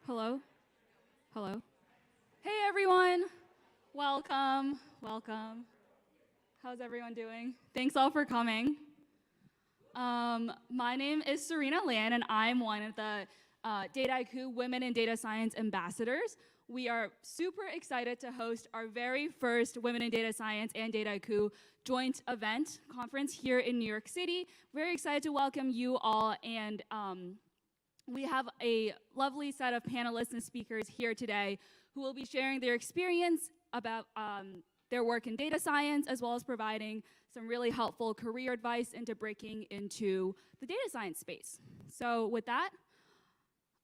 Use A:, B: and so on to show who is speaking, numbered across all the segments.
A: Hello? Hello? Hey everyone! Welcome. How's everyone doing? Thanks all for coming. My name is Serena Lan, and I'm one of the Dataiku Women in Data Science Ambassadors. We are super excited to host our very first Women in Data Science and Dataiku joint event conference here in New York City. Very excited to welcome you all, and we have a lovely set of panelists and speakers here today who will be sharing their experience about their work in data science, as well as providing some really helpful career advice into breaking into the data science space. So with that,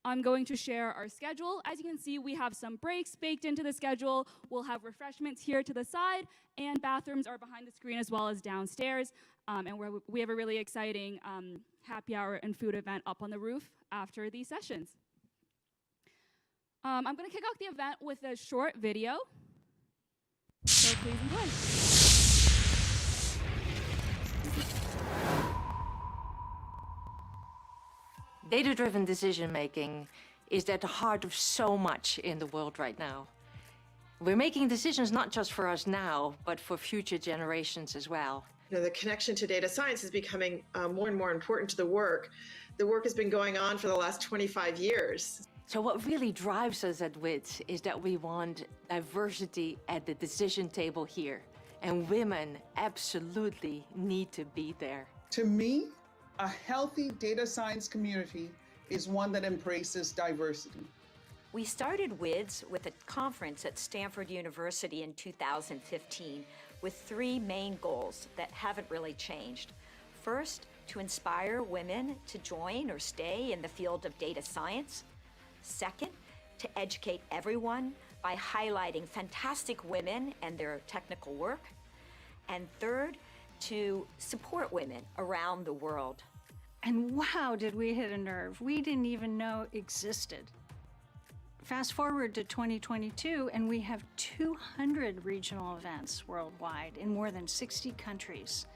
A: I'm going to share our schedule. As you can see, we have some breaks baked into the schedule. We'll have refreshments here to the side, and bathrooms are behind the screen as well as downstairs. And we have a really exciting happy hour and food event up on the roof after these sessions. I'm going to kick off the event with a short video. So please enjoy.
B: Data-driven decision-making is at the heart of so much in the world right now. We're making decisions not just for us now, but for future generations as well.
C: You know, the connection to data science is becoming more and more important to the work. The work has been going on for the last 25 years.
B: So what really drives us at Wits is that we want diversity at the decision table here. And women absolutely need to be there.
D: To me, a healthy data science community is one that embraces diversity.
E: We started WIDS with a conference at Stanford University in 2015 with three main goals that haven't really changed. First, to inspire women to join or stay in the field of data science. Second, to educate everyone by highlighting fantastic women and their technical work. And third, to support women around the world.
F: And wow, did we hit a nerve we didn't even know existed. Fast forward to 2022, and we have 200 regional events worldwide in more than 60 countries.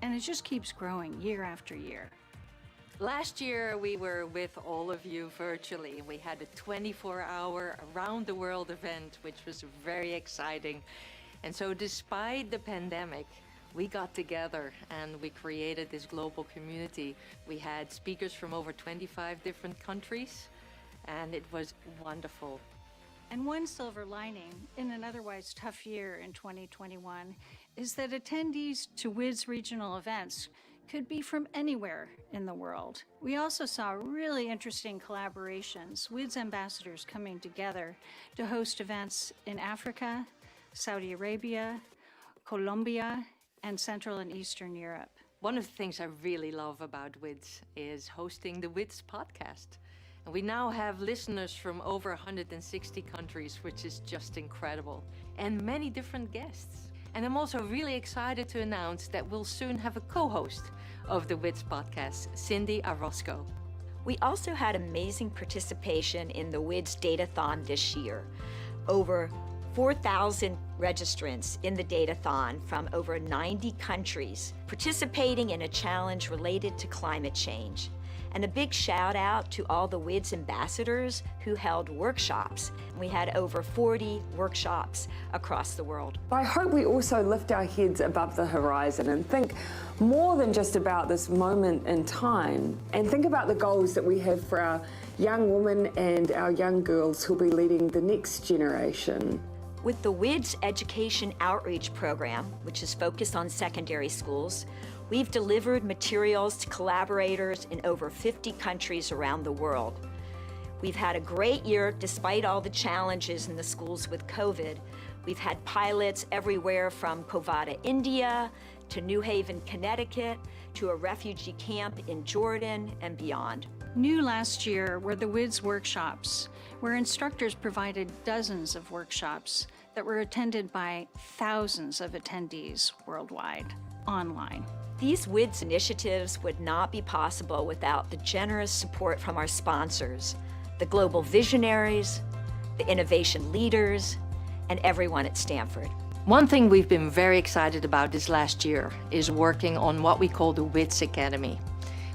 F: And it just keeps growing year after year.
B: Last year, we were with all of you virtually. We had a 24-hour around-the-world event, which was very exciting. And so despite the pandemic, we got together and we created this global community. We had speakers from over 25 different countries, and it was wonderful.
F: And one silver lining in an otherwise tough year in 2021 is that attendees to WIDS regional events could be from anywhere in the world. We also saw really interesting collaborations, WIDS ambassadors coming together to host events in Africa, Saudi Arabia, Colombia, and Central and Eastern Europe.
B: One of the things I really love about WIDS is hosting the Wits Podcast. And we now have listeners from over 160 countries, which is just incredible, and many different guests. And I'm also really excited to announce that we'll soon have a co-host of the Wits Podcast, Cindy Arosco.
E: We also had amazing participation in the WIDS Datathon this year. Over 4,000 registrants in the Datathon from over 90 countries participating in a challenge related to climate change. And a big shout out to all the WIDS ambassadors who held workshops. We had over 40 workshops across the world.
G: I hope we also lift our heads above the horizon and think more than just about this moment in time, and think about the goals that we have for our young women and our young girls who'll be leading the next generation.
E: With the WIDS Education Outreach Program, which is focused on secondary schools, we've delivered materials to collaborators in over 50 countries around the world. We've had a great year despite all the challenges in the schools with COVID. We've had pilots everywhere from Covada, India, to New Haven, Connecticut, to a refugee camp in Jordan and beyond.
F: New last year were the WIDS workshops, where instructors provided dozens of workshops that were attended by thousands of attendees worldwide, online.
E: These WIDS initiatives would not be possible without the generous support from our sponsors, the global visionaries, the innovation leaders, and everyone at Stanford.
B: One thing we've been very excited about this last year is working on what we call the Wits Academy.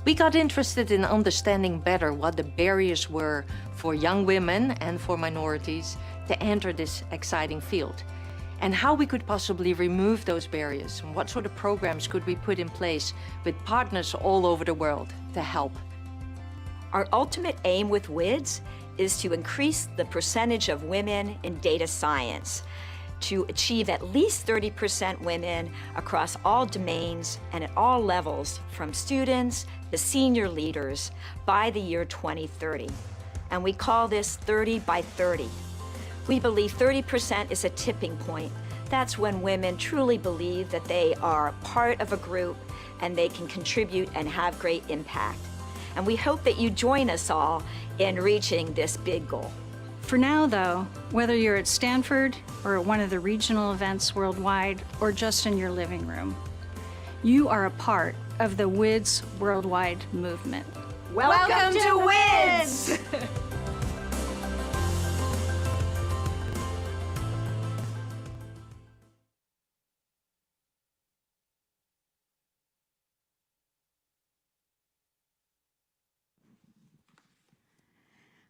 B: We got interested in understanding better what the barriers were for young women and for minorities to enter this exciting field, and how we could possibly remove those barriers, and what sort of programs could we put in place with partners all over the world to help.
E: Our ultimate aim with WIDS is to increase the percentage of women in data science, to achieve at least 30% women across all domains and at all levels, from students to senior leaders, by the year 2030. And we call this 30 by 30. We believe 30% is a tipping point. That's when women truly believe that they are part of a group and they can contribute and have great impact. And we hope that you join us all in reaching this big goal.
F: For now, though, whether you're at Stanford or at one of the regional events worldwide or just in your living room, you are a part of the WIDS worldwide movement.
E: Welcome to WIDS!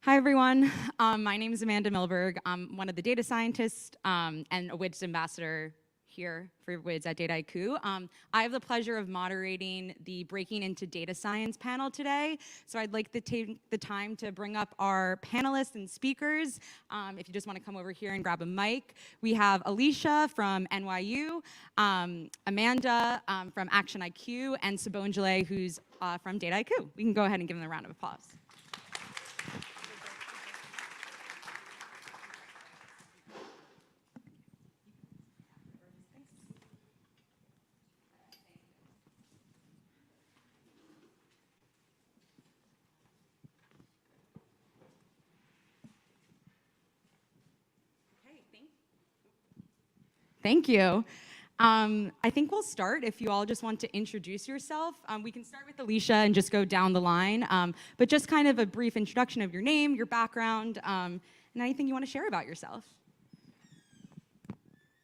H: Hi, everyone. My name is Amanda Milberg. I'm one of the data scientists and a WIDS ambassador here for WIDS at Dataiku. I have the pleasure of moderating the Breaking into Data Science panel today. So I'd like to take the time to bring up our panelists and speakers. If you just want to come over here and grab a mic. We have Alicia from NYU, Amanda from Action IQ, and Subonjale, who's from Dataiku. We can go ahead and give them a round of applause. Thank you. I think we'll start if you all just want to introduce yourself. We can start with Alicia and just go down the line, but just kind of a brief introduction of your name, your background, and anything you want to share about yourself.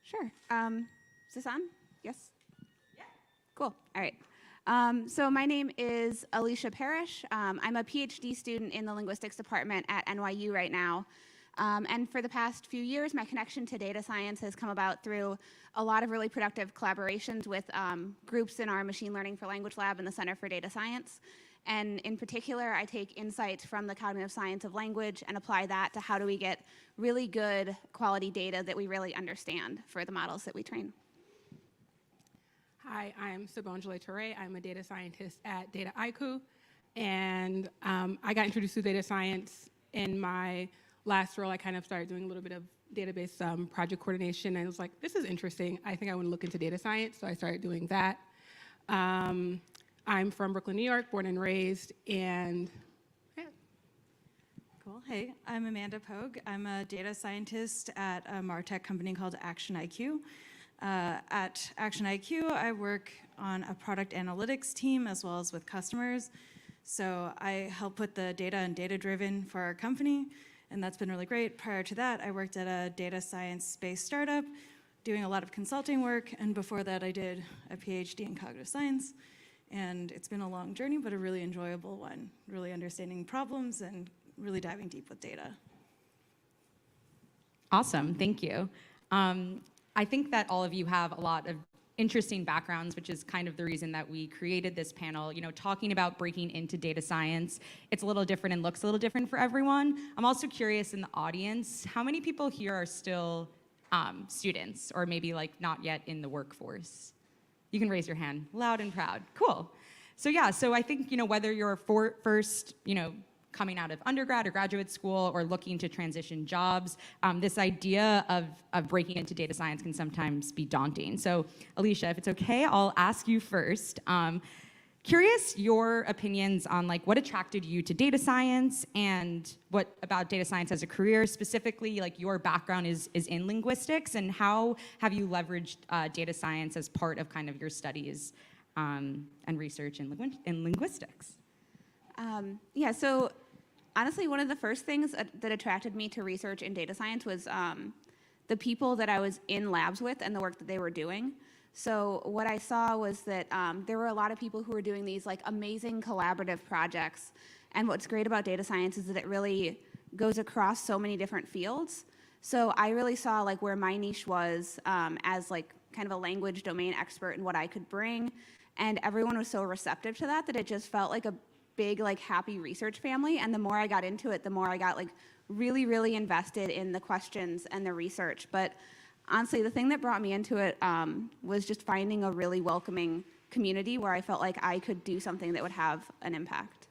I: Sure. Is this on? Yes? Yeah. Cool. All right. So my name is Alicia Parrish. I'm a PhD student in the linguistics department at NYU right now. And for the past few years, my connection to data science has come about through a lot of really productive collaborations with groups in our Machine Learning for Language Lab and the Center for Data Science. And in particular, I take insights from the cognitive science of language and apply that to how do we get really good quality data that we really understand for the models that we train.
J: Hi, I'm Subonjale Toure. I'm a data scientist at Dataiku. And I got introduced to data science in my last role. I kind of started doing a little bit of database project coordination, and I was like, this is interesting. I think I want to look into data science, so I started doing that. I'm from Brooklyn, New York, born and raised, and yeah.
K: Cool. Hey, I'm Amanda Pogue. I'm a data scientist at a MarTech company called Action IQ. At Action IQ, I work on a product analytics team as well as with customers. So I help put the data and data-driven for our company, and that's been really great. Prior to that, I worked at a data science-based startup doing a lot of consulting work, and before that, I did a PhD in cognitive science. And it's been a long journey, but a really enjoyable one, really understanding problems and really diving deep with data.
H: Awesome, thank you. I think that all of you have a lot of interesting backgrounds, which is kind of the reason that we created this panel. You know, talking about breaking into data science, it's a little different and looks a little different for everyone. I'm also curious in the audience, how many people here are still students or maybe like not yet in the workforce? You can raise your hand, loud and proud. Cool. So yeah, so I think, you know, whether you're first, you know, coming out of undergrad or graduate school or looking to transition jobs, this idea of breaking into data science can sometimes be daunting. So Alicia, if it's okay, I'll ask you first. Curious your opinions on like what attracted you to data science and what about data science as a career, specifically like your background is in linguistics, and how have you leveraged data science as part of kind of your studies and research in linguistics?
I: Yeah, so honestly, one of the first things that attracted me to research in data science was the people that I was in labs with and the work that they were doing. So what I saw was that there were a lot of people who were doing these like amazing collaborative projects. And what's great about data science is that it really goes across so many different fields. So I really saw like where my niche was as like kind of a language domain expert and what I could bring. And everyone was so receptive to that it just felt like a big like happy research family. And the more I got into it, the more I got like really, really invested in the questions and the research. But honestly, the thing that brought me into it was just finding a really welcoming community where I felt like I could do something that would have an impact.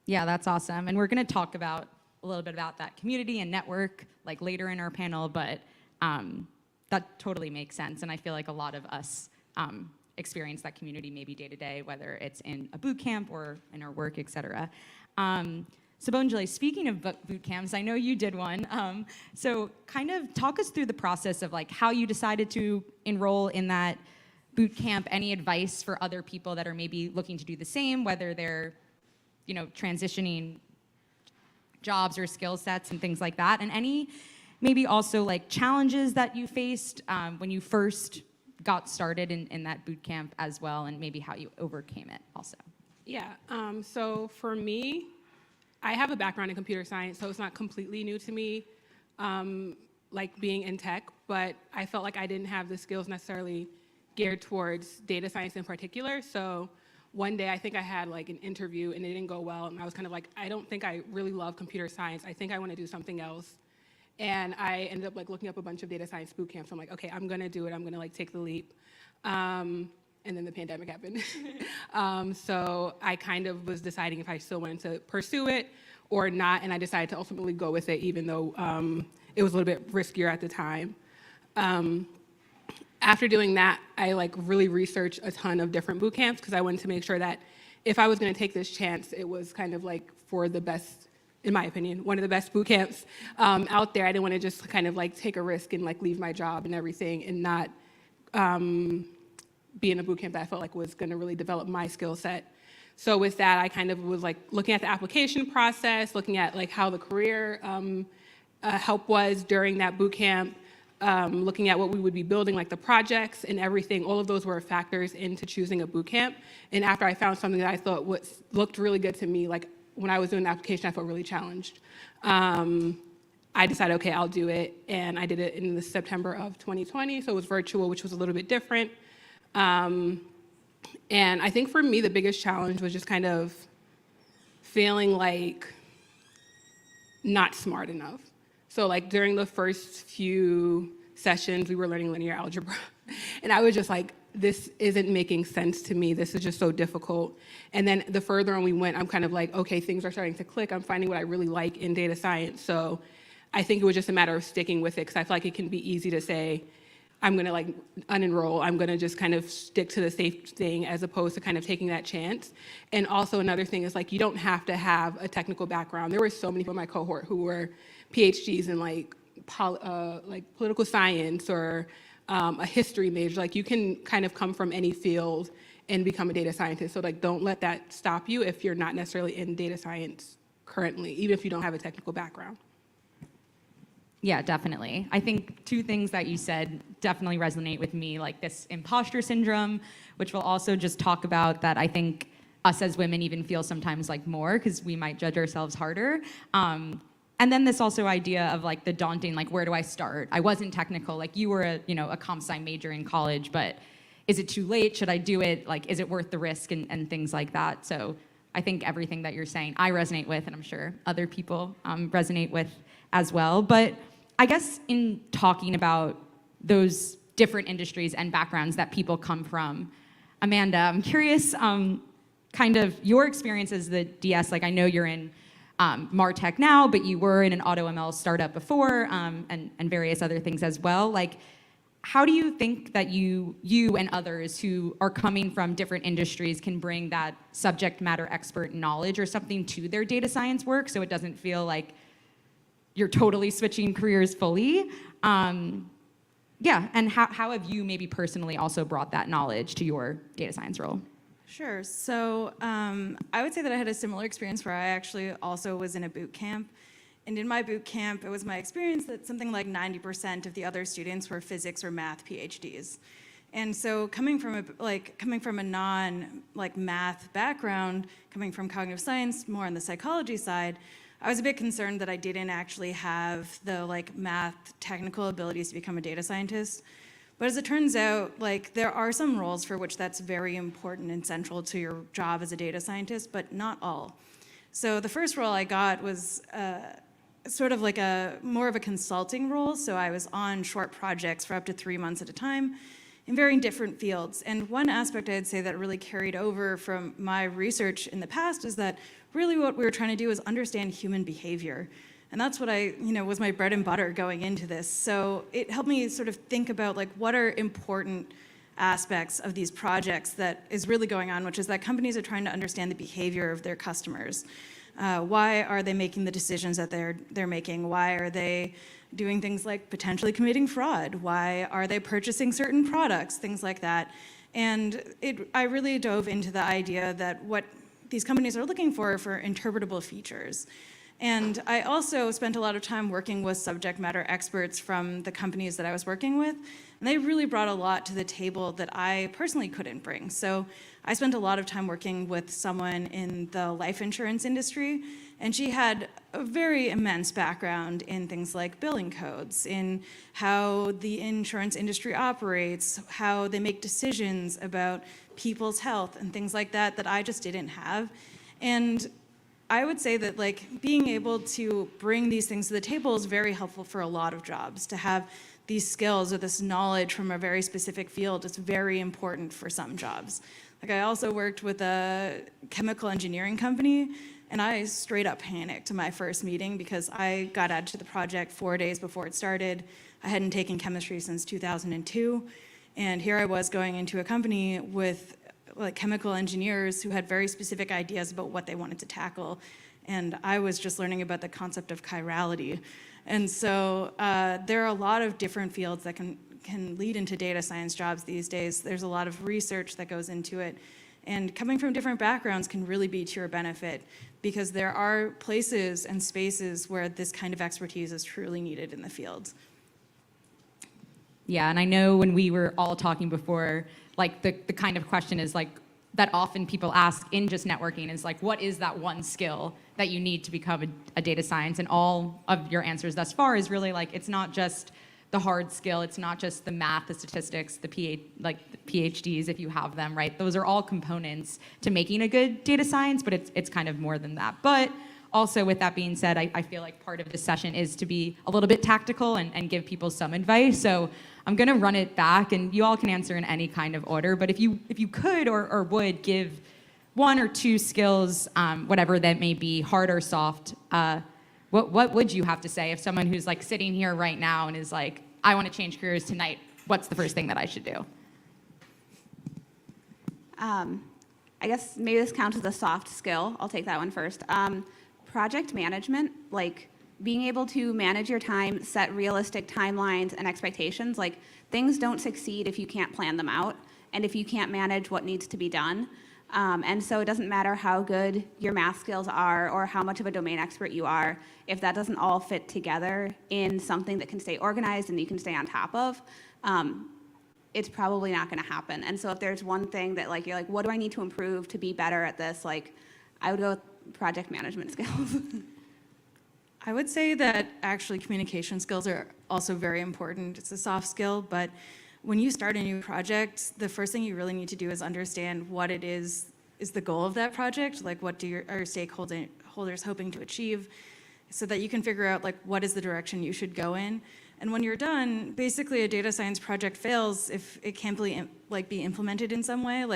H: Yeah, that's awesome. And we're going to talk about a little bit about that community and network like later in our panel, but that totally makes sense. And I feel like a lot of us experience that community maybe day to day, whether it's in a boot camp or in our work, et cetera. So Bonjali, speaking of boot camps, I know you did one. So kind of talk us through the process of like how you decided to enroll in that boot camp. Any advice for other people that are maybe looking to do the same, whether they're transitioning jobs or skill sets and things like that, and any maybe also like challenges that you faced when you first got started in that boot camp as well, and maybe how you overcame it also.
J: Yeah, so for me, I have a background in computer science, so it's not completely new to me, like being in tech, but I felt like I didn't have the skills necessarily geared towards data science in particular. So one day I think I had like an interview and it didn't go well, and I was kind of like, I don't think I really love computer science. I think I want to do something else. And I ended up like looking up a bunch of data science boot camps. I'm like, okay, I'm gonna do it. I'm gonna like take the leap. And then the pandemic happened. So I kind of was deciding if I still wanted to pursue it or not, and I decided to ultimately go with it, even though it was a little bit riskier at the time. After doing that, I like really researched a ton of different boot camps because I wanted to make sure that if I was gonna take this chance, it was kind of like for the best, in my opinion, one of the best boot camps out there. I didn't want to just kind of like take a risk and like leave my job and everything and not be in a boot camp that I felt like was going to really develop my skill set. So with that, I kind of was like looking at the application process, looking at like how the career help was during that boot camp, looking at what we would be building, like the projects and everything. All of those were factors into choosing a boot camp. And after I found something that I thought looked really good to me, like when I was doing the application, I felt really challenged. I decided, okay, I'll do it. And I did it in the September of 2020. So it was virtual, which was a little bit different. And I think for me, the biggest challenge was just kind of feeling like not smart enough. So like during the first few sessions, we were learning linear algebra. And I was just like, this isn't making sense to me. This is just so difficult. And then the further on we went, I'm kind of like, okay, things are starting to click. I'm finding what I really like in data science. So I think it was just a matter of sticking with it, because I feel like it can be easy to say, I'm gonna like unenroll. I'm gonna just kind of stick to the safe thing as opposed to kind of taking that chance. And also another thing is like, you don't have to have a technical background. There were so many people in my cohort who were PhDs in like political science or a history major. Like you can kind of come from any field and become a data scientist. So like, don't let that stop you if you're not necessarily in data science currently, even if you don't have a technical background.
H: Yeah, definitely. I think two things that you said definitely resonate with me, like this impostor syndrome, which we'll also just talk about, that I think us as women even feel sometimes like more because we might judge ourselves harder. And then this also idea of like the daunting, like, where do I start? I wasn't technical, like you were a comp sci major in college, but is it too late? Should I do it? Like, is it worth the risk and things like that? So I think everything that you're saying, I resonate with, and I'm sure other people resonate with as well. But I guess in talking about those different industries and backgrounds that people come from, Amanda, I'm curious, kind of your experience as the DS, like I know you're in MarTech now, but you were in an AutoML startup before, and various other things as well. Like, how do you think that you and others who are coming from different industries can bring that subject matter expert knowledge or something to their data science work so it doesn't feel like you're totally switching careers fully? Yeah, and how have you maybe personally also brought that knowledge to your data science role?
K: Sure. So I would say that I had a similar experience where I actually also was in a boot camp. And in my boot camp, it was my experience that something like 90% of the other students were physics or math PhDs. And so coming from a non-math background, coming from cognitive science, more on the psychology side, I was a bit concerned that I didn't actually have the math technical abilities to become a data scientist. But as it turns out, there are some roles for which that's very important and central to your job as a data scientist, but not all. So the first role I got was sort of more of a consulting role. So I was on short projects for up to 3 months at a time in very different fields. And one aspect I'd say that really carried over from my research in the past is that really what we were trying to do is understand human behavior. And that's what was my bread and butter going into this. So it helped me sort of think about what are important aspects of these projects that is really going on, which is that companies are trying to understand the behavior of their customers. Why are they making the decisions that they're making? Why are they doing things like potentially committing fraud? Why are they purchasing certain products? Things like that. And I really dove into the idea that what these companies are looking for interpretable features. And I also spent a lot of time working with subject matter experts from the companies that I was working with, and they really brought a lot to the table that I personally couldn't bring. So I spent a lot of time working with someone in the life insurance industry, and she had a very immense background in things like billing codes, in how the insurance industry operates, how they make decisions about people's health and things like that I just didn't have. And I would say that being able to bring these things to the table is very helpful for a lot of jobs. To have these skills or this knowledge from a very specific field is very important for some jobs. I also worked with a chemical engineering company, and I straight up panicked in my first meeting because I got added to the project 4 days before it started. I hadn't taken chemistry since 2002, and here I was going into a company with chemical engineers who had very specific ideas about what they wanted to tackle. And I was just learning about the concept of chirality. And so there are a lot of different fields that can lead into data science jobs these days. There's a lot of research that goes into it. And coming from different backgrounds can really be to your benefit because there are places and spaces where this kind of expertise is truly needed in the field.
H: Yeah, and I know when we were all talking before, the kind of question is that often people ask in just networking is what is that one skill that you need to become a data science? And all of your answers thus far is really it's not just the hard skill, it's not just the math, the statistics, the PhDs if you have them, right? Those are all components to making a good data science, but it's kind of more than that. But also with that being said, I feel like part of this session is to be a little bit tactical and give people some advice. So I'm going to run it back, and you all can answer in any kind of order. But if you could or would give 1 or 2 skills, whatever that may be, hard or soft, what would you have to say if someone who's sitting here right now and is I want to change careers tonight, what's the first thing that I should do?
I: I guess maybe this counts as a soft skill. I'll take that one first. Project management, being able to manage your time, set realistic timelines and expectations. Things don't succeed if you can't plan them out and if you can't manage what needs to be done. And so it doesn't matter how good your math skills are or how much of a domain expert you are, if that doesn't all fit together in something that can stay organized and you can stay on top of, it's probably not going to happen. And so if there's one thing that you're what do I need to improve to be better at this? I would go with project management skills.
K: I would say that actually communication skills are also very important. It's a soft skill, but when you start a new project, the first thing you really need to do is understand what it is the goal of that project, what are your stakeholders hoping to achieve, so that you can figure out what is the direction you should go in. And when you're done, basically a data science project fails if it can't be implemented in some way,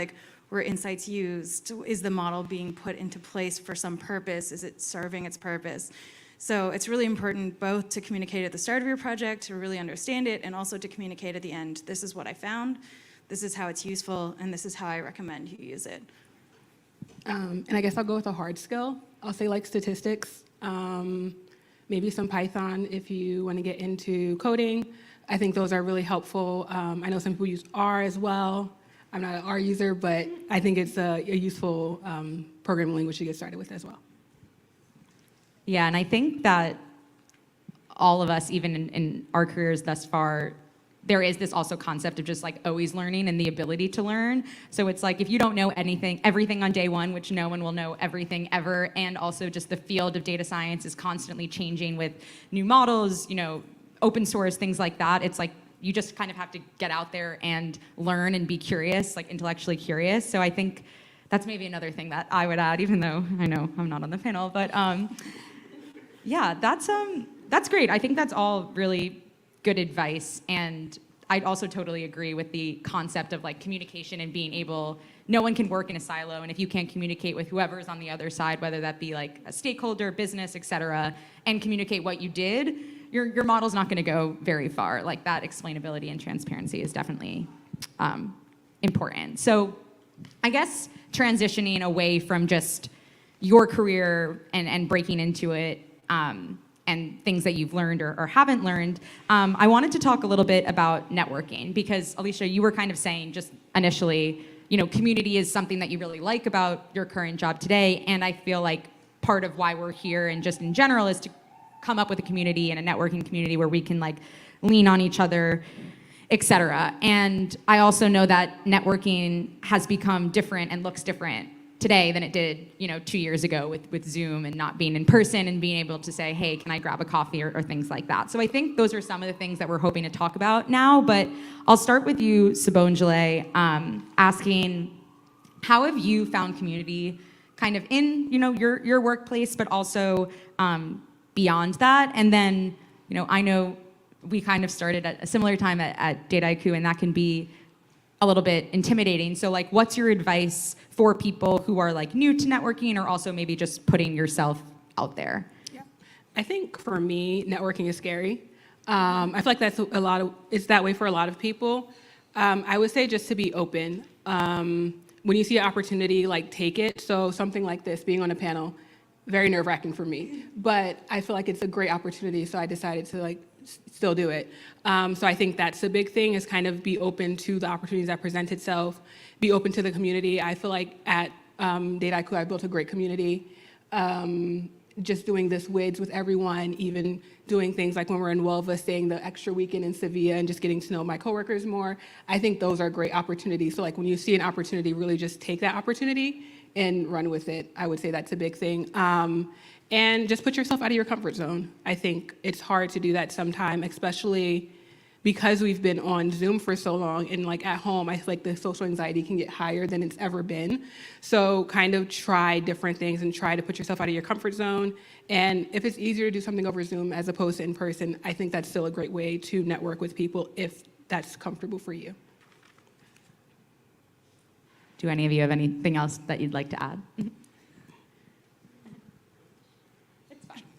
K: were insights used? Is the model being put into place for some purpose? Is it serving its purpose? So it's really important both to communicate at the start of your project, to really understand it, and also to communicate at the end. This is what I found, this is how it's useful, and this is how I recommend you use it.
J: And I guess I'll go with a hard skill. I'll say statistics, maybe some Python if you want to get into coding. I think those are really helpful. I know some people use R as well. I'm not an R user, but I think it's a useful programming language to get started with as well.
H: Yeah, and I think that all of us, even in our careers thus far, there is this also concept of just like always learning and the ability to learn. So it's like, if you don't know everything on day one, which no one will know everything ever, and also just the field of data science is constantly changing with new models, open source, things like that. It's like, you just kind of have to get out there and learn and be curious, like intellectually curious. So I think that's maybe another thing that I would add, even though I know I'm not on the panel, but yeah, that's great. I think that's all really good advice, and I'd also totally agree with the concept of like communication and being able, no one can work in a silo, and if you can't communicate with whoever's on the other side, whether that be like a stakeholder, business, et cetera, and communicate what you did, your model's not gonna go very far. Like that explainability and transparency is definitely important. So I guess transitioning away from just your career and breaking into it, and things that you've learned or haven't learned, I wanted to talk a little bit about networking, because Alicia, you were kind of saying just initially, community is something that you really like about your current job today, and I feel like part of why we're here and just in general is to come up with a community and a networking community where we can like lean on each other, et cetera. And I also know that networking has become different and looks different today than it did, 2 years ago with Zoom and not being in person and being able to say, hey, can I grab a coffee or things like that. So I think those are some of the things that we're hoping to talk about now, but I'll start with you, Subonjale, asking, how have you found community kind of in, your workplace, but also beyond that? And then, I know we kind of started at a similar time at Dataiku, and that can be a little bit intimidating. So like, what's your advice for people who are like new to networking, or also maybe just putting yourself out there?
J: Yeah. I think for me, networking is scary. I feel like it's that way for a lot of people. I would say just to be open. When you see an opportunity, like take it. So something like this, being on a panel, very nerve-wracking for me, but I feel like it's a great opportunity, so I decided to like still do it. So I think that's the big thing, is kind of be open to the opportunities that present itself, be open to the community. I feel like at Dataiku, I built a great community. Just doing this WIDS with everyone, even doing things like when we're in Huelva, staying the extra weekend in Sevilla and just getting to know my coworkers more. I think those are great opportunities. So like when you see an opportunity, really just take that opportunity and run with it. I would say that's a big thing. And just put yourself out of your comfort zone. I think it's hard to do that sometimes, especially because we've been on Zoom for so long, and like at home, I feel like the social anxiety can get higher than it's ever been. So kind of try different things and try to put yourself out of your comfort zone. And if it's easier to do something over Zoom as opposed to in person, I think that's still a great way to network with people if that's comfortable for you.
H: Do any of you have anything else that you'd like to add?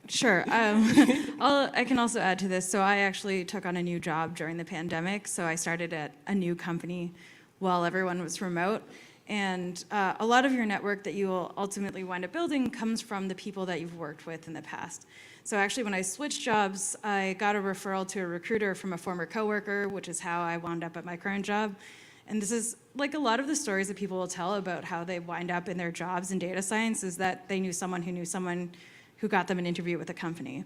K: Sure. I can also add to this. So I actually took on a new job during the pandemic. So I started at a new company while everyone was remote. And a lot of your network that you will ultimately wind up building comes from the people that you've worked with in the past. So actually, when I switched jobs, I got a referral to a recruiter from a former coworker, which is how I wound up at my current job. And this is like a lot of the stories that people will tell about how they wind up in their jobs in data science, is that they knew someone who got them an interview with a company.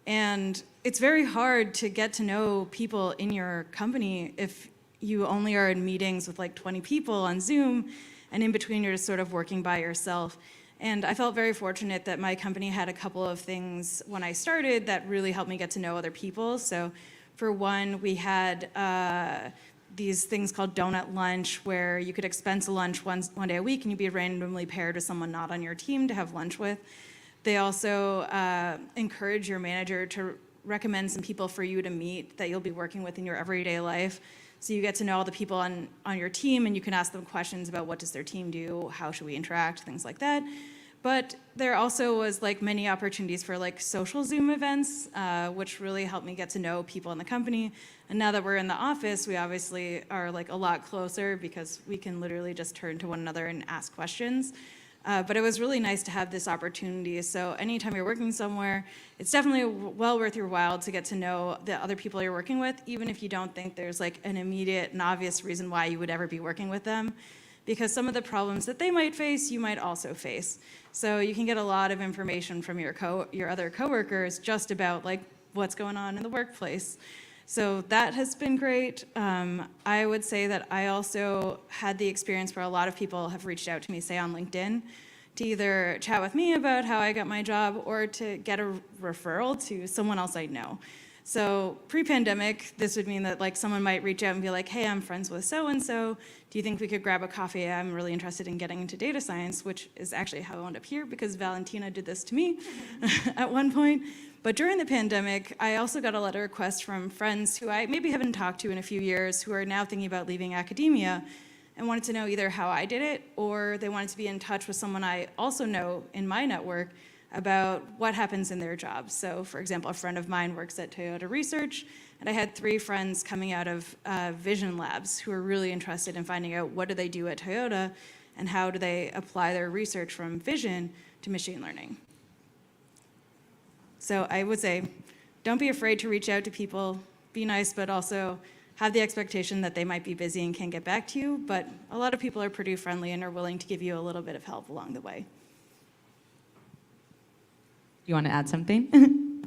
K: And it's very hard to get to know people in your company if you only are in meetings with like 20 people on Zoom, and in between you're just sort of working by yourself. And I felt very fortunate that my company had a couple of things when I started that really helped me get to know other people. So for one, we had these things called donut lunch, where you could expense a lunch one day a week and you'd be randomly paired with someone not on your team to have lunch with. They also encourage your manager to recommend some people for you to meet that you'll be working with in your everyday life. So you get to know all the people on your team, and you can ask them questions about what does their team do, how should we interact, things like that. But there also was like many opportunities for like social Zoom events, which really helped me get to know people in the company. And now that we're in the office, we obviously are like a lot closer because we can literally just turn to one another and ask questions. But it was really nice to have this opportunity. So anytime you're working somewhere, it's definitely well worth your while to get to know the other people you're working with, even if you don't think there's like an immediate and obvious reason why you would ever be working with them. Because some of the problems that they might face, you might also face. So you can get a lot of information from your other coworkers just about like what's going on in the workplace. So that has been great. I would say that I also had the experience where a lot of people have reached out to me, say on LinkedIn, to either chat with me about how I got my job or to get a referral to someone else I know. So pre-pandemic, this would mean that like someone might reach out and be like, hey, I'm friends with so-and-so. Do you think we could grab a coffee? I'm really interested in getting into data science, which is actually how I wound up here because Valentina did this to me at one point. But during the pandemic, I also got a lot of requests from friends who I maybe haven't talked to in a few years who are now thinking about leaving academia and wanted to know either how I did it or they wanted to be in touch with someone I also know in my network about what happens in their jobs. So for example, a friend of mine works at Toyota Research, and I had 3 friends coming out of Vision Labs who are really interested in finding out what do they do at Toyota and how do they apply their research from vision to machine learning. So I would say, don't be afraid to reach out to people, be nice, but also have the expectation that they might be busy and can't get back to you, but a lot of people are pretty friendly and are willing to give you a little bit of help along the way.
H: You want to add something?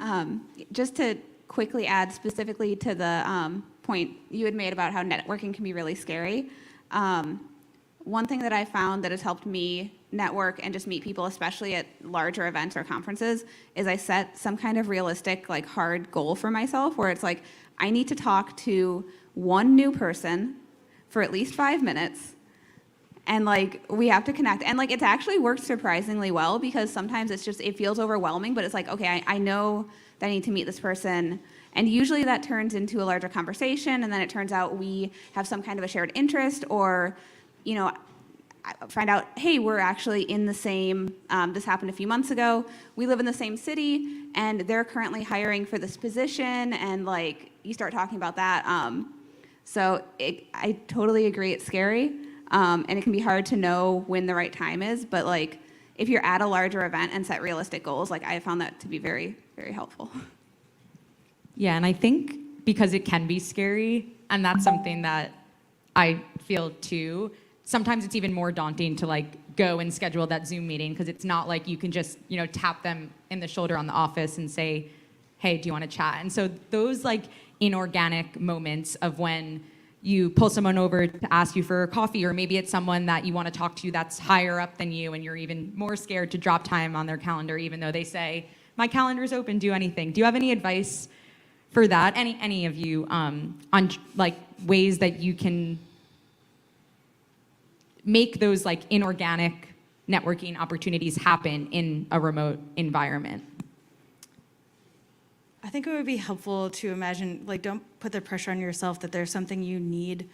I: Just to quickly add specifically to the point you had made about how networking can be really scary. One thing that I found that has helped me network and just meet people, especially at larger events or conferences, is I set some kind of realistic, like hard goal for myself where it's like, I need to talk to one new person for at least 5 minutes. And like, we have to connect. And like, it's actually worked surprisingly well because sometimes it's just, it feels overwhelming, but it's like, okay, I know that I need to meet this person. And usually that turns into a larger conversation. And then it turns out we have some kind of a shared interest or, you know, I find out, hey, we're actually in the same, this happened a few months ago. We live in the same city and they're currently hiring for this position. And like, you start talking about that. So I totally agree, it's scary. And it can be hard to know when the right time is, but like if you're at a larger event and set realistic goals, like I found that to be very, very helpful.
H: Yeah, and I think because it can be scary, and that's something that I feel too, sometimes it's even more daunting to like go and schedule that Zoom meeting because it's not like you can just, you know, tap them in the shoulder on the office and say, hey, do you want to chat? And so those like inorganic moments of when you pull someone over to ask you for a coffee, or maybe it's someone that you want to talk to that's higher up than you and you're even more scared to drop time on their calendar even though they say, my calendar's open, do anything. Do you have any advice for that? Any of you on like ways that you can make those like inorganic networking opportunities happen in a remote environment?
K: I think it would be helpful to imagine, like, don't put the pressure on yourself that there's something you need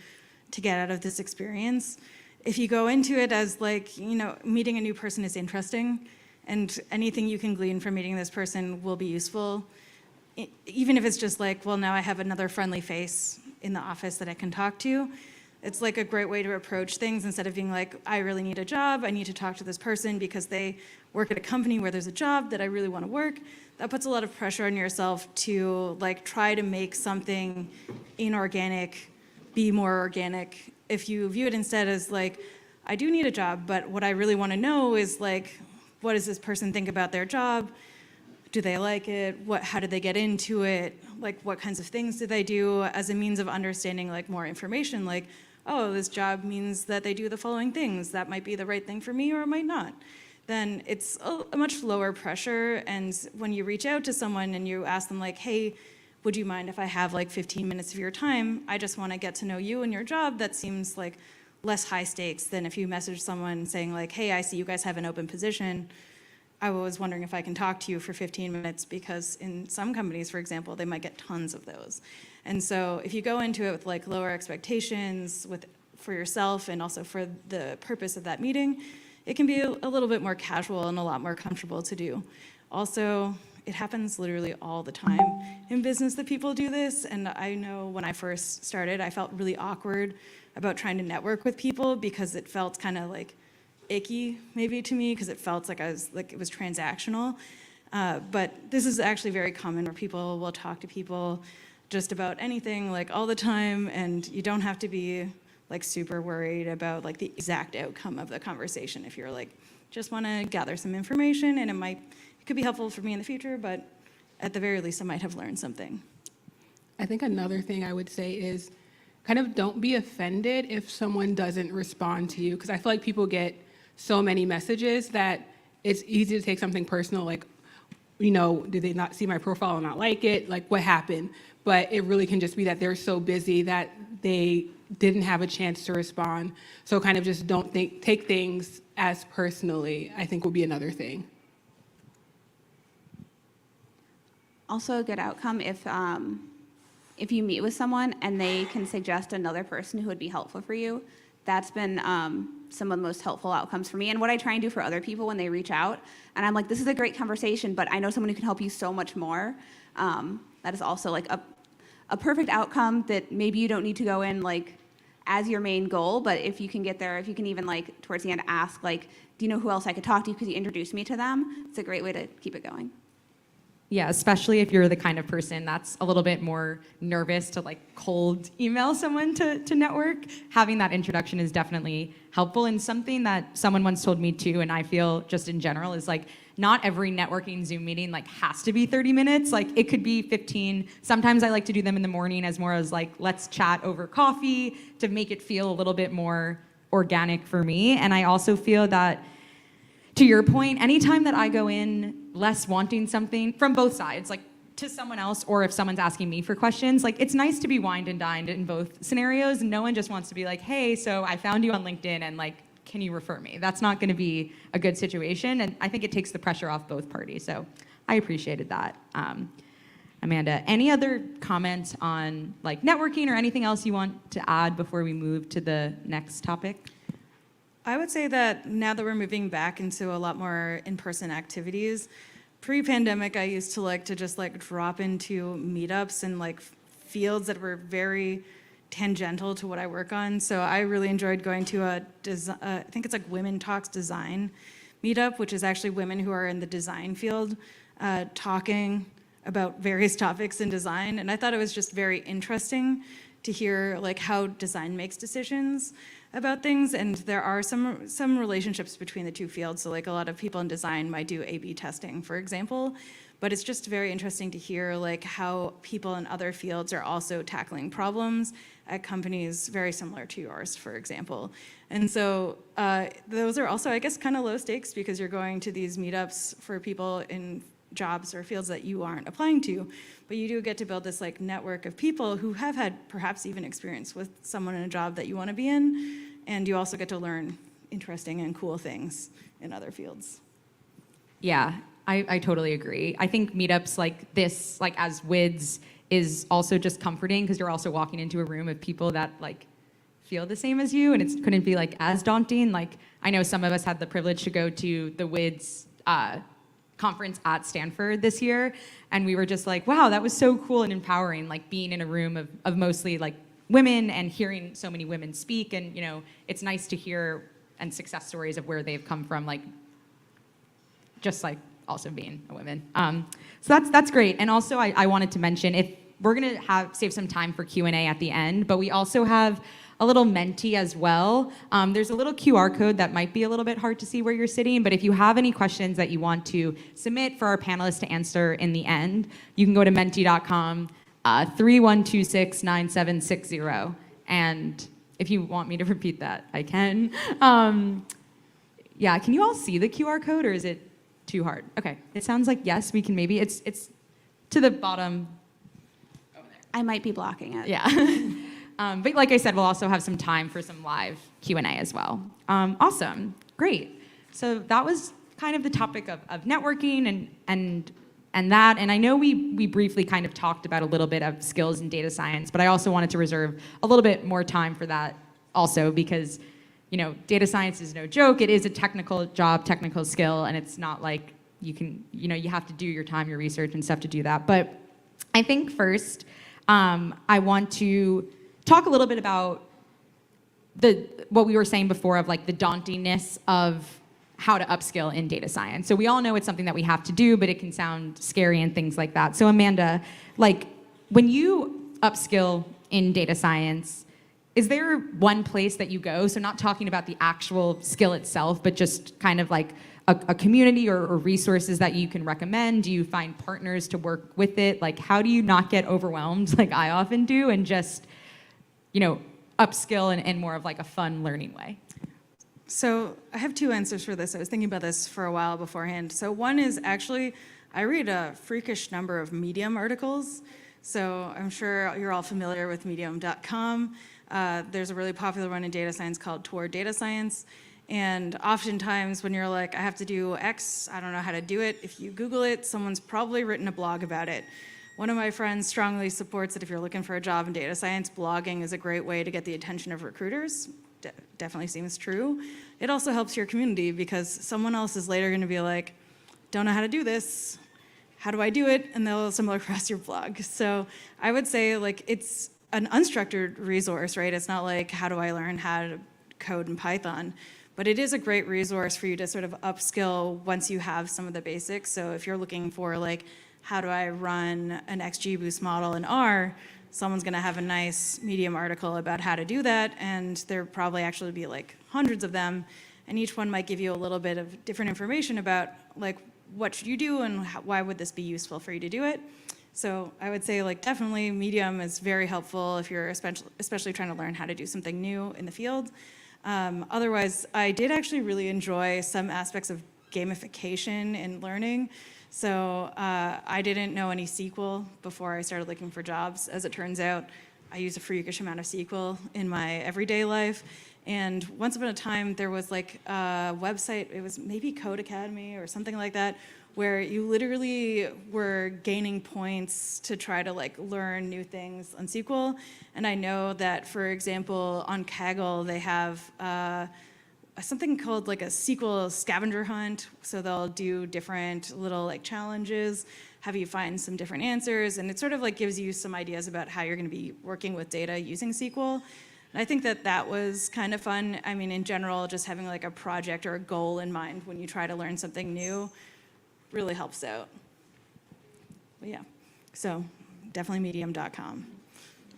K: to get out of this experience. If you go into it as like, you know, meeting a new person is interesting and anything you can glean from meeting this person will be useful, even if it's just like, well, now I have another friendly face in the office that I can talk to. It's like a great way to approach things instead of being like, I really need a job, I need to talk to this person because they work at a company where there's a job that I really want to work. That puts a lot of pressure on yourself to like try to make something inorganic be more organic. If you view it instead as like, I do need a job, but what I really want to know is like, what does this person think about their job? Do they like it? How did they get into it? Like, what kinds of things did they do as a means of understanding like more information? Like, oh, this job means that they do the following things. That might be the right thing for me or it might not. Then it's a much lower pressure. And when you reach out to someone and you ask them like, hey, would you mind if I have like 15 minutes of your time? I just want to get to know you and your job. That seems like less high stakes than if you message someone saying like, hey, I see you guys have an open position. I was wondering if I can talk to you for 15 minutes because in some companies, for example, they might get tons of those. And so if you go into it with like lower expectations for yourself and also for the purpose of that meeting, it can be a little bit more casual and a lot more comfortable to do. Also, it happens literally all the time in business that people do this. And I know when I first started, I felt really awkward about trying to network with people because it felt kind of like icky maybe to me because it felt like it was transactional. But this is actually very common where people will talk to people just about anything like all the time, and you don't have to be like super worried about like the exact outcome of the conversation if you're like just want to gather some information, and it could be helpful for me in the future, but at the very least, I might have learned something.
J: I think another thing I would say is kind of don't be offended if someone doesn't respond to you, because I feel like people get so many messages that it's easy to take something personal, like, you know, did they not see my profile and not like it? Like, what happened? But it really can just be that they're so busy that they didn't have a chance to respond. So kind of just don't take things as personally, I think, will be another thing.
I: Also a good outcome if you meet with someone and they can suggest another person who would be helpful for you. That's been some of the most helpful outcomes for me, and what I try and do for other people when they reach out. And I'm like, this is a great conversation, but I know someone who can help you so much more. That is also like a perfect outcome that maybe you don't need to go in like as your main goal, but if you can get there, if you can even like towards the end ask like, do you know who else I could talk to? Could you introduce me to them? It's a great way to keep it going.
H: Yeah, especially if you're the kind of person that's a little bit more nervous to like cold email someone to network. Having that introduction is definitely helpful, and something that someone once told me too, and I feel just in general, is like not every networking Zoom meeting like has to be 30 minutes. Like it could be 15. Sometimes I like to do them in the morning as more as like, let's chat over coffee to make it feel a little bit more organic for me. And I also feel that, to your point, anytime that I go in less wanting something from both sides, like to someone else, or if someone's asking me for questions, like it's nice to be wined and dined in both scenarios. No one just wants to be like, hey, so I found you on LinkedIn and like, can you refer me? That's not gonna be a good situation. And I think it takes the pressure off both parties. So I appreciated that. Amanda, any other comments on like networking or anything else you want to add before we move to the next topic?
K: I would say that now that we're moving back into a lot more in-person activities, pre-pandemic I used to like to just like drop into meetups and like fields that were very tangential to what I work on. So I really enjoyed going to I think it's like Women Talks Design meetup, which is actually women who are in the design field talking about various topics in design. And I thought it was just very interesting to hear like how design makes decisions about things, and there are some relationships between the two fields. So like a lot of people in design might do A/B testing, for example, but it's just very interesting to hear like how people in other fields are also tackling problems at companies very similar to yours, for example. And so those are also, I guess, kind of low stakes because you're going to these meetups for people in jobs or fields that you aren't applying to, but you do get to build this like network of people who have had perhaps even experience with someone in a job that you want to be in, and you also get to learn interesting and cool things in other fields.
H: Yeah, I totally agree. I think meetups like this, like as WIDS, is also just comforting because you're also walking into a room of people that like feel the same as you, and it couldn't be like as daunting. Like I know some of us had the privilege to go to the WIDS conference at Stanford this year, and we were just like, wow, that was so cool and empowering, like being in a room of mostly like women and hearing so many women speak. And you know, it's nice to hear and success stories of where they've come from, like just like also being a woman. So that's great. And also I wanted to mention, if we're gonna save some time for Q&A at the end, but we also have a little Menti as well. There's a little QR code that might be a little bit hard to see where you're sitting, but if you have any questions that you want to submit for our panelists to answer in the end, you can go to menti.com, 31269760. And if you want me to repeat that, I can. Yeah, can you all see the QR code, or is it too hard? Okay, it sounds like yes, we can maybe. It's to the bottom.
I: I might be blocking it.
H: Yeah. But like I said, we'll also have some time for some live Q&A as well. Awesome, great. So that was kind of the topic of networking and that. And I know we briefly kind of talked about a little bit of skills in data science, but I also wanted to reserve a little bit more time for that also because, you know, data science is no joke. It is a technical job, technical skill, and it's not like you can, you know, you have to do your time, your research and stuff to do that. But I think first, I want to talk a little bit about what we were saying before of like the dauntingness of how to upskill in data science. So we all know it's something that we have to do, but it can sound scary and things like that. So Amanda, like when you upskill in data science, is there one place that you go? So not talking about the actual skill itself, but just kind of like a community or resources that you can recommend? Do you find partners to work with it? Like, how do you not get overwhelmed like I often do and just, upskill in more of like a fun learning way?
K: So I have two answers for this. I was thinking about this for a while beforehand. So one is actually, I read a freakish number of Medium articles. So I'm sure you're all familiar with medium.com. There's a really popular one in data science called Toward Data Science. And oftentimes when you're like, I have to do X, I don't know how to do it, if you Google it, someone's probably written a blog about it. One of my friends strongly supports that if you're looking for a job in data science, blogging is a great way to get the attention of recruiters. Definitely seems true. It also helps your community because someone else is later going to be like, don't know how to do this. How do I do it? And they'll stumble across your blog. So I would say like it's an unstructured resource, right? It's not like, how do I learn how to code in Python? But it is a great resource for you to sort of upskill once you have some of the basics. So if you're looking for like, how do I run an XGBoost model in R? Someone's gonna have a nice Medium article about how to do that, and there probably actually be like hundreds of them, and each one might give you a little bit of different information about like, what should you do and why would this be useful for you to do it? So I would say like definitely Medium is very helpful if you're especially trying to learn how to do something new in the field. Otherwise, I did actually really enjoy some aspects of gamification in learning. So I didn't know any SQL before I started looking for jobs. As it turns out, I use a freakish amount of SQL in my everyday life. And once upon a time, there was like a website, it was maybe Code Academy or something like that, where you literally were gaining points to try to like learn new things on SQL. And I know that, for example, on Kaggle, they have something called like a Sql Scavenger Hunt. So they'll do different little like challenges, have you find some different answers, and it sort of like gives you some ideas about how you're gonna be working with data using SQL. And I think that that was kind of fun. I mean, in general, just having like a project or a goal in mind when you try to learn something new really helps out. But yeah, so definitely medium.com.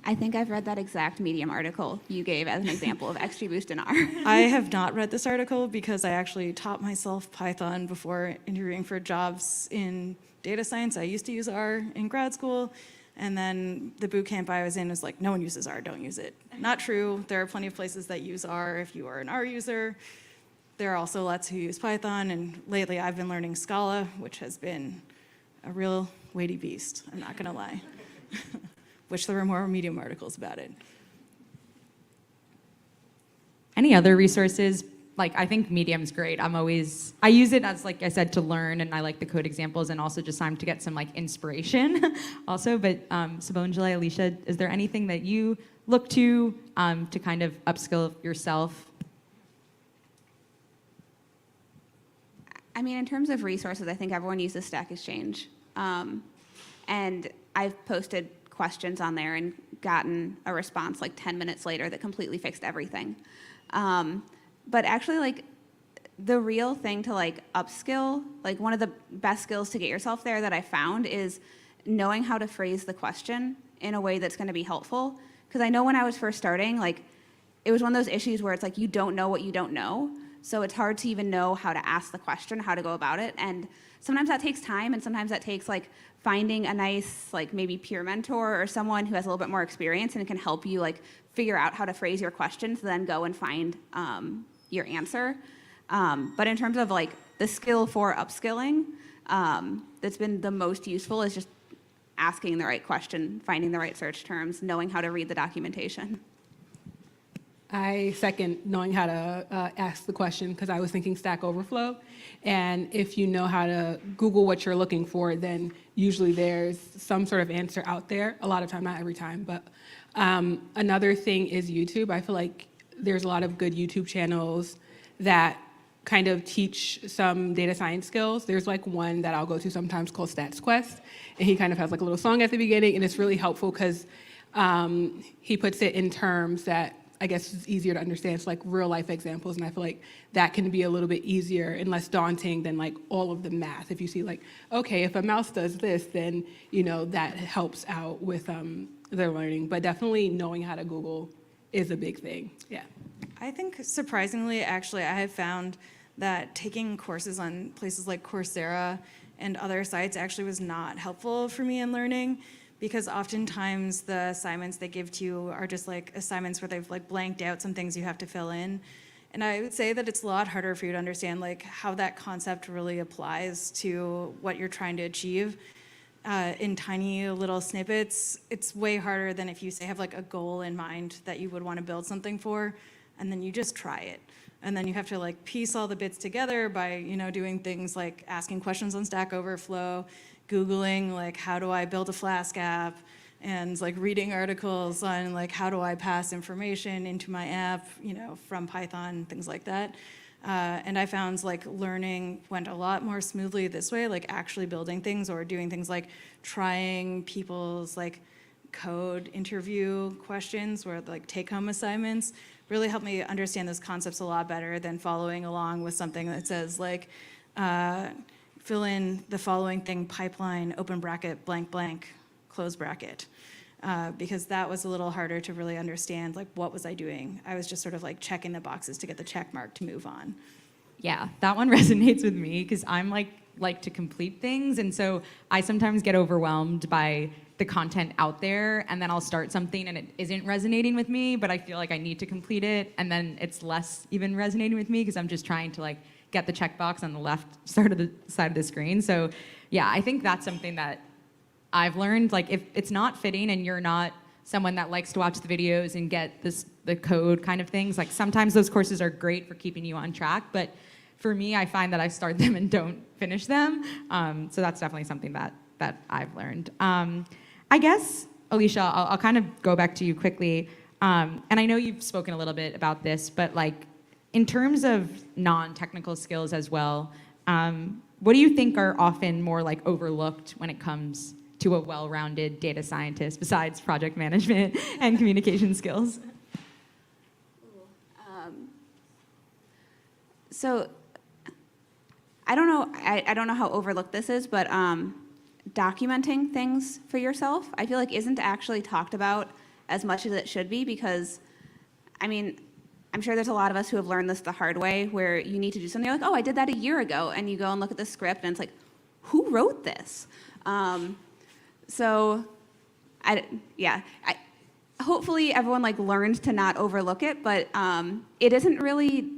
I: I think I've read that exact Medium article you gave as an example of XGBoost in R.
K: I have not read this article because I actually taught myself Python before interviewing for jobs in data science. I used to use R in grad school, and then the boot camp I was in was like, no one uses R, don't use it. Not true. There are plenty of places that use R if you are an R user. There are also lots who use Python, and lately I've been learning Scala, which has been a real weighty beast, I'm not gonna lie. Wish there were more Medium articles about it.
H: Any other resources? Like, I think Medium's great. I use it as, like I said, to learn, and I like the code examples, and also just time to get some like inspiration also. But Subonjala, Alicia, is there anything that you look to kind of upskill yourself?
I: I mean, in terms of resources, I think everyone uses Stack Exchange. And I've posted questions on there and gotten a response like 10 minutes later that completely fixed everything. But actually, like, the real thing to like upskill, like one of the best skills to get yourself there that I found is knowing how to phrase the question in a way that's going to be helpful. Because I know when I was first starting, like, it was one of those issues where it's like you don't know what you don't know. So it's hard to even know how to ask the question, how to go about it. And sometimes that takes time, and sometimes that takes like finding a nice, like maybe peer mentor or someone who has a little bit more experience and can help you like figure out how to phrase your questions, then go and find your answer. But in terms of like the skill for upskilling, that's been the most useful is just asking the right question, finding the right search terms, knowing how to read the documentation.
J: I second knowing how to ask the question, because I was thinking Stack Overflow. And if you know how to Google what you're looking for, then usually there's some sort of answer out there. A lot of time, not every time. But another thing is YouTube. I feel like there's a lot of good YouTube channels that kind of teach some data science skills. There's like one that I'll go to sometimes called Stats Quest. And he kind of has like a little song at the beginning. And it's really helpful because he puts it in terms that I guess it's easier to understand. It's like real life examples, and I feel like that can be a little bit easier and less daunting than like all of the math. If you see like, okay, if a mouse does this, then that helps out with their learning. But definitely knowing how to Google is a big thing. Yeah.
K: I think surprisingly, actually, I have found that taking courses on places like Coursera and other sites actually was not helpful for me in learning, because oftentimes the assignments they give to you are just like assignments where they've like blanked out some things you have to fill in. And I would say that it's a lot harder for you to understand like how that concept really applies to what you're trying to achieve. In tiny little snippets, it's way harder than if you say have like a goal in mind that you would want to build something for, and then you just try it. And then you have to like piece all the bits together by, you know, doing things like asking questions on Stack Overflow, Googling like how do I build a Flask app, and like reading articles on like how do I pass information into my app, you know, from Python, things like that. And I found like learning went a lot more smoothly this way, like actually building things or doing things like trying people's like code interview questions or like take-home assignments really helped me understand those concepts a lot better than following along with something that says like, fill in the following thing, pipeline, open bracket, blank, blank, close bracket. Because that was a little harder to really understand, like, what was I doing? I was just sort of like checking the boxes to get the check mark to move on.
H: Yeah, that one resonates with me because I'm like to complete things, and so I sometimes get overwhelmed by the content out there, and then I'll start something and it isn't resonating with me, but I feel like I need to complete it, and then it's less even resonating with me because I'm just trying to like get the checkbox on the left side of the screen. So yeah, I think that's something that I've learned, like if it's not fitting and you're not someone that likes to watch the videos and get the code kind of things, like sometimes those courses are great for keeping you on track, but for me, I find that I start them and don't finish them. So that's definitely something that I've learned. I guess, Alicia, I'll kind of go back to you quickly. And I know you've spoken a little bit about this, but like in terms of non-technical skills as well, what do you think are often more like overlooked when it comes to a well-rounded data scientist besides project management and communication skills?
I: So I don't know. I don't know how overlooked this is, but documenting things for yourself, I feel like isn't actually talked about as much as it should be, because, I mean, I'm sure there's a lot of us who have learned this the hard way, where you need to do something, you're like, oh, I did that a year ago, and you go and look at the script, and it's like, who wrote this? So, hopefully everyone like learned to not overlook it, but it isn't really,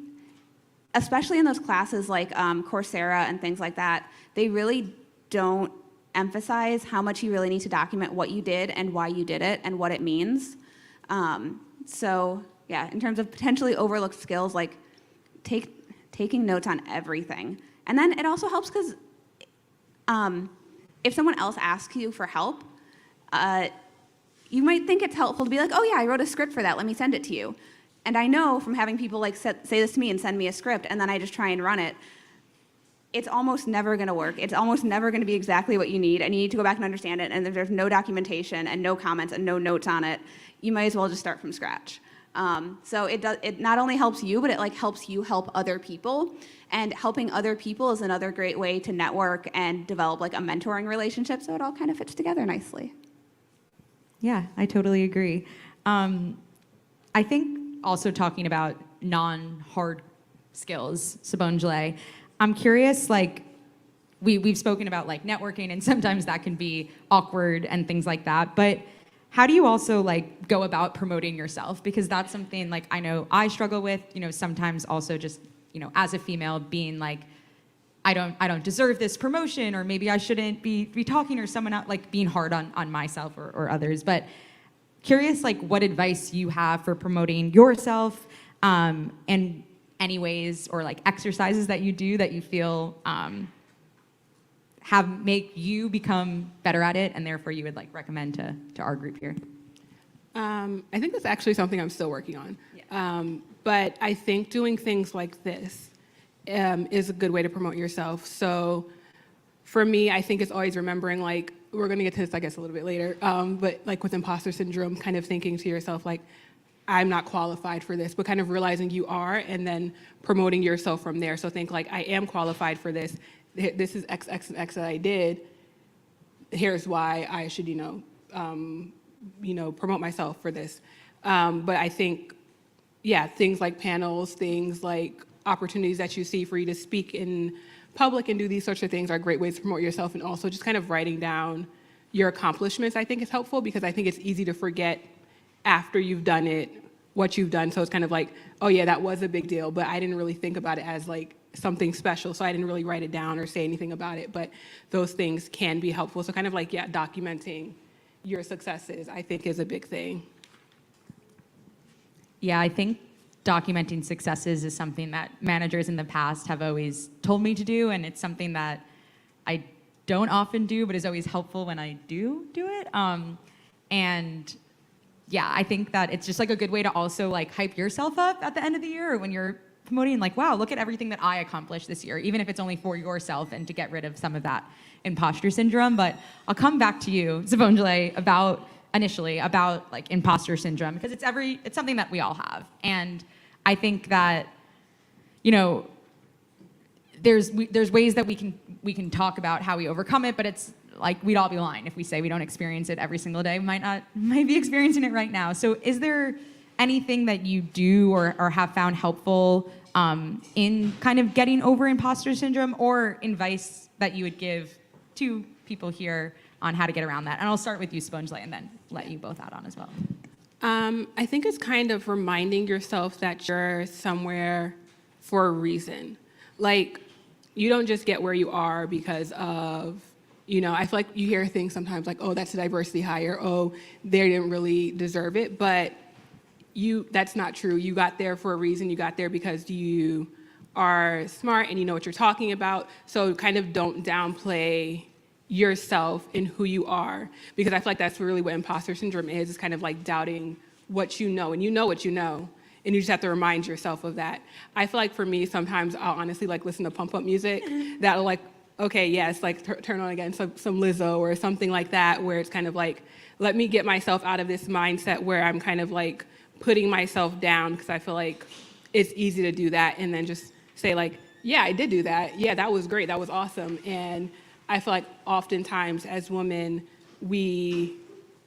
I: especially in those classes like Coursera and things like that, they really don't emphasize how much you really need to document what you did and why you did it and what it means. So yeah, in terms of potentially overlooked skills, like taking notes on everything. And then it also helps because if someone else asks you for help, you might think it's helpful to be like, oh yeah, I wrote a script for that, let me send it to you. And I know from having people like say this to me and send me a script, and then I just try and run it, it's almost never gonna work. It's almost never gonna be exactly what you need, and you need to go back and understand it, and if there's no documentation and no comments and no notes on it, you might as well just start from scratch. So it not only helps you, but it like helps you help other people, and helping other people is another great way to network and develop like a mentoring relationship, so it all kind of fits together nicely.
H: Yeah, I totally agree. I think also talking about non-hard skills, Sabonjale, I'm curious, like, we've spoken about like networking, and sometimes that can be awkward and things like that, but how do you also like go about promoting yourself? Because that's something like I know I struggle with, you know, sometimes also just, you know, as a female being like, I don't deserve this promotion, or maybe I shouldn't be talking, or someone out like being hard on myself or others. But curious like what advice you have for promoting yourself, and any ways or like exercises that you do that you feel make you become better at it, and therefore you would like recommend to our group here.
J: I think that's actually something I'm still working on. Yeah. But I think doing things like this is a good way to promote yourself. So for me, I think it's always remembering, like, we're going to get to this, I guess, a little bit later, but like with imposter syndrome, kind of thinking to yourself, like, I'm not qualified for this, but kind of realizing you are, and then promoting yourself from there. So think like, I am qualified for this. This is X, X, and X that I did. Here's why I should, promote myself for this. But I think, yeah, things like panels, things like opportunities that you see for you to speak in public and do these sorts of things are great ways to promote yourself. And also just kind of writing down your accomplishments, I think, is helpful, because I think it's easy to forget after you've done it what you've done. So it's kind of like, oh yeah, that was a big deal, but I didn't really think about it as like something special, so I didn't really write it down or say anything about it. But those things can be helpful. So kind of like, yeah, documenting your successes, I think, is a big thing.
H: Yeah, I think documenting successes is something that managers in the past have always told me to do, and it's something that I don't often do, but is always helpful when I do it. And yeah, I think that it's just like a good way to also like hype yourself up at the end of the year, or when you're promoting, like, wow, look at everything that I accomplished this year, even if it's only for yourself, and to get rid of some of that imposter syndrome. But I'll come back to you, Savonjale, about like imposter syndrome, because it's something that we all have. And I think that, you know, there's ways that we can talk about how we overcome it, but it's like, we'd all be lying if we say we don't experience it every single day. We might be experiencing it right now. So is there anything that you do or have found helpful in kind of getting over imposter syndrome, or advice that you would give to people here on how to get around that? And I'll start with you, Savonjale, and then let you both add on as well.
J: I think it's kind of reminding yourself that you're somewhere for a reason. Like, you don't just get where you are because of, you know, I feel like you hear things sometimes like, oh, that's a diversity hire, oh, they didn't really deserve it, but that's not true. You got there for a reason. You got there because you are smart and you know what you're talking about. So kind of don't downplay yourself and who you are, because I feel like that's really what imposter syndrome is kind of like doubting what you know, and you know what you know, and you just have to remind yourself of that. I feel like for me, sometimes I'll honestly like listen to pump up music that'll like, okay, yes, like turn on again some Lizzo or something like that, where it's kind of like, let me get myself out of this mindset where I'm kind of like putting myself down, because I feel like it's easy to do that and then just say like, yeah, I did do that. Yeah, that was great. That was awesome. And I feel like oftentimes as women, we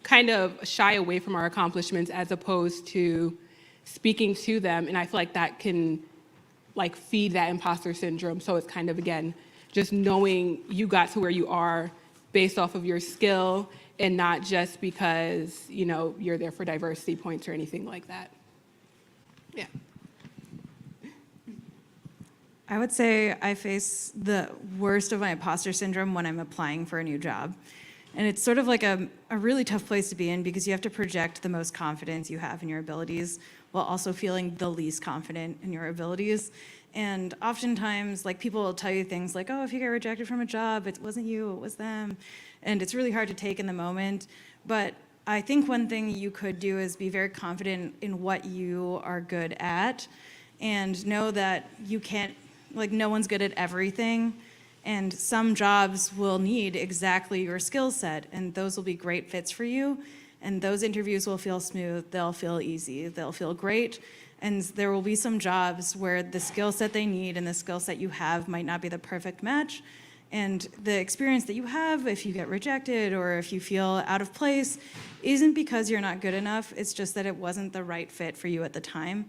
J: kind of shy away from our accomplishments as opposed to speaking to them. And I feel like that can like feed that imposter syndrome. So it's kind of, again, just knowing you got to where you are based off of your skill, and not just because, you know, you're there for diversity points or anything like that. Yeah.
K: I would say I face the worst of my imposter syndrome when I'm applying for a new job. And it's sort of like a really tough place to be in, because you have to project the most confidence you have in your abilities while also feeling the least confident in your abilities. And oftentimes, like, people will tell you things like, oh, if you get rejected from a job, it wasn't you, it was them. And it's really hard to take in the moment. But I think one thing you could do is be very confident in what you are good at, and know that you can't, like, no one's good at everything. And some jobs will need exactly your skill set, and those will be great fits for you. And those interviews will feel smooth, they'll feel easy, they'll feel great. And there will be some jobs where the skill set they need and the skill set you have might not be the perfect match. And the experience that you have, if you get rejected or if you feel out of place, isn't because you're not good enough, it's just that it wasn't the right fit for you at the time.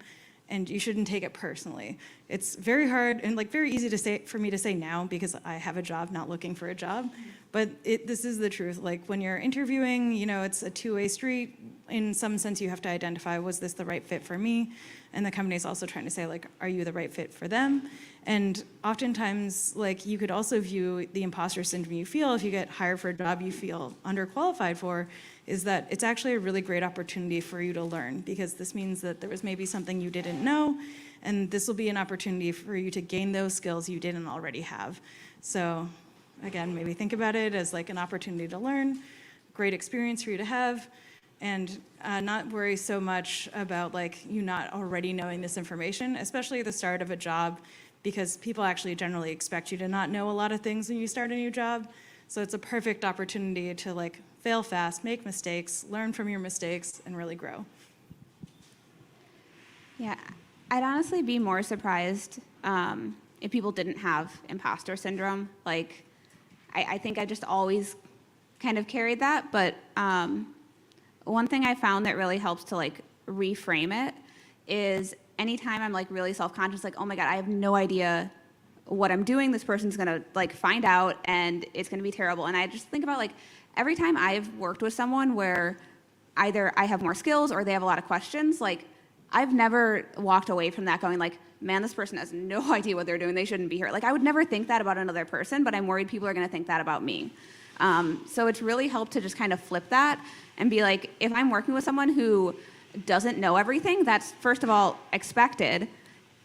K: And you shouldn't take it personally. It's very hard and like very easy to say for me to say now, because I have a job, not looking for a job. But this is the truth. Like, when you're interviewing, you know, it's a two-way street. In some sense, you have to identify, was this the right fit for me? And the company's also trying to say, like, are you the right fit for them? And oftentimes, like, you could also view the imposter syndrome you feel if you get hired for a job you feel underqualified for, is that it's actually a really great opportunity for you to learn, because this means that there was maybe something you didn't know, and this will be an opportunity for you to gain those skills you didn't already have. So again, maybe think about it as like an opportunity to learn, great experience for you to have, and not worry so much about like you not already knowing this information, especially at the start of a job, because people actually generally expect you to not know a lot of things when you start a new job. So it's a perfect opportunity to like fail fast, make mistakes, learn from your mistakes, and really grow.
I: Yeah, I'd honestly be more surprised if people didn't have imposter syndrome. Like, I think I just always kind of carried that, but one thing I found that really helps to like reframe it is anytime I'm like really self-conscious, like, oh my God, I have no idea what I'm doing. This person's gonna like find out and it's gonna be terrible. And I just think about like every time I've worked with someone where either I have more skills or they have a lot of questions, like I've never walked away from that going like, man, this person has no idea what they're doing. They shouldn't be here. Like I would never think that about another person, but I'm worried people are gonna think that about me. So it's really helped to just kind of flip that and be like, if I'm working with someone who doesn't know everything, that's first of all expected.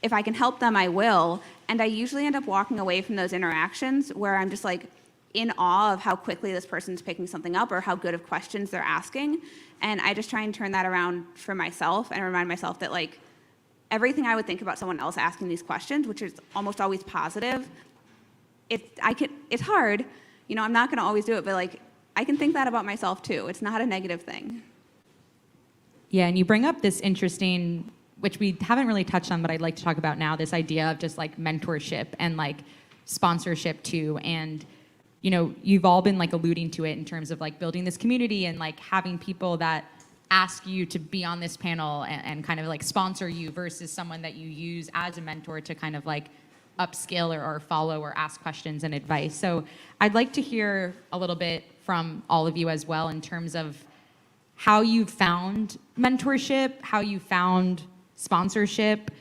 I: If I can help them, I will. And I usually end up walking away from those interactions where I'm just like in awe of how quickly this person's picking something up or how good of questions they're asking. And I just try and turn that around for myself and remind myself that like everything I would think about someone else asking these questions, which is almost always positive, it's hard. You know, I'm not gonna always do it, but like I can think that about myself too. It's not a negative thing.
H: Yeah, and you bring up this interesting, which we haven't really touched on, but I'd like to talk about now, this idea of just like mentorship and like sponsorship too. And, you know, you've all been like alluding to it in terms of like building this community and like having people that ask you to be on this panel and kind of like sponsor you versus someone that you use as a mentor to kind of like upskill or follow or ask questions and advice. So I'd like to hear a little bit from all of you as well in terms of how you found mentorship, how you found sponsorship,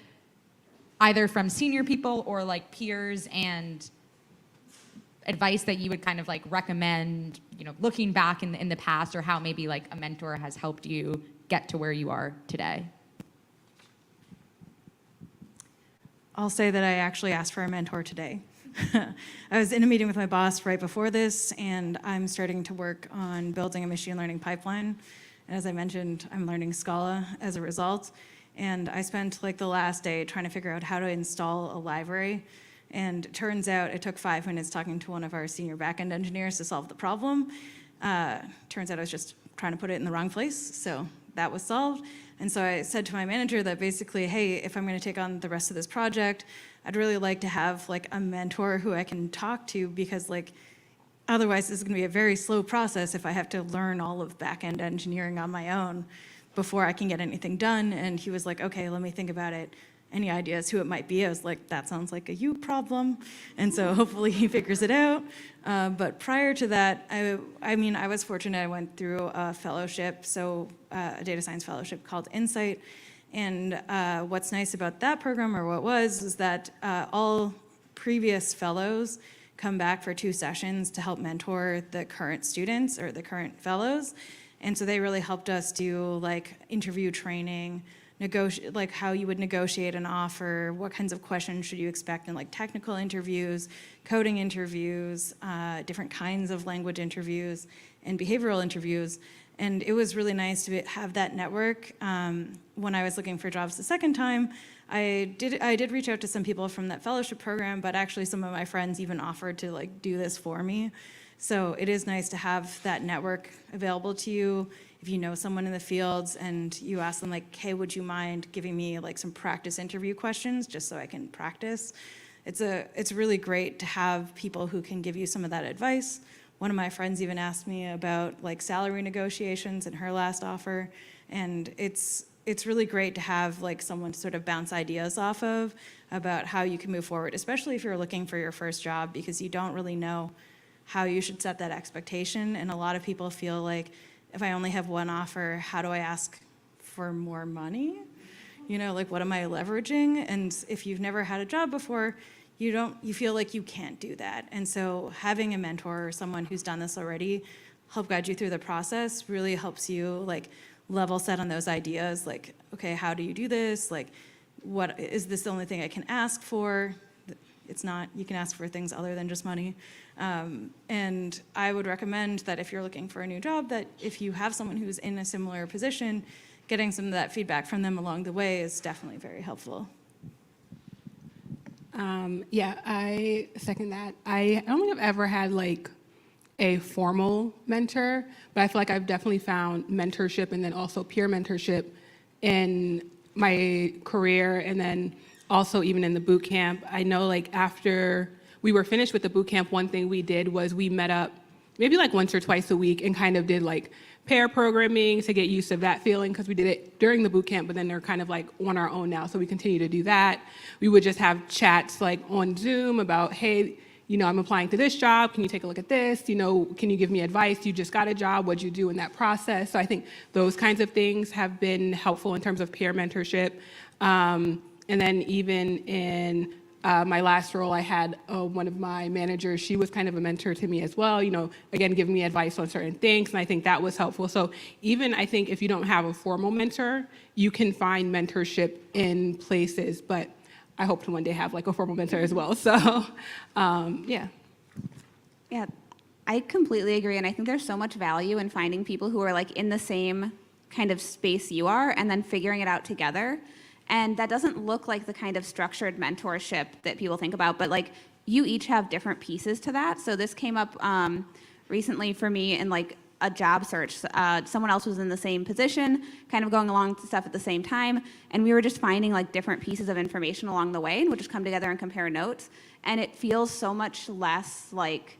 H: either from senior people or like peers, and advice that you would kind of like recommend, you know, looking back in the past, or how maybe like a mentor has helped you get to where you are today.
K: I'll say that I actually asked for a mentor today. I was in a meeting with my boss right before this, and I'm starting to work on building a machine learning pipeline. And as I mentioned, I'm learning Scala as a result. And I spent like the last day trying to figure out how to install a library. And it turns out it took 5 minutes talking to one of our senior backend engineers to solve the problem. Turns out I was just trying to put it in the wrong place, so that was solved. And so I said to my manager that basically, hey, if I'm gonna take on the rest of this project, I'd really like to have like a mentor who I can talk to, because like otherwise this is gonna be a very slow process if I have to learn all of back-end engineering on my own before I can get anything done. And he was like, okay, let me think about it. Any ideas who it might be? I was like, that sounds like a you problem. And so hopefully he figures it out. But prior to that, I mean, I was fortunate. I went through a fellowship, so a data science fellowship called Insight. And what's nice about that program, or what was, is that all previous fellows come back for 2 sessions to help mentor the current students or the current fellows. And so they really helped us do like interview training, negotiate, like how you would negotiate an offer, what kinds of questions should you expect in like technical interviews, coding interviews, different kinds of language interviews, and behavioral interviews. And it was really nice to have that network. When I was looking for jobs the second time, I did reach out to some people from that fellowship program, but actually some of my friends even offered to like do this for me. So it is nice to have that network available to you. If you know someone in the fields and you ask them like, hey, would you mind giving me like some practice interview questions just so I can practice? It's really great to have people who can give you some of that advice. One of my friends even asked me about like salary negotiations in her last offer. And it's really great to have like someone to sort of bounce ideas off of about how you can move forward, especially if you're looking for your first job, because you don't really know how you should set that expectation. And a lot of people feel like, if I only have one offer, how do I ask for more money? You know, like what am I leveraging? And if you've never had a job before, you feel like you can't do that. And so having a mentor or someone who's done this already help guide you through the process really helps you like level set on those ideas. Like, okay, how do you do this? Like, what is this the only thing I can ask for? It's not, you can ask for things other than just money. And I would recommend that if you're looking for a new job, that if you have someone who's in a similar position, getting some of that feedback from them along the way is definitely very helpful.
J: Yeah, I second that. I don't think I've ever had like a formal mentor, but I feel like I've definitely found mentorship and then also peer mentorship in my career, and then also even in the boot camp. I know like after we were finished with the boot camp, one thing we did was we met up maybe like once or twice a week and kind of did like pair programming to get used to that feeling, because we did it during the boot camp, but then they're kind of like on our own now. So we continue to do that. We would just have chats like on Zoom about, hey, I'm applying to this job. Can you take a look at this? Can you give me advice? You just got a job. What'd you do in that process? So I think those kinds of things have been helpful in terms of peer mentorship. And then even in my last role, I had one of my managers. She was kind of a mentor to me as well, again, giving me advice on certain things. And I think that was helpful. So even I think if you don't have a formal mentor, you can find mentorship in places. But I hope to one day have like a formal mentor as well. So, yeah.
I: Yeah, I completely agree. And I think there's so much value in finding people who are like in the same kind of space you are and then figuring it out together. And that doesn't look like the kind of structured mentorship that people think about, but like you each have different pieces to that. So this came up recently for me in like a job search. Someone else was in the same position, kind of going along to stuff at the same time, and we were just finding like different pieces of information along the way, and we'll just come together and compare notes. And it feels so much less like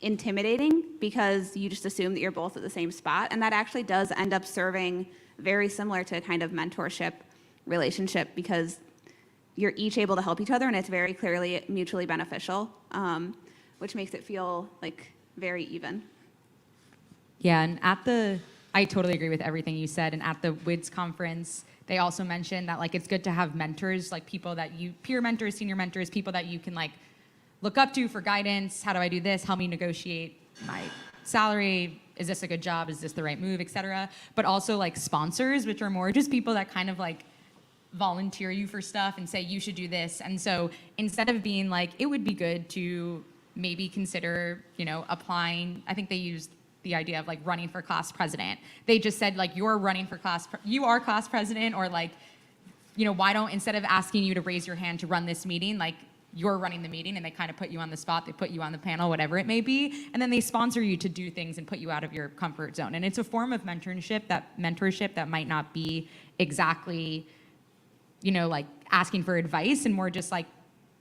I: intimidating because you just assume that you're both at the same spot, and that actually does end up serving very similar to a kind of mentorship relationship because you're each able to help each other, and it's very clearly mutually beneficial, which makes it feel like very even.
H: Yeah, and I totally agree with everything you said. And at the WIDS conference, they also mentioned that like it's good to have mentors, like people that peer mentors, senior mentors, people that you can like look up to for guidance. How do I do this? Help me negotiate my salary. Is this a good job? Is this the right move, et cetera? But also like sponsors, which are more just people that kind of like volunteer you for stuff and say you should do this. And so instead of being like, it would be good to maybe consider, applying, I think they used the idea of like running for class president. They just said like, you are class president, or like, why don't, instead of asking you to raise your hand to run this meeting, like you're running the meeting, and they kind of put you on the spot, they put you on the panel, whatever it may be, and then they sponsor you to do things and put you out of your comfort zone. And it's a form of mentorship that might not be exactly, like asking for advice, and more just like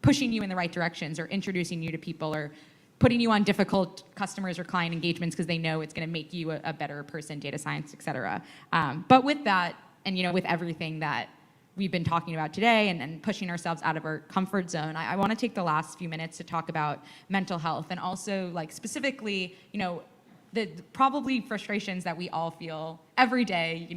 H: pushing you in the right directions or introducing you to people or putting you on difficult customers or client engagements because they know it's going to make you a better person, data science, et cetera. But with that, and with everything that we've been talking about today and pushing ourselves out of our comfort zone, I want to take the last few minutes to talk about mental health, and also like specifically, the probably frustrations that we all feel every day,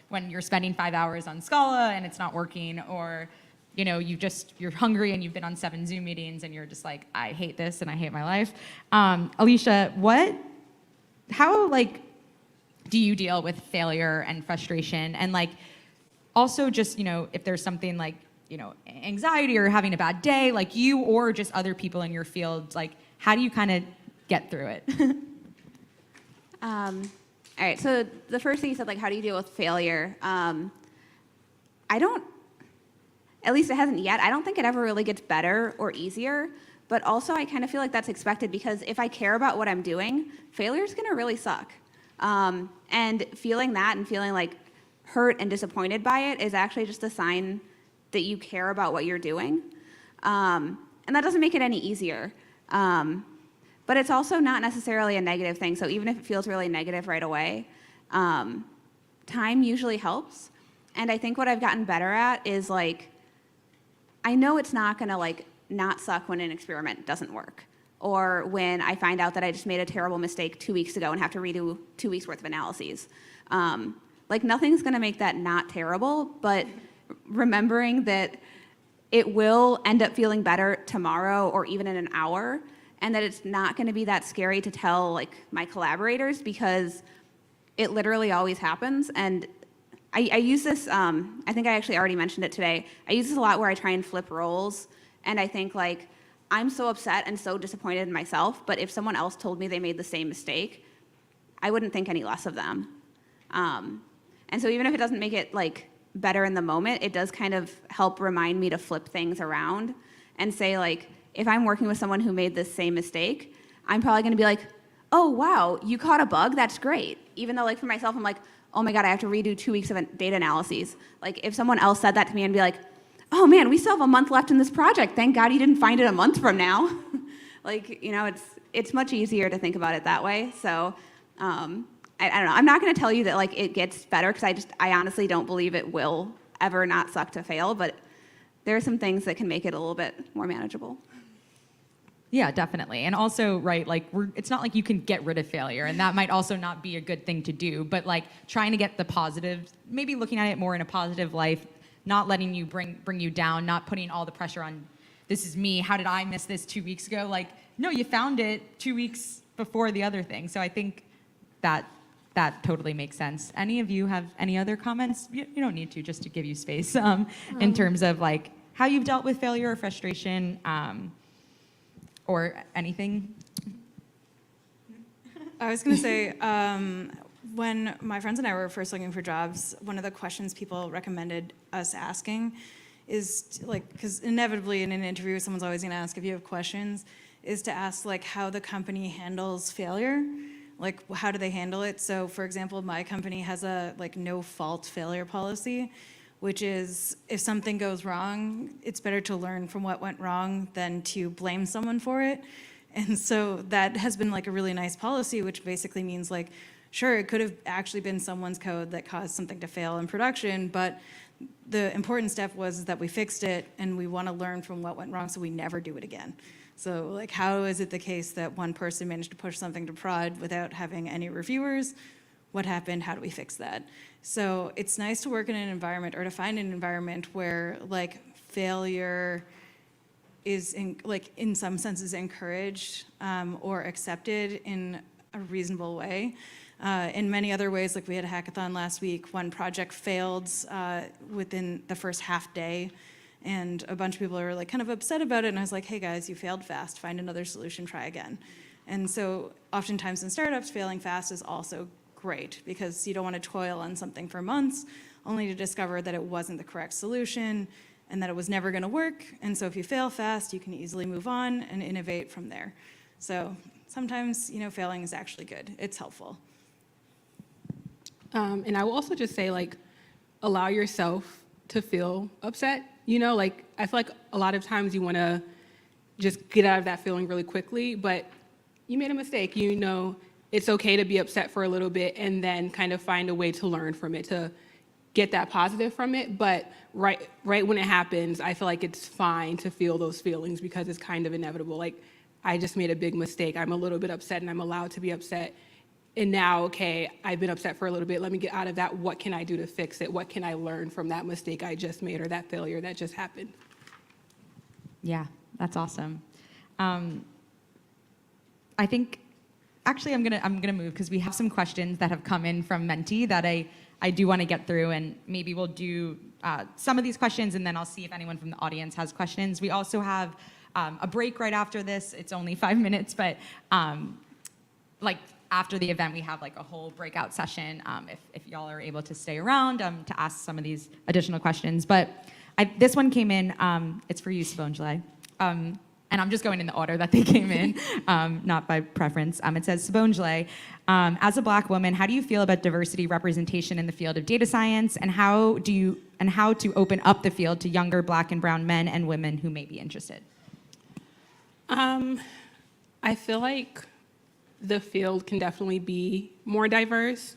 H: when you're spending 5 hours on Scala and it's not working, or you're hungry and you've been on 7 Zoom meetings and you're just like, I hate this and I hate my life. Alicia, how do you deal with failure and frustration? And also just, if there's something like, anxiety or having a bad day, like you or just other people in your field, how do you kind of get through it?
I: All right, so the first thing you said, how do you deal with failure? At least it hasn't yet. I don't think it ever really gets better or easier, but also I kind of feel like that's expected because if I care about what I'm doing, failure is gonna really suck. And feeling that and feeling hurt and disappointed by it is actually just a sign that you care about what you're doing. And that doesn't make it any easier. But it's also not necessarily a negative thing. So even if it feels really negative right away, time usually helps. And I think what I've gotten better at is I know it's not gonna not suck when an experiment doesn't work, or when I find out that I just made a terrible mistake 2 weeks ago and have to redo 2 weeks worth of analyses. Nothing's gonna make that not terrible, but remembering that it will end up feeling better tomorrow or even in an hour, and that it's not gonna be that scary to tell my collaborators because it literally always happens. And I use this, I think I actually already mentioned it today. I use this a lot where I try and flip roles, and I think I'm so upset and so disappointed in myself, but if someone else told me they made the same mistake, I wouldn't think any less of them. And so even if it doesn't make it better in the moment, it does kind of help remind me to flip things around and say if I'm working with someone who made this same mistake, I'm probably gonna be oh wow, you caught a bug, that's great. Even though for myself, I'm oh my God, I have to redo 2 weeks of data analyses. If someone else said that to me, I'd be oh man, we still have a month left in this project. Thank God you didn't find it a month from now. It's much easier to think about it that way. So I don't know. I'm not going to tell you that like it gets better because I honestly don't believe it will ever not suck to fail. But there are some things that can make it a little bit more manageable.
H: Yeah, definitely. And also, right, like it's not like you can get rid of failure, and that might also not be a good thing to do, but like trying to get the positives, maybe looking at it more in a positive light, not letting you bring you down, not putting all the pressure on, this is me, how did I miss this 2 weeks ago? Like, no, you found it 2 weeks before the other thing. So I think that totally makes sense. Any of you have any other comments? You don't need to, just to give you space in terms of like how you've dealt with failure or frustration, or anything?
K: I was going to say, when my friends and I were first looking for jobs, one of the questions people recommended us asking is, like, because inevitably in an interview, someone's always going to ask if you have questions, is to ask, like, how the company handles failure. Like, how do they handle it? So, for example, my company has a, like, no-fault failure policy, which is if something goes wrong, it's better to learn from what went wrong than to blame someone for it. And so that has been like a really nice policy, which basically means like, sure, it could have actually been someone's code that caused something to fail in production, but the important step was that we fixed it and we want to learn from what went wrong so we never do it again. So like, how is it the case that one person managed to push something to prod without having any reviewers? What happened? How do we fix that? So it's nice to work in an environment or to find an environment where like failure is in some senses encouraged or accepted in a reasonable way. In many other ways, like we had a hackathon last week, one project failed within the first half day, and a bunch of people are like kind of upset about it, and I was like, hey guys, you failed fast, find another solution, try again. And so oftentimes in startups, failing fast is also great because you don't want to toil on something for months only to discover that it wasn't the correct solution and that it was never going to work. And so if you fail fast, you can easily move on and innovate from there. So sometimes, failing is actually good. It's helpful.
J: And I will also just say, like, allow yourself to feel upset. Like, I feel like a lot of times you want to just get out of that feeling really quickly, but you made a mistake. It's okay to be upset for a little bit and then kind of find a way to learn from it, to get that positive from it. But right when it happens, I feel like it's fine to feel those feelings because it's kind of inevitable. Like, I just made a big mistake. I'm a little bit upset and I'm allowed to be upset. And now, okay, I've been upset for a little bit. Let me get out of that. What can I do to fix it? What can I learn from that mistake I just made or that failure that just happened?
H: Yeah, that's awesome. I think, actually, I'm gonna move because we have some questions that have come in from Menti that I do want to get through, and maybe we'll do some of these questions, and then I'll see if anyone from the audience has questions. We also have a break right after this. It's only 5 minutes, but like after the event, we have like a whole breakout session if y'all are able to stay around to ask some of these additional questions. But this one came in. It's for you, Sql. And I'm just going in the order that they came in, not by preference. It says, Sql, as a Black woman, how do you feel about diversity representation in the field of data science, and how to open up the field to younger Black and brown men and women who may be interested?
J: I feel like the field can definitely be more diverse,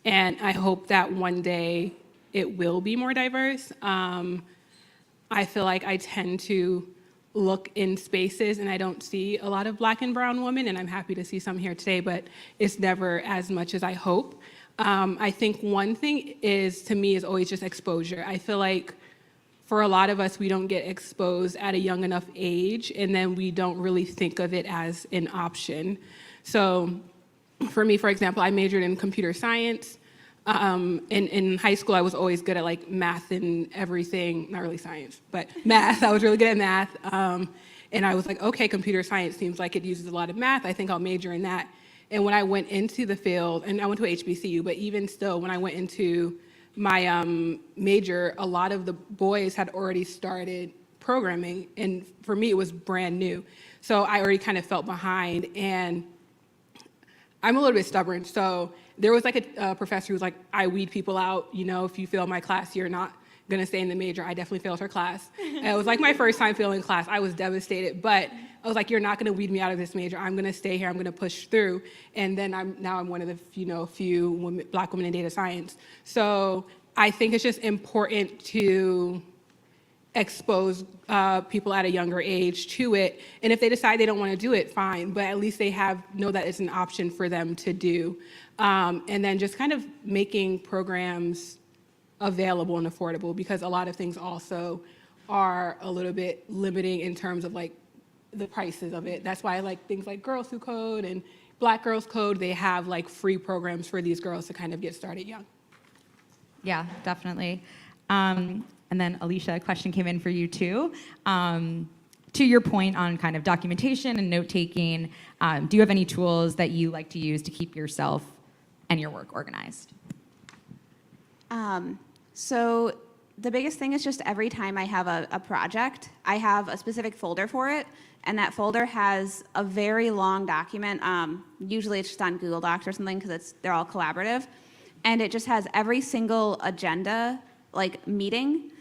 J: and I hope that one day it will be more diverse. I feel like I tend to look in spaces and I don't see a lot of Black and brown women, and I'm happy to see some here today, but it's never as much as I hope. I think one thing to me is always just exposure. I feel like for a lot of us, we don't get exposed at a young enough age, and then we don't really think of it as an option. So for me, for example, I majored in computer science. In high school, I was always good at like math and everything, not really science, but math. I was really good at math. And I was like, okay, computer science seems like it uses a lot of math. I think I'll major in that. And when I went into the field, and I went to HBCU, but even still, when I went into my major, a lot of the boys had already started programming. And for me, it was brand new. So I already kind of felt behind. And I'm a little bit stubborn. So there was like a professor who was like, I weed people out. If you fail my class, you're not going to stay in the major. I definitely failed her class. And it was like my first time failing class. I was devastated. But I was like, you're not going to weed me out of this major. I'm going to stay here. I'm going to push through. And then I'm one of the few women, Black women in data science. So I think it's just important to expose people at a younger age to it. And if they decide they don't want to do it, fine. But at least they know that it's an option for them to do. And then just kind of making programs available and affordable, because a lot of things also are a little bit limiting in terms of like the prices of it. That's why I like things like Girls Who Code and Black Girls Code. They have like free programs for these girls to kind of get started young. Yeah, definitely. And then Alicia, a question came in for you too. To your point on kind of documentation and note-taking, do you have any tools that you like to use to keep yourself and your work organized?
I: So the biggest thing is just every time I have a project, I have a specific folder for it, and that folder has a very long document. Usually it's just on Google Docs or something because they're all collaborative, and it just has every single agenda, like meeting,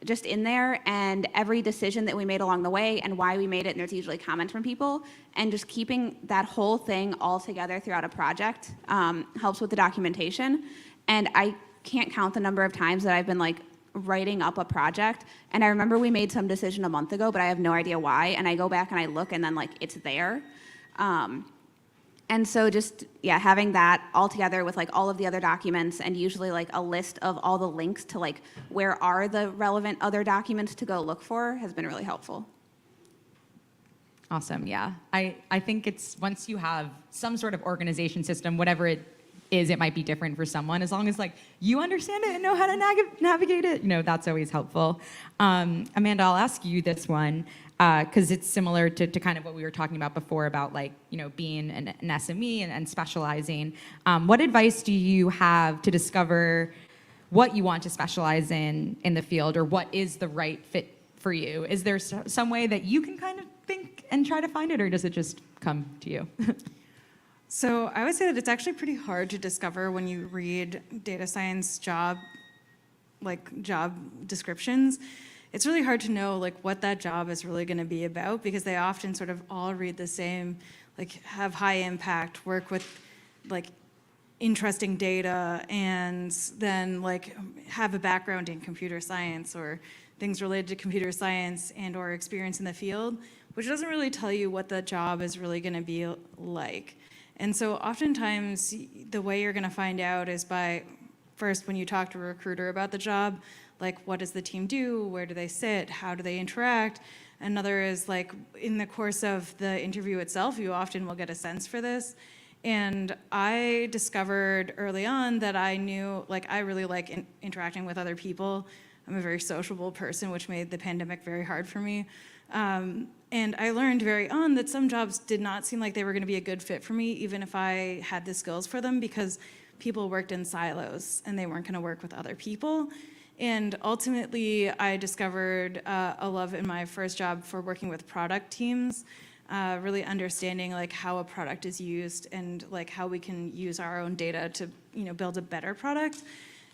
I: just in there, and every decision that we made along the way and why we made it, and there's usually comments from people, and just keeping that whole thing all together throughout a project helps with the documentation. And I can't count the number of times that I've been like writing up a project, and I remember we made some decision a month ago, but I have no idea why, and I go back and I look, and then like it's there. And so just, yeah, having that all together with like all of the other documents, and usually like a list of all the links to like where are the relevant other documents to go look for, has been really helpful.
H: Awesome, yeah. I think it's once you have some sort of organization system, whatever it is, it might be different for someone. As long as like you understand it and know how to navigate it, that's always helpful. Amanda, I'll ask you this one, because it's similar to kind of what we were talking about before about like, being an SME and specializing. What advice do you have to discover what you want to specialize in the field, or what is the right fit for you? Is there some way that you can kind of think and try to find it, or does it just come to you?
K: So I would say that it's actually pretty hard to discover when you read data science job descriptions. It's really hard to know like what that job is really going to be about, because they often sort of all read the same, like have high impact, work with like interesting data, and then like have a background in computer science or things related to computer science and or experience in the field, which doesn't really tell you what the job is really going to be like. And so oftentimes the way you're going to find out is by, first, when you talk to a recruiter about the job, like what does the team do, where do they sit, how do they interact. Another is like in the course of the interview itself, you often will get a sense for this. And I discovered early on that I knew, like I really like interacting with other people. I'm a very sociable person, which made the pandemic very hard for me. And I learned very on that some jobs did not seem like they were going to be a good fit for me, even if I had the skills for them, because people worked in silos and they weren't going to work with other people. And ultimately, I discovered a love in my first job for working with product teams, really understanding like how a product is used and like how we can use our own data to build a better product.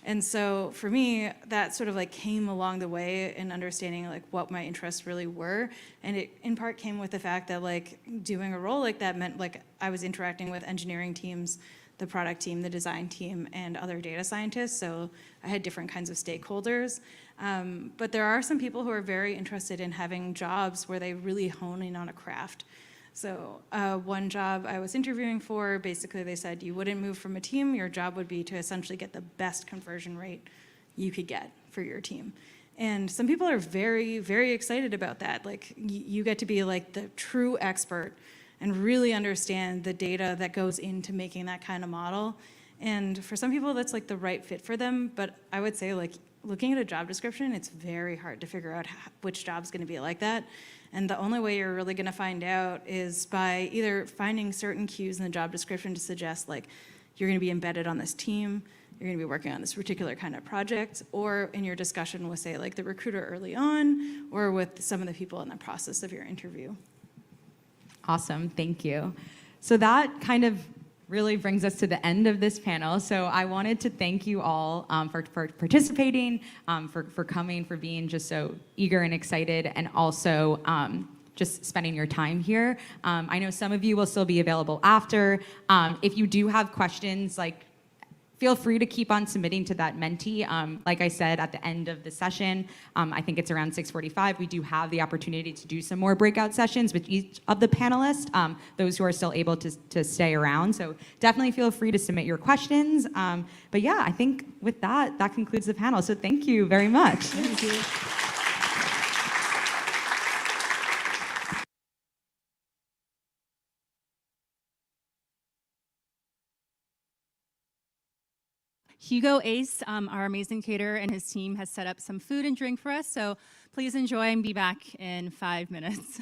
K: And so for me, that sort of like came along the way in understanding like what my interests really were. And it in part came with the fact that like doing a role like that meant like I was interacting with engineering teams, the product team, the design team, and other data scientists. So I had different kinds of stakeholders. But there are some people who are very interested in having jobs where they really hone in on a craft. So one job I was interviewing for, basically they said you wouldn't move from a team, your job would be to essentially get the best conversion rate you could get for your team. And some people are very, very excited about that. Like you get to be like the true expert and really understand the data that goes into making that kind of model. And for some people that's like the right fit for them, but I would say like looking at a job description, it's very hard to figure out which job's gonna be like that. And the only way you're really going to find out is by either finding certain cues in the job description to suggest like you're going to be embedded on this team, you're going to be working on this particular kind of project, or in your discussion with, say, like the recruiter early on, or with some of the people in the process of your interview.
H: Awesome, thank you. So that kind of really brings us to the end of this panel. So I wanted to thank you all for participating, for coming, for being just so eager and excited, and also just spending your time here. I know some of you will still be available after. If you do have questions, like, feel free to keep on submitting to that Menti. Like I said, at the end of the session, I think it's around 6:45, we do have the opportunity to do some more breakout sessions with each of the panelists, those who are still able to stay around. So definitely feel free to submit your questions. But yeah, I think with that, that concludes the panel. So thank you very much. Thank you.
L: Hugo Ace, our amazing caterer, and his team has set up some food and drink for us, so please enjoy and be back in 5 minutes.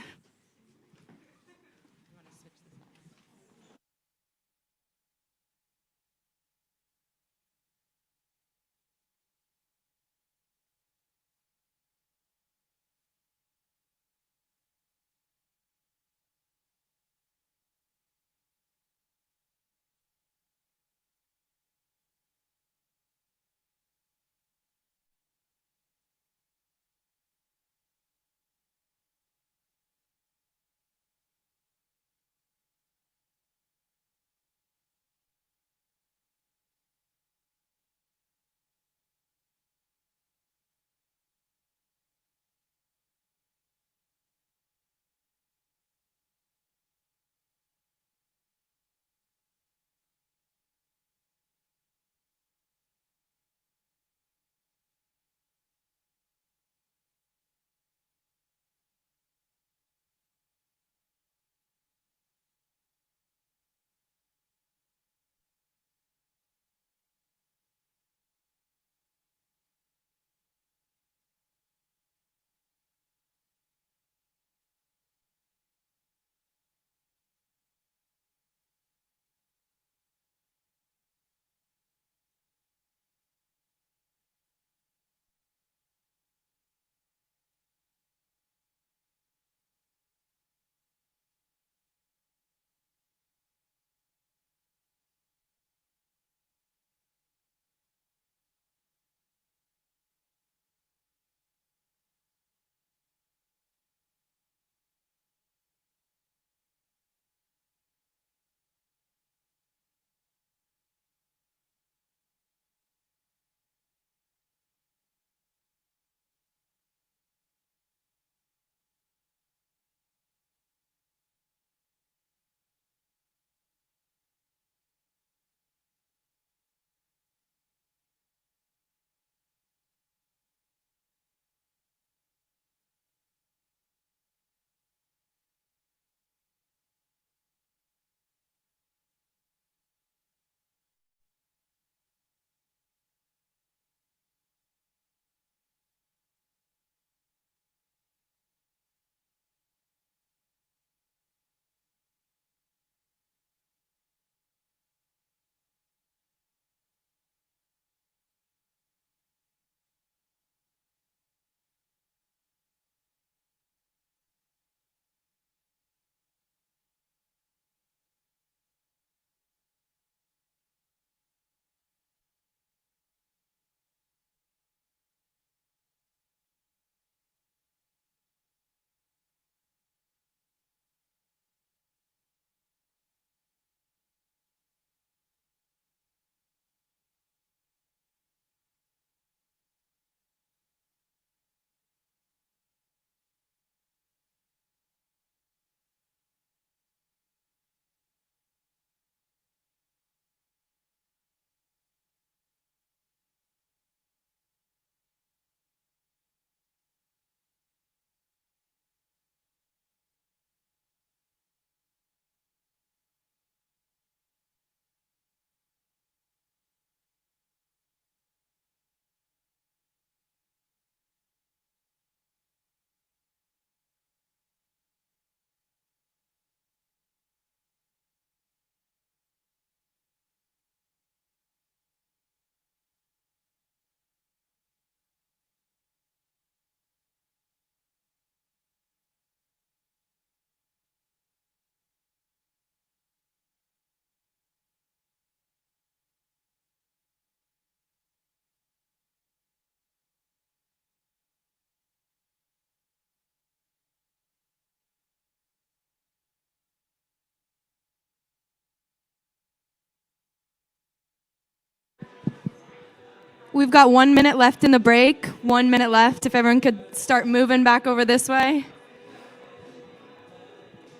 M: We've got 1 minute left in the break. 1 minute left. If everyone could start moving back over this way.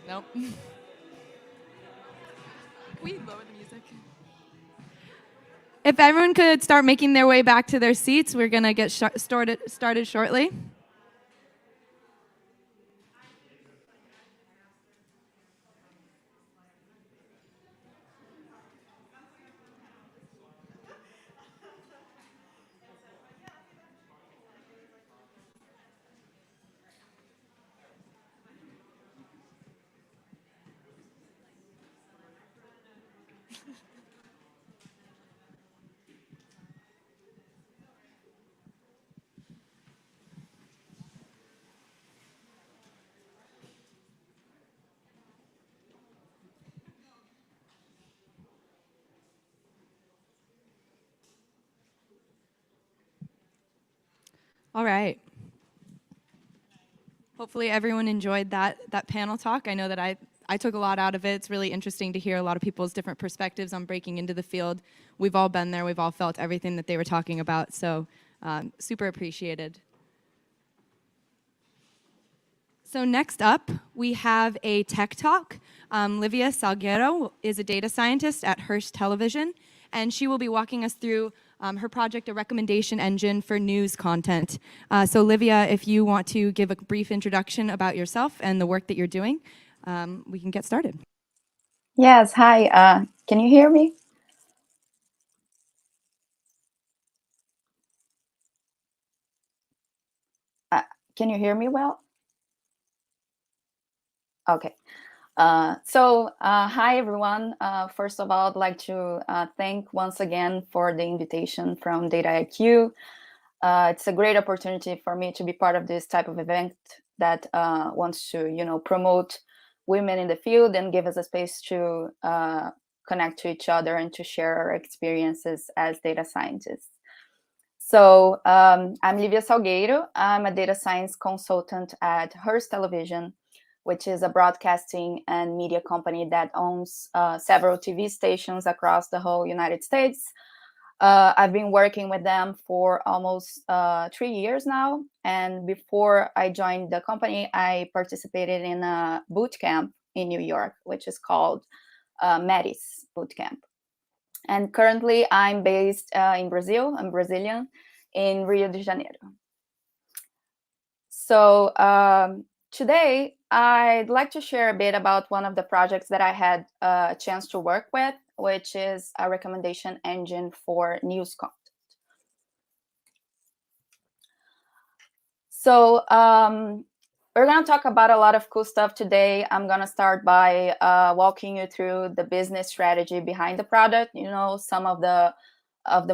M: Nope. Can we lower the music? If everyone could start making their way back to their seats, we're going to get started shortly. All right. Hopefully everyone enjoyed that panel talk. I know that I took a lot out of it. It's really interesting to hear a lot of people's different perspectives on breaking into the field. We've all been there. We've all felt everything that they were talking about. So super appreciated. So next up, we have a tech talk. Livia Salguero is a data scientist at Hearst Television, and she will be walking us through her project, a recommendation engine for news content. So Livia, if you want to give a brief introduction about yourself and the work that you're doing, we can get started.
N: Yes, hi. Can you hear me? Can you hear me well? Okay. Hi, everyone. First of all, I'd like to thank once again for the invitation from Dataiku. It's a great opportunity for me to be part of this type of event that wants to, promote women in the field and give us a space to connect to each other and to share our experiences as data scientists. So I'm Livia Salgueiro. I'm a data science consultant at Hearst Television, which is a broadcasting and media company that owns several TV stations across the whole United States. I've been working with them for almost 3 years now. And before I joined the company, I participated in a boot camp in New York, which is called Metis Boot Camp. And currently I'm based in Brazil. I'm Brazilian, in Rio de Janeiro. So today, I'd like to share a bit about one of the projects that I had a chance to work with, which is a recommendation engine for news content. So we're going to talk about a lot of cool stuff today. I'm going to start by walking you through the business strategy behind the product, some of the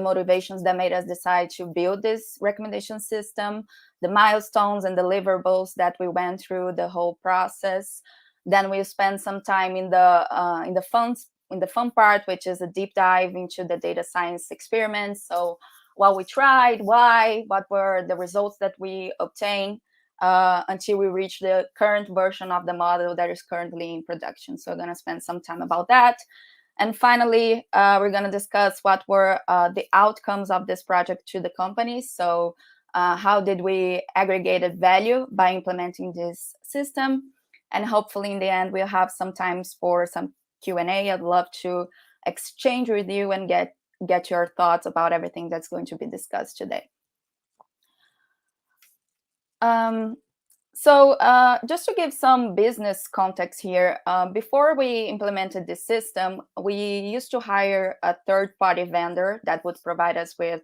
N: motivations that made us decide to build this recommendation system, the milestones and deliverables that we went through the whole process. Then we spend some time in the fun part, which is a deep dive into the data science experiments. So what we tried, why, what were the results that we obtained until we reach the current version of the model that is currently in production. So we're going to spend some time about that. And finally, we're going to discuss what were the outcomes of this project to the company. So how did we aggregate value by implementing this system? And hopefully in the end, we'll have some time for some Q&A. I'd love to exchange with you and get your thoughts about everything that's going to be discussed today. So just to give some business context here, before we implemented this system, we used to hire a third-party vendor that would provide us with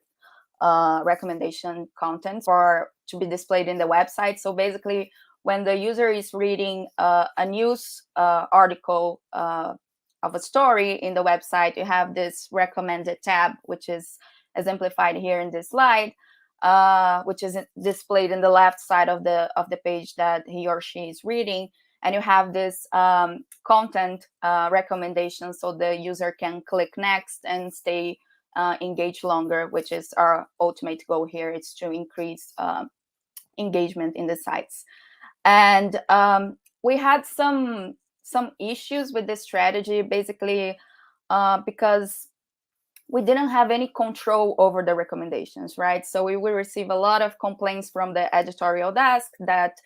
N: recommendation content to be displayed in the website. So basically, when the user is reading a news article of a story in the website, you have this recommended tab, which is exemplified here in this slide. Which is displayed in the left side of the page that he or she is reading, and you have this content recommendation, so the user can click next and stay engaged longer, which is our ultimate goal here. It's to increase engagement in the sites. And we had some issues with this strategy, basically because we didn't have any control over the recommendations, right? So we would receive a lot of complaints from the editorial desk that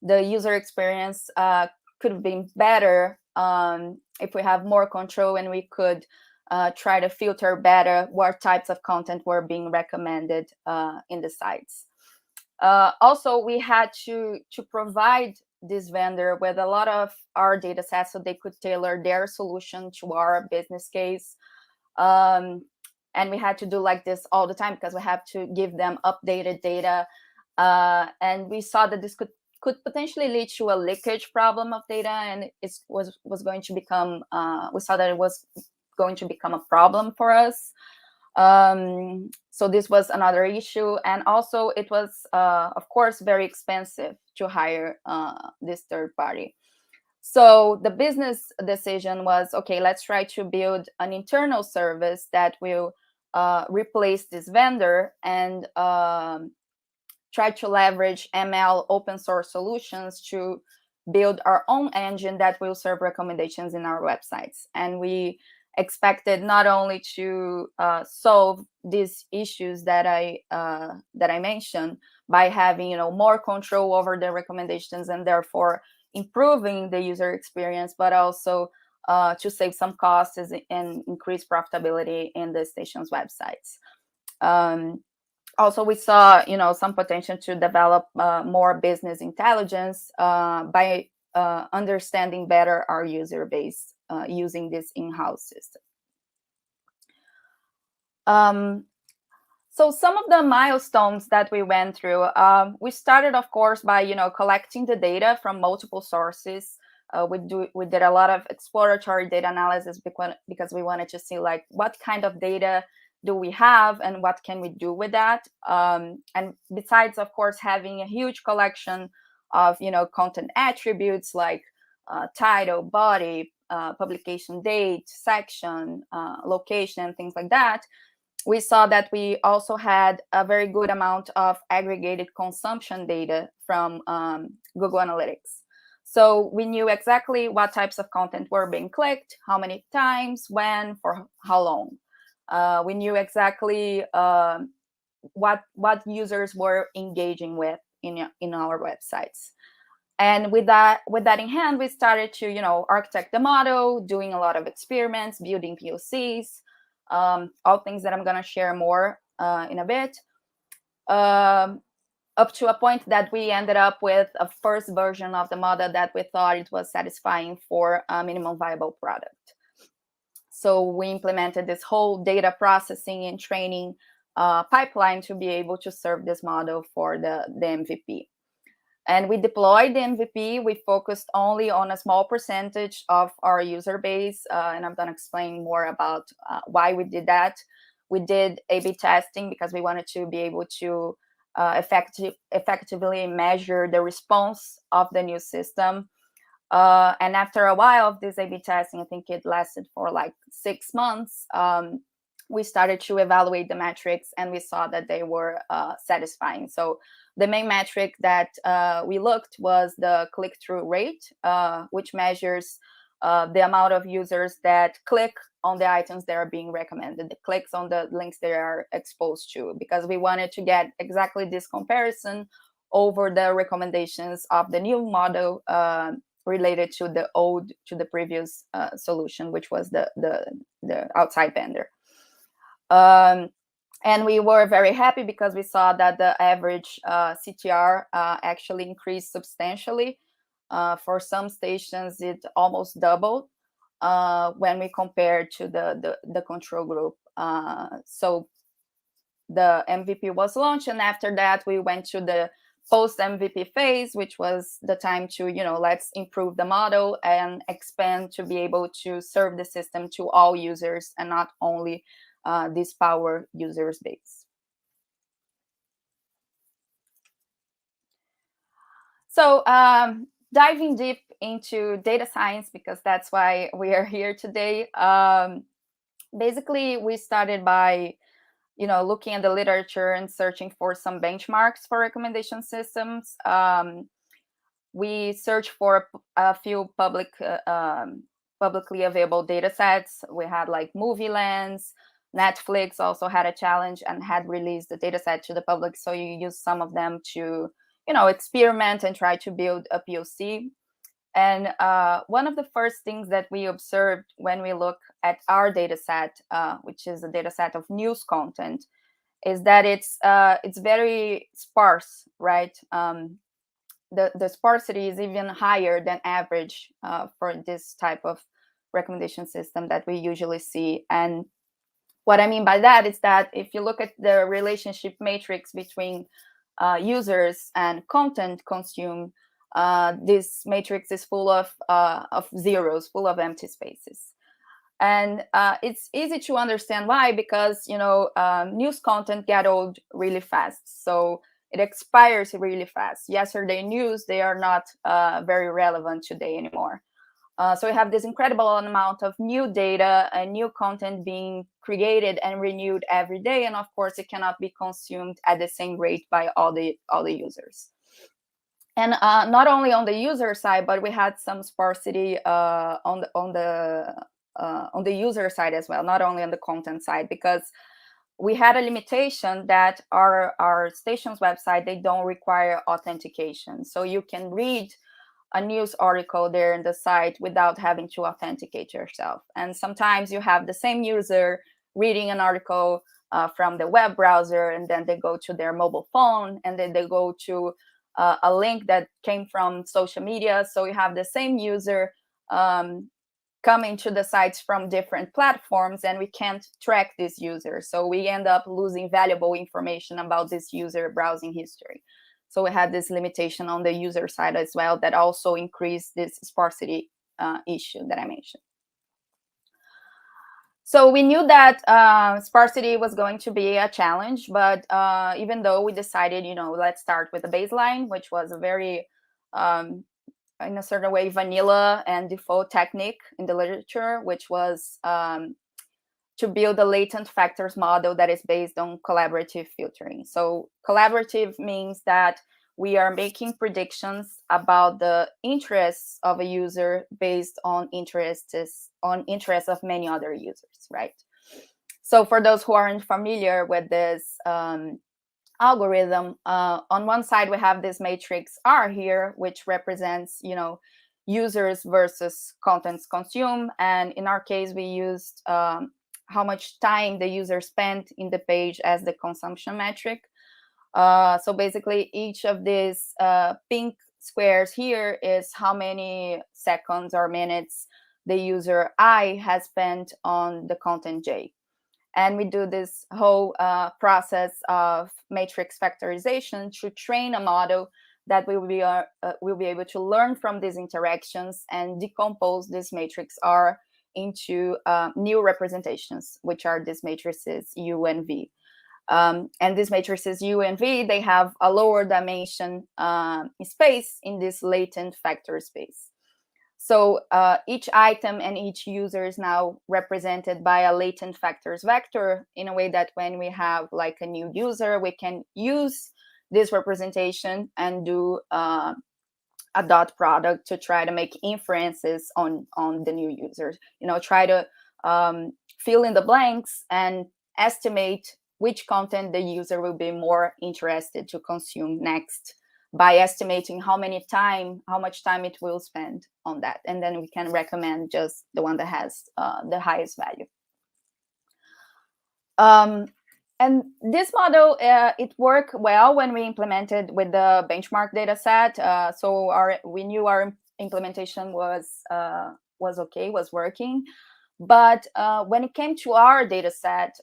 N: the user experience could have been better if we have more control and we could try to filter better what types of content were being recommended in the sites. Also, we had to provide this vendor with a lot of our data sets so they could tailor their solution to our business case. And we had to do like this all the time because we have to give them updated data. And we saw that this could potentially lead to a leakage problem of data, and it was going to become, we saw that it was going to become a problem for us. So this was another issue. And also it was, of course, very expensive to hire this third party. So the business decision was, okay, let's try to build an internal service that will replace this vendor and try to leverage ML open source solutions to build our own engine that will serve recommendations in our websites. And we expected not only to solve these issues that I mentioned by having more control over the recommendations and therefore improving the user experience, but also to save some costs and increase profitability in the station's websites. Also, we saw some potential to develop more business intelligence by understanding better our user base using this in-house system. So some of the milestones that we went through, we started, of course, by collecting the data from multiple sources. We did a lot of exploratory data analysis because we wanted to see like what kind of data do we have and what can we do with that. And besides, of course, having a huge collection of content attributes like title, body, publication date, section, location, things like that, we saw that we also had a very good amount of aggregated consumption data from Google Analytics. So we knew exactly what types of content were being clicked, how many times, when, for how long. We knew exactly what users were engaging with in our websites. And with that in hand, we started to architect the model, doing a lot of experiments, building POCs, all things that I'm going to share more in a bit, up to a point that we ended up with a first version of the model that we thought it was satisfying for a minimum viable product. So we implemented this whole data processing and training pipeline to be able to serve this model for the MVP. And we deployed the MVP. We focused only on a small percentage of our user base. And I'm going to explain more about why we did that. We did A/B testing because we wanted to be able to effectively measure the response of the new system. And after a while of this A/B testing, I think it lasted for like 6 months, we started to evaluate the metrics and we saw that they were satisfying. So the main metric that we looked was the click-through rate, which measures the amount of users that click on the items that are being recommended, the clicks on the links they are exposed to, because we wanted to get exactly this comparison over the recommendations of the new model related to the previous solution, which was the outside vendor. And we were very happy because we saw that the average CTR actually increased substantially. For some stations, it almost doubled when we compared to the control group. So the MVP was launched, and after that, we went to the post-MVP phase, which was the time to, let's improve the model and expand to be able to serve the system to all users and not only this power users base. So diving deep into data science, because that's why we are here today. Basically, we started by looking at the literature and searching for some benchmarks for recommendation systems. We searched for a few publicly available data sets. We had like Movie Lens, Netflix also had a challenge and had released the data set to the public. So you use some of them to, experiment and try to build a POC. And one of the first things that we observed when we look at our data set, which is a data set of news content, is that it's very sparse, right? The sparsity is even higher than average for this type of recommendation system that we usually see. And what I mean by that is that if you look at the relationship matrix between users and content consumed, this matrix is full of zeros, full of empty spaces. And it's easy to understand why, because news content get old really fast, so it expires really fast. Yesterday news, they are not very relevant today anymore. So we have this incredible amount of new data and new content being created and renewed every day, and of course it cannot be consumed at the same rate by all the users. And not only on the user side, but we had some sparsity on the user side as well, not only on the content side, because we had a limitation that our station's website, they don't require authentication. So you can read a news article there in the site without having to authenticate yourself. And sometimes you have the same user reading an article from the web browser, and then they go to their mobile phone, and then they go to a link that came from social media. So you have the same user coming to the sites from different platforms, and we can't track this user. So we end up losing valuable information about this user browsing history. So we had this limitation on the user side as well that also increased this sparsity issue that I mentioned. So we knew that sparsity was going to be a challenge, but even though we decided, let's start with a baseline, which was a very, in a certain way, vanilla and default technique in the literature, which was to build a latent factors model that is based on collaborative filtering. So collaborative means that we are making predictions about the interests of a user based on interests of many other users, right? So for those who aren't familiar with this algorithm, on one side we have this matrix R here, which represents, users versus contents consumed. And in our case, we used how much time the user spent in the page as the consumption metric. So basically, each of these pink squares here is how many seconds or minutes the user I has spent on the content J. And we do this whole process of matrix factorization to train a model that will be able to learn from these interactions and decompose this matrix R into new representations, which are these matrices U and V. And these matrices U and V, they have a lower dimension space in this latent factor space. So each item and each user is now represented by a latent factors vector, in a way that when we have like a new user, we can use this representation and do a dot product to try to make inferences on the new users. Try to fill in the blanks and estimate which content the user will be more interested to consume next, by estimating how much time it will spend on that. And then we can recommend just the one that has the highest value. And this model, it worked well when we implemented with the benchmark data set. So we knew our implementation was okay, was working. But when it came to our data set,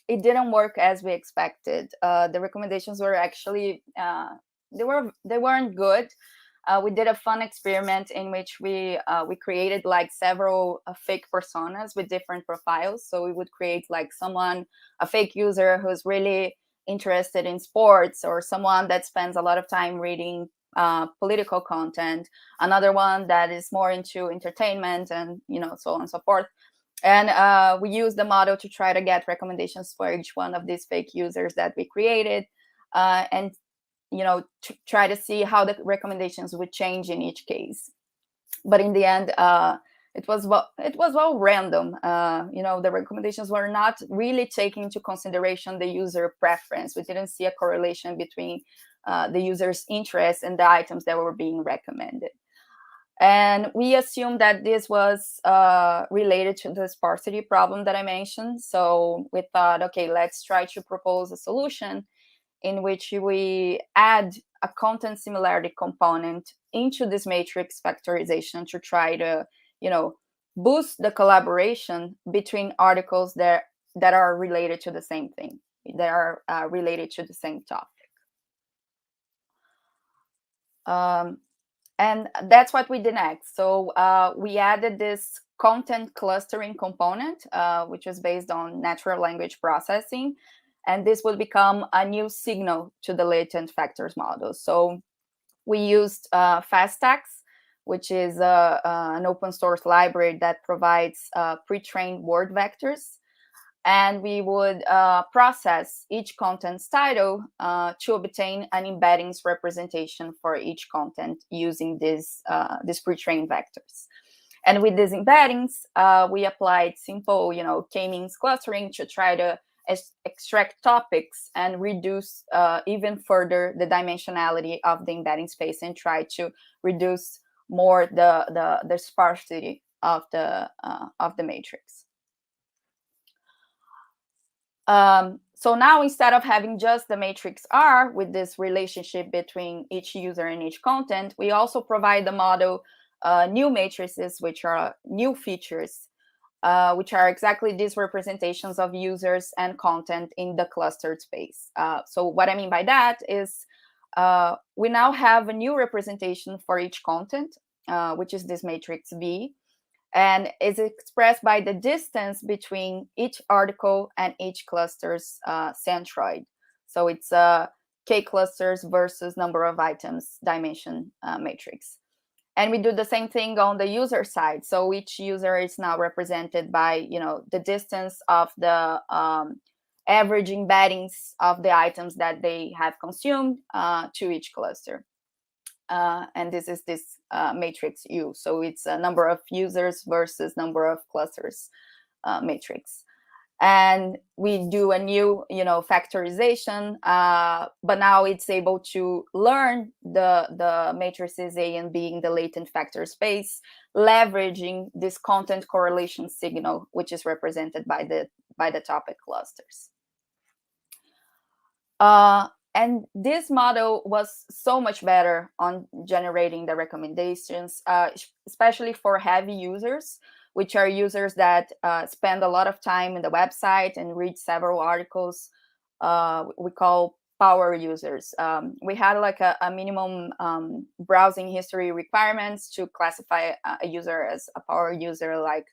N: it didn't work as we expected. The recommendations were actually, they weren't good. We did a fun experiment in which we created like several fake personas with different profiles. So we would create like a fake user who's really interested in sports, or someone that spends a lot of time reading political content, another one that is more into entertainment, and so on and so forth. And we used the model to try to get recommendations for each one of these fake users that we created, and to try to see how the recommendations would change in each case. But in the end, it was well random. The recommendations were not really taking into consideration the user preference. We didn't see a correlation between the user's interest and the items that were being recommended. And we assumed that this was related to the sparsity problem that I mentioned. So we thought, okay, let's try to propose a solution in which we add a content similarity component into this matrix factorization to try to, boost the collaboration between articles that are related to the same thing, that are related to the same topic. And that's what we did next. So we added this content clustering component, which is based on natural language processing. And this would become a new signal to the latent factors model. So we used FastTax, which is an open source library that provides pre-trained word vectors. And we would process each content's title to obtain an embeddings representation for each content using these pre-trained vectors. And with these embeddings, we applied simple, k-means clustering to try to extract topics and reduce even further the dimensionality of the embedding space and try to reduce more the sparsity of the matrix. So now, instead of having just the matrix R with this relationship between each user and each content, we also provide the model new matrices, which are new features, which are exactly these representations of users and content in the clustered space. So what I mean by that is we now have a new representation for each content, which is this matrix V, and is expressed by the distance between each article and each cluster's centroid. So it's K clusters versus number of items dimension matrix. And we do the same thing on the user side. So each user is now represented by, the distance of the average embeddings of the items that they have consumed to each cluster. And this is this matrix U. So it's a number of users versus number of clusters matrix. And we do a new, factorization, but now it's able to learn the matrices A and B in the latent factor space, leveraging this content correlation signal, which is represented by the topic clusters. And this model was so much better on generating the recommendations, especially for heavy users, which are users that spend a lot of time in the website and read several articles. We call power users. We had like a minimum browsing history requirements to classify a user as a power user, like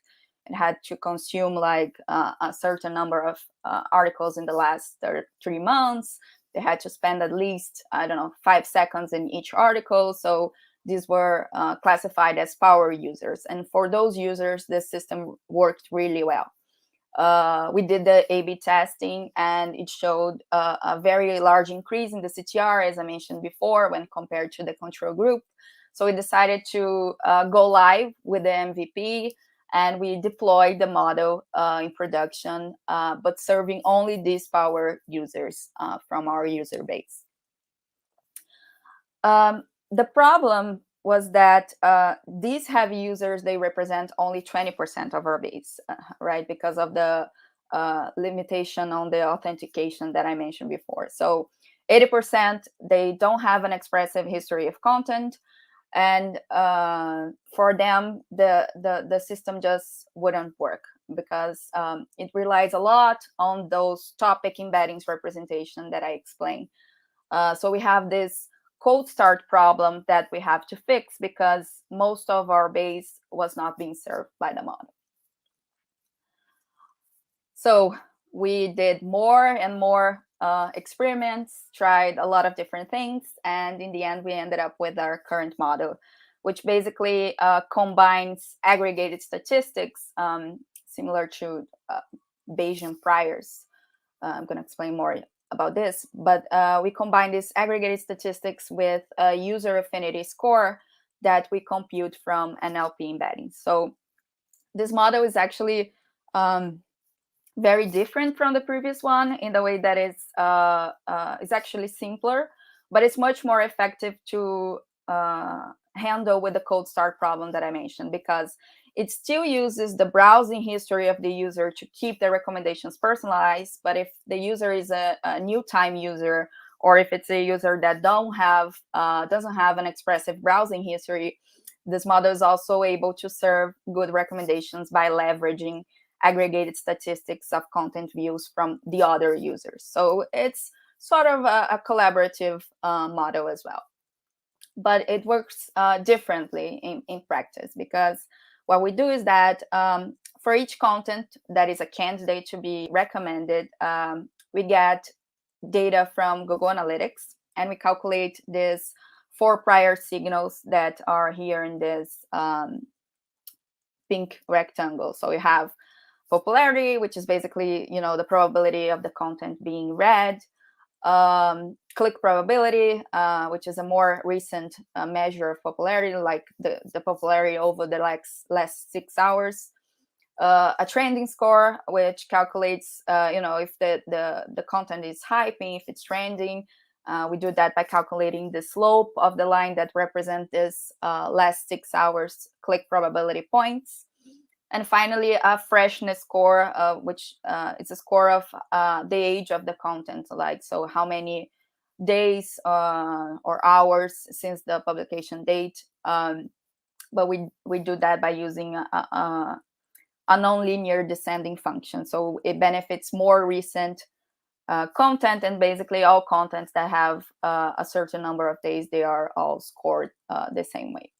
N: it had to consume like a certain number of articles in the last 3 months. They had to spend at least, 5 seconds in each article. So these were classified as power users. And for those users, the system worked really well. We did the A/B testing, and it showed a very large increase in the CTR, as I mentioned before, when compared to the control group. So we decided to go live with the MVP, and we deployed the model in production, but serving only these power users from our user base. The problem was that these heavy users, they represent only 20% of our base, right? Because of the limitation on the authentication that I mentioned before. So 80%, they don't have an expressive history of content. And for them, the system just wouldn't work because it relies a lot on those topic embeddings representation that I explained. So we have this cold start problem that we have to fix because most of our base was not being served by the model. So we did more and more experiments, tried a lot of different things, and in the end, we ended up with our current model, which basically combines aggregated statistics similar to Bayesian priors. I'm going to explain more about this, but we combine this aggregated statistics with a user affinity score that we compute from NLP embeddings. So this model is actually very different from the previous one in the way that it's actually simpler, but it's much more effective to handle with the cold start problem that I mentioned, because it still uses the browsing history of the user to keep the recommendations personalized. But if the user is a new time user, or if it's a user that doesn't have an expressive browsing history, this model is also able to serve good recommendations by leveraging aggregated statistics of content views from the other users. So it's sort of a collaborative model as well. But it works differently in practice, because what we do is that for each content that is a candidate to be recommended, we get data from Google Analytics, and we calculate these 4 prior signals that are here in this pink rectangle. So we have popularity, which is basically, the probability of the content being read, click probability, which is a more recent measure of popularity, like the popularity over the last 6 hours, a trending score, which calculates, if the content is hyping, if it's trending. We do that by calculating the slope of the line that represents this last 6 hours click probability points. And finally, a freshness score, which is a score of the age of the content, so how many days or hours since the publication date. But we do that by using a nonlinear descending function. So it benefits more recent content, and basically all contents that have a certain number of days, they are all scored the same way.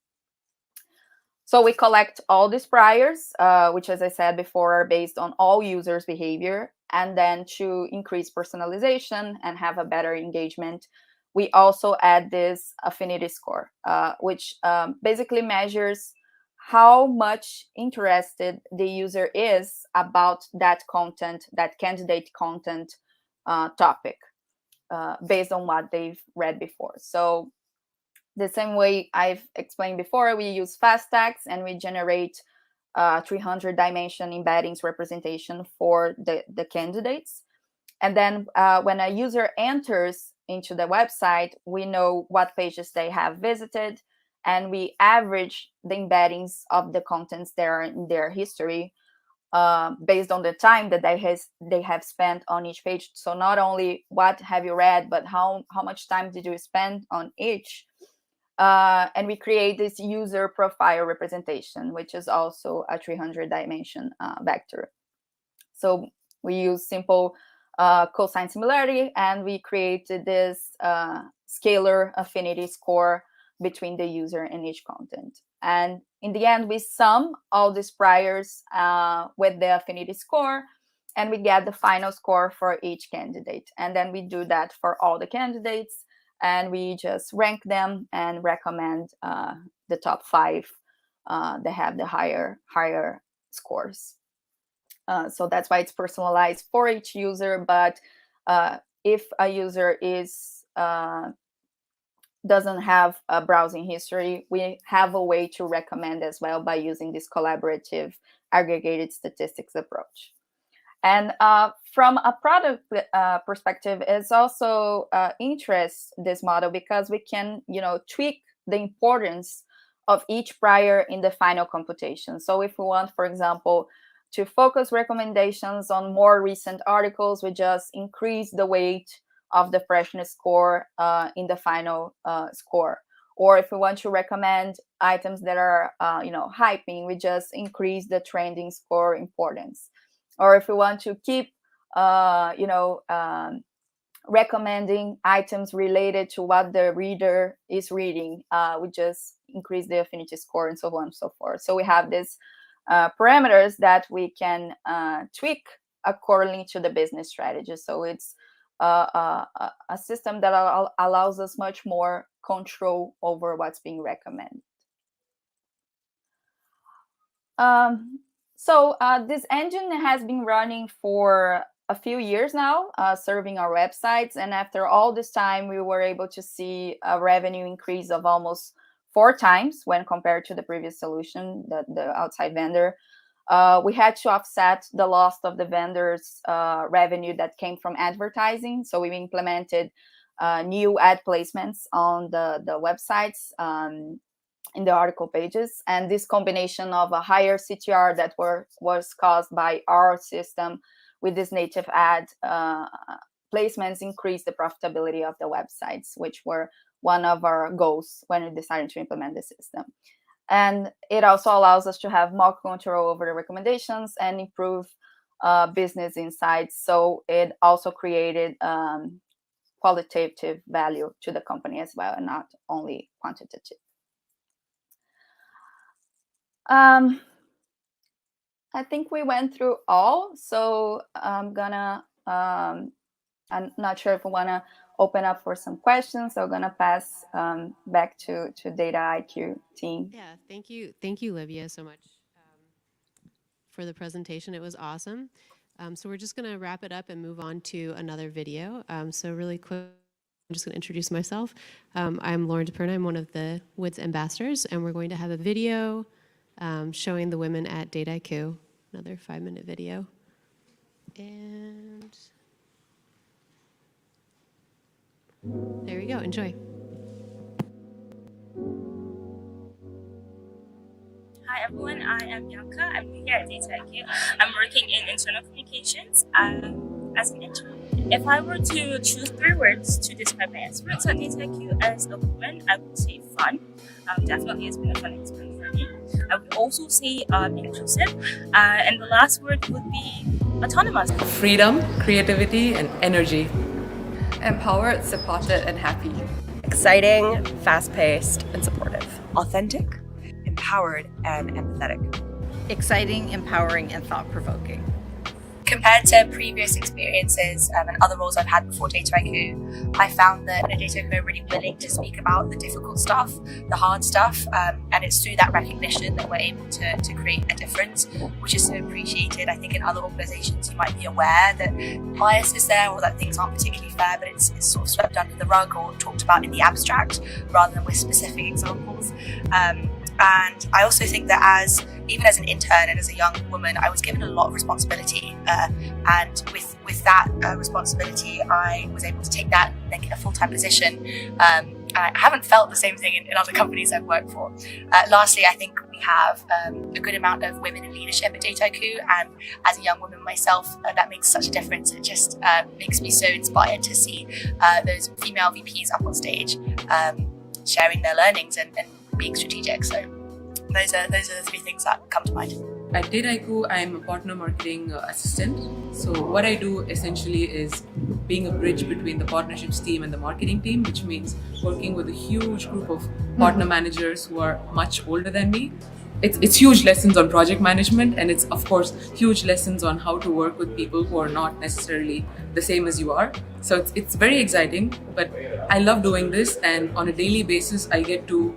N: So we collect all these priors, which, as I said before, are based on all users' behavior. And then to increase personalization and have a better engagement, we also add this affinity score, which basically measures how much interested the user is about that content, that candidate content topic, based on what they've read before. So the same way I've explained before, we use fast tags, and we generate 300 dimension embeddings representation for the candidates. And then when a user enters into the website, we know what pages they have visited, and we average the embeddings of the contents that are in their history based on the time that they have spent on each page. So not only what have you read, but how much time did you spend on each. And we create this user profile representation, which is also a 300 dimension vector. So we use simple cosine similarity, and we created this scalar affinity score between the user and each content. And in the end, we sum all these priors with the affinity score, and we get the final score for each candidate. And then we do that for all the candidates, and we just rank them and recommend the top 5 that have the higher scores. So that's why it's personalized for each user. But if a user doesn't have a browsing history, we have a way to recommend as well by using this collaborative aggregated statistics approach. And from a product perspective, it's also interests this model, because we can, tweak the importance of each prior in the final computation. So if we want, for example, to focus recommendations on more recent articles, we just increase the weight of the freshness score in the final score. Or if we want to recommend items that are, hyping, we just increase the trending score importance. Or if we want to keep, recommending items related to what the reader is reading, we just increase the affinity score, and so on and so forth. So we have these parameters that we can tweak accordingly to the business strategy. So it's a system that allows us much more control over what's being recommended. So this engine has been running for a few years now, serving our websites. And after all this time, we were able to see a revenue increase of almost 4 times when compared to the previous solution, the outside vendor. we had to offset the loss of the vendors' revenue that came from advertising. So we implemented new ad placements on the websites, in the article pages. And this combination of a higher CTR that was caused by our system with this native ad placements increased the profitability of the websites, which were one of our goals when we decided to implement the system. And it also allows us to have more control over the recommendations and improve business insights. So it also created qualitative value to the company as well, and not only quantitative. I think we went through all, so I'm not sure if we want to open up for some questions. So I'm going to pass back to Dataiku team.
O: Yeah, thank you, Livia, so much for the presentation. It was awesome. So we're just going to wrap it up and move on to another video. So really quick, I'm just going to introduce myself. I'm Lauren DePerna. I'm one of the Wits ambassadors, and we're going to have a video showing the women at Dataiku, another 5-minute video. And there we go. Enjoy.
P: Hi everyone, I am Bianca. I'm new here at Dataiku. I'm working in internal communications as an intern. If I were to choose 3 words to describe my experience at Dataiku as a woman, I would say fun. Definitely it's been a fun experience for me. I would also say inclusive. And the last word would be autonomous.
Q: Freedom, creativity, and energy. Empowered, supported, and happy.
R: Exciting, fast-paced, and supportive. Authentic, empowered, and empathetic.
S: Exciting, empowering, and thought-provoking.
T: Compared to previous experiences and other roles I've had before Dataiku, I found that Dataiku are really willing to speak about the difficult stuff, the hard stuff, and it's through that recognition that we're able to create a difference, which is so appreciated. I think in other organisations you might be aware that bias is there or that things aren't particularly fair, but it's sort of swept under the rug or talked about in the abstract rather than with specific examples. And I also think that even as an intern and as a young woman, I was given a lot of responsibility. And with that responsibility, I was able to take that and make it a full-time position. I haven't felt the same thing in other companies I've worked for. Lastly, I think we have a good amount of women in leadership at Dataiku, and as a young woman myself, that makes such a difference. It just makes me so inspired to see those female VPs up on stage, sharing their learnings and being strategic. So those are the 3 things that come to mind.
Q: At Dataiku, I'm a partner marketing assistant. So what I do essentially is being a bridge between the partnerships team and the marketing team, which means working with a huge group of partner managers who are much older than me. It's huge lessons on project management, and it's of course huge lessons on how to work with people who are not necessarily the same as you are. So it's very exciting, but I love doing this, and on a daily basis I get to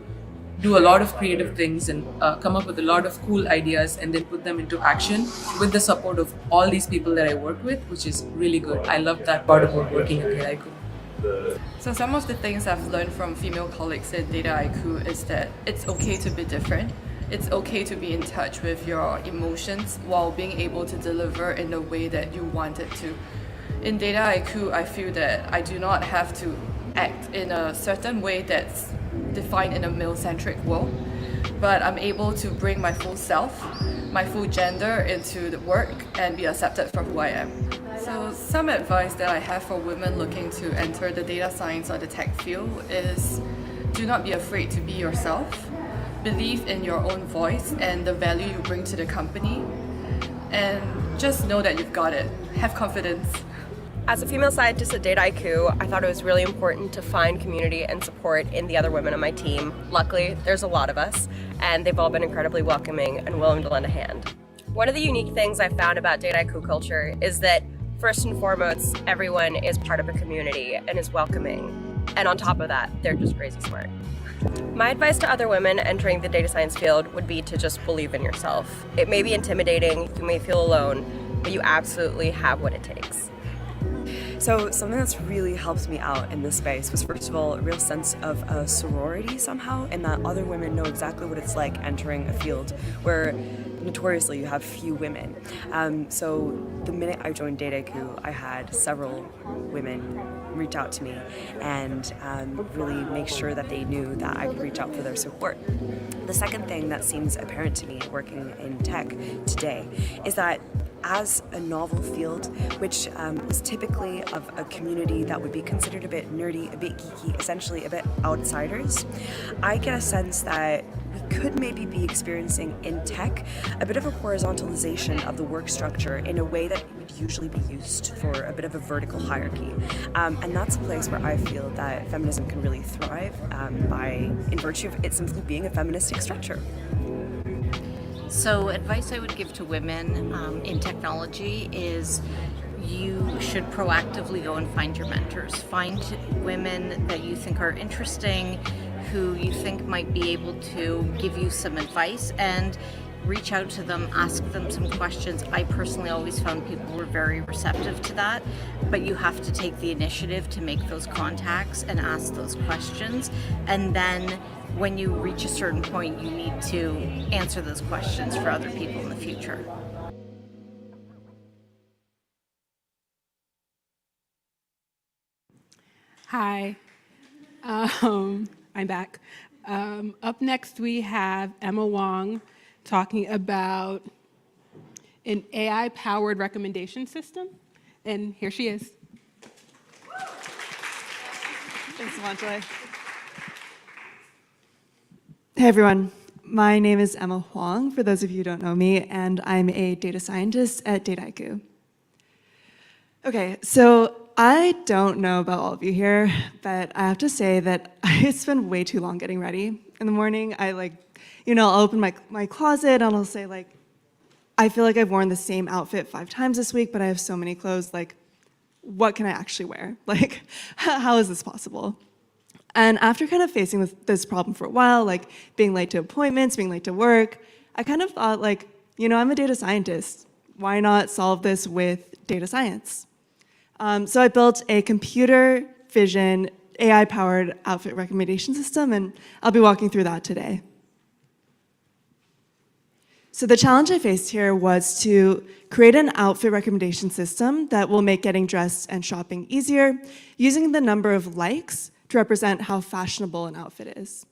Q: do a lot of creative things and come up with a lot of cool ideas and then put them into action with the support of all these people that I work with, which is really good. I love that part about working at Dataiku.
U: So some of the things I've learned from female colleagues at Dataiku is that it's okay to be different. It's okay to be in touch with your emotions while being able to deliver in the way that you want it to. In Dataiku, I feel that I do not have to act in a certain way that's defined in a male-centric world, but I'm able to bring my full self, my full gender into the work and be accepted for who I am. So some advice that I have for women looking to enter the data science or the tech field is do not be afraid to be yourself, believe in your own voice and the value you bring to the company, and just know that you've got it. Have confidence.
R: As a female scientist at Dataiku, I thought it was really important to find community and support in the other women on my team. Luckily, there's a lot of us, and they've all been incredibly welcoming and willing to lend a hand. One of the unique things I found about Dataiku culture is that, first and foremost, everyone is part of a community and is welcoming. And on top of that, they're just crazy smart. My advice to other women entering the data science field would be to just believe in yourself. It may be intimidating, you may feel alone, but you absolutely have what it takes.
V: So something that's really helped me out in this space was, first of all, a real sense of a sorority somehow, and that other women know exactly what it's like entering a field where notoriously you have few women. So the minute I joined Dataiku, I had several women reach out to me and really make sure that they knew that I could reach out for their support. The second thing that seems apparent to me working in tech today is that as a novel field, which is typically of a community that would be considered a bit nerdy, a bit geeky, essentially a bit outsiders, I get a sense that we could maybe be experiencing in tech a bit of a horizontalization of the work structure in a way that would usually be used for a bit of a vertical hierarchy. And that's a place where I feel that feminism can really thrive in virtue of it simply being a feministic structure.
S: So advice I would give to women in technology is you should proactively go and find your mentors. Find women that you think are interesting, who you think might be able to give you some advice, and reach out to them, ask them some questions. I personally always found people were very receptive to that, but you have to take the initiative to make those contacts and ask those questions. And then when you reach a certain point, you need to answer those questions for other people in the future.
J: Hi, I'm back. Up next, we have Emma Wong talking about an AI-powered recommendation system, and here she is.
K: Thanks so much, Joy. Hey everyone, my name is Emma Wong, for those of you who don't know me, and I'm a data scientist at Dataiku. Okay, so I don't know about all of you here, but I have to say that I spend way too long getting ready in the morning. I'll open my closet and I'll say I feel like I've worn the same outfit 5 times this week, but I have so many clothes, what can I actually wear? How is this possible? And after kind of facing this problem for a while, being late to appointments, being late to work, I kind of thought I'm a data scientist. Why not solve this with data science? So I built a computer vision AI-powered outfit recommendation system, and I'll be walking through that today. So the challenge I faced here was to create an outfit recommendation system that will make getting dressed and shopping easier, using the number of likes to represent how fashionable an outfit is.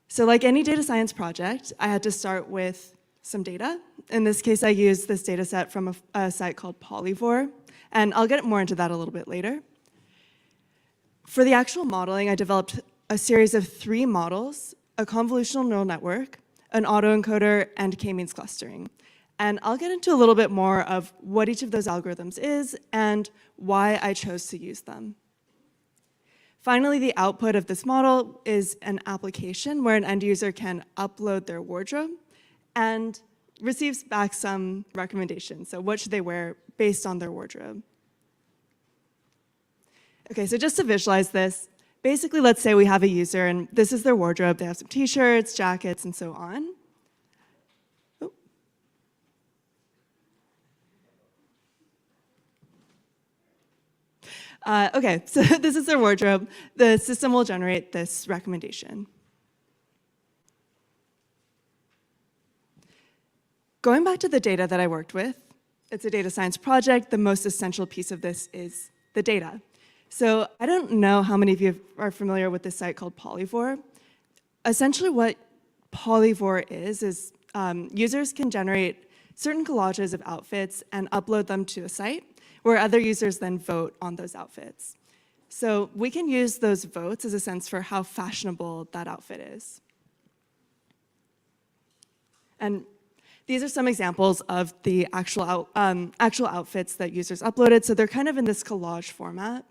K: So like any data science project, I had to start with some data. In this case, I used this data set from a site called Polyvore, and I'll get more into that a little bit later. For the actual modeling, I developed a series of 3 models, a convolutional neural network, an autoencoder, and k-means clustering. And I'll get into a little bit more of what each of those algorithms is and why I chose to use them. Finally, the output of this model is an application where an end user can upload their wardrobe and receives back some recommendations. So what should they wear based on their wardrobe? Okay, so just to visualize this, basically let's say we have a user and this is their wardrobe. They have some t-shirts, jackets, and so on. Okay, so this is their wardrobe. The system will generate this recommendation. Going back to the data that I worked with, it's a data science project. The most essential piece of this is the data. So I don't know how many of you are familiar with this site called Polyvore. Essentially what Polyvore is users can generate certain collages of outfits and upload them to a site where other users then vote on those outfits. So we can use those votes as a sense for how fashionable that outfit is. And these are some examples of the actual outfits that users uploaded. So they're kind of in this collage format.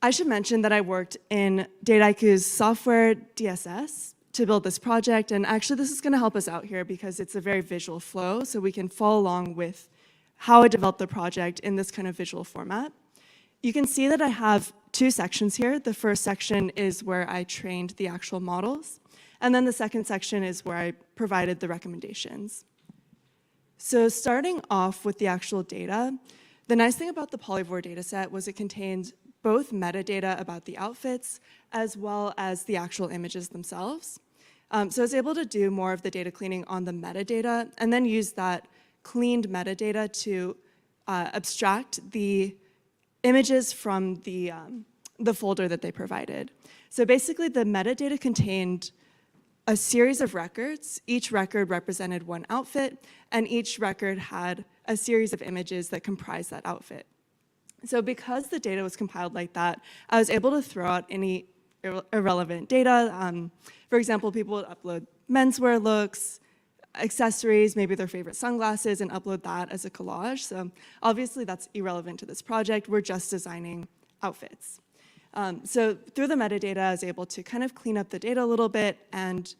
K: I should mention that I worked in Dataiku's software DSS to build this project. And actually, this is going to help us out here because it's a very visual flow. So we can follow along with how I developed the project in this kind of visual format. You can see that I have 2 sections here. The first section is where I trained the actual models. And then the second section is where I provided the recommendations. So starting off with the actual data, the nice thing about the Polyvore dataset was it contained both metadata about the outfits as well as the actual images themselves. So I was able to do more of the data cleaning on the metadata and then use that cleaned metadata to abstract the images from the folder that they provided. So basically the metadata contained a series of records. Each record represented one outfit, and each record had a series of images that comprised that outfit. So because the data was compiled like that, I was able to throw out any irrelevant data. For example, people would upload menswear looks, accessories, maybe their favorite sunglasses, and upload that as a collage. So obviously that's irrelevant to this project. We're just designing outfits. So through the metadata, I was able to kind of clean up the data a little bit and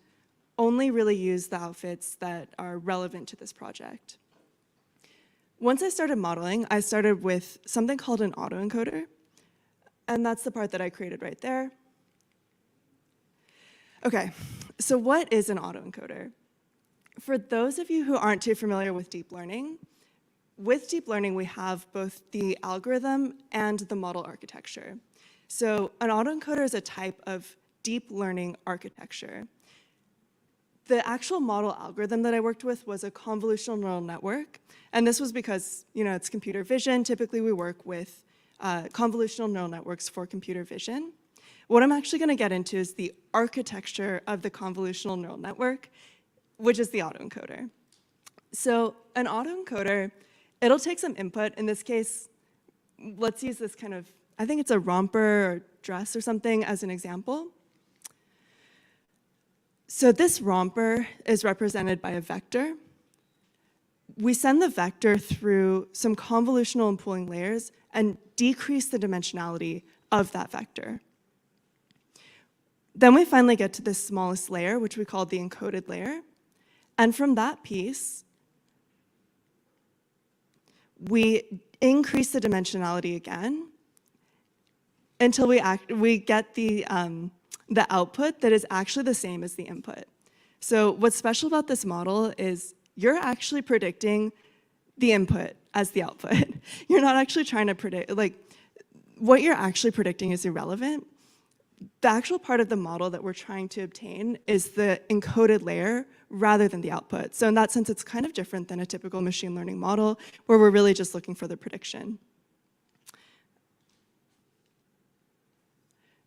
K: only really use the outfits that are relevant to this project. Once I started modeling, I started with something called an autoencoder, and that's the part that I created right there. Okay, so what is an autoencoder? For those of you who aren't too familiar with deep learning, we have both the algorithm and the model architecture. So an autoencoder is a type of deep learning architecture. The actual model algorithm that I worked with was a convolutional neural network, and this was because, it's computer vision. Typically, we work with convolutional neural networks for computer vision. What I'm actually going to get into is the architecture of the convolutional neural network, which is the autoencoder. So an autoencoder, it'll take some input. In this case, let's use this kind of, I think it's a romper or dress or something as an example. So this romper is represented by a vector. We send the vector through some convolutional and pooling layers and decrease the dimensionality of that vector. Then we finally get to this smallest layer, which we call the encoded layer. And from that piece, we increase the dimensionality again until we get the output that is actually the same as the input. So what's special about this model is you're actually predicting the input as the output. You're not actually trying to predict, what you're actually predicting is irrelevant. The actual part of the model that we're trying to obtain is the encoded layer rather than the output. So in that sense, it's kind of different than a typical machine learning model where we're really just looking for the prediction.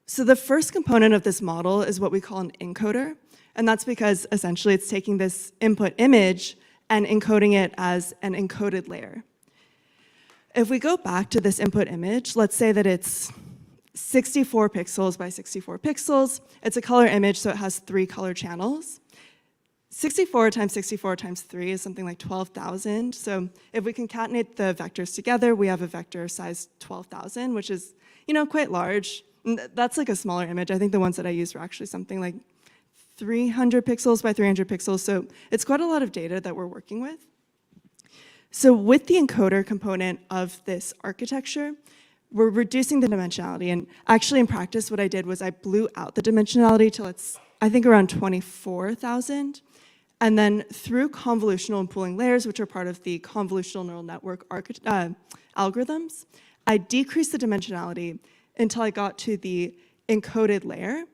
K: So the first component of this model is what we call an encoder, and that's because essentially it's taking this input image and encoding it as an encoded layer. If we go back to this input image, let's say that it's 64 pixels by 64 pixels. It's a color image, so it has 3 color channels. 64 times 64 times 3 is something like 12,000. So if we concatenate the vectors together, we have a vector size 12,000, which is, quite large. That's like a smaller image. I think the ones that I used were actually something like 300 pixels by 300 pixels. So it's quite a lot of data that we're working with. So with the encoder component of this architecture, we're reducing the dimensionality. And actually in practice, what I did was I blew out the dimensionality till it's, I think, around 24,000. And then through convolutional and pooling layers, which are part of the convolutional neural network algorithms, I decreased the dimensionality until I got to the encoded layer,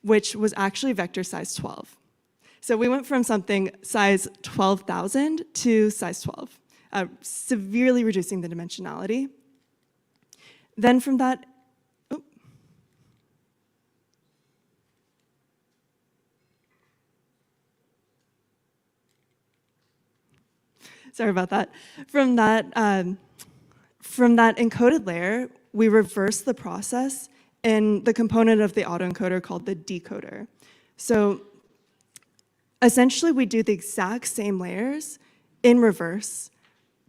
K: which was actually vector size 12. So we went from something size 12,000 to size 12, severely reducing the dimensionality. Then from that, sorry about that. From that encoded layer, we reverse the process in the component of the autoencoder called the decoder. So essentially, we do the exact same layers in reverse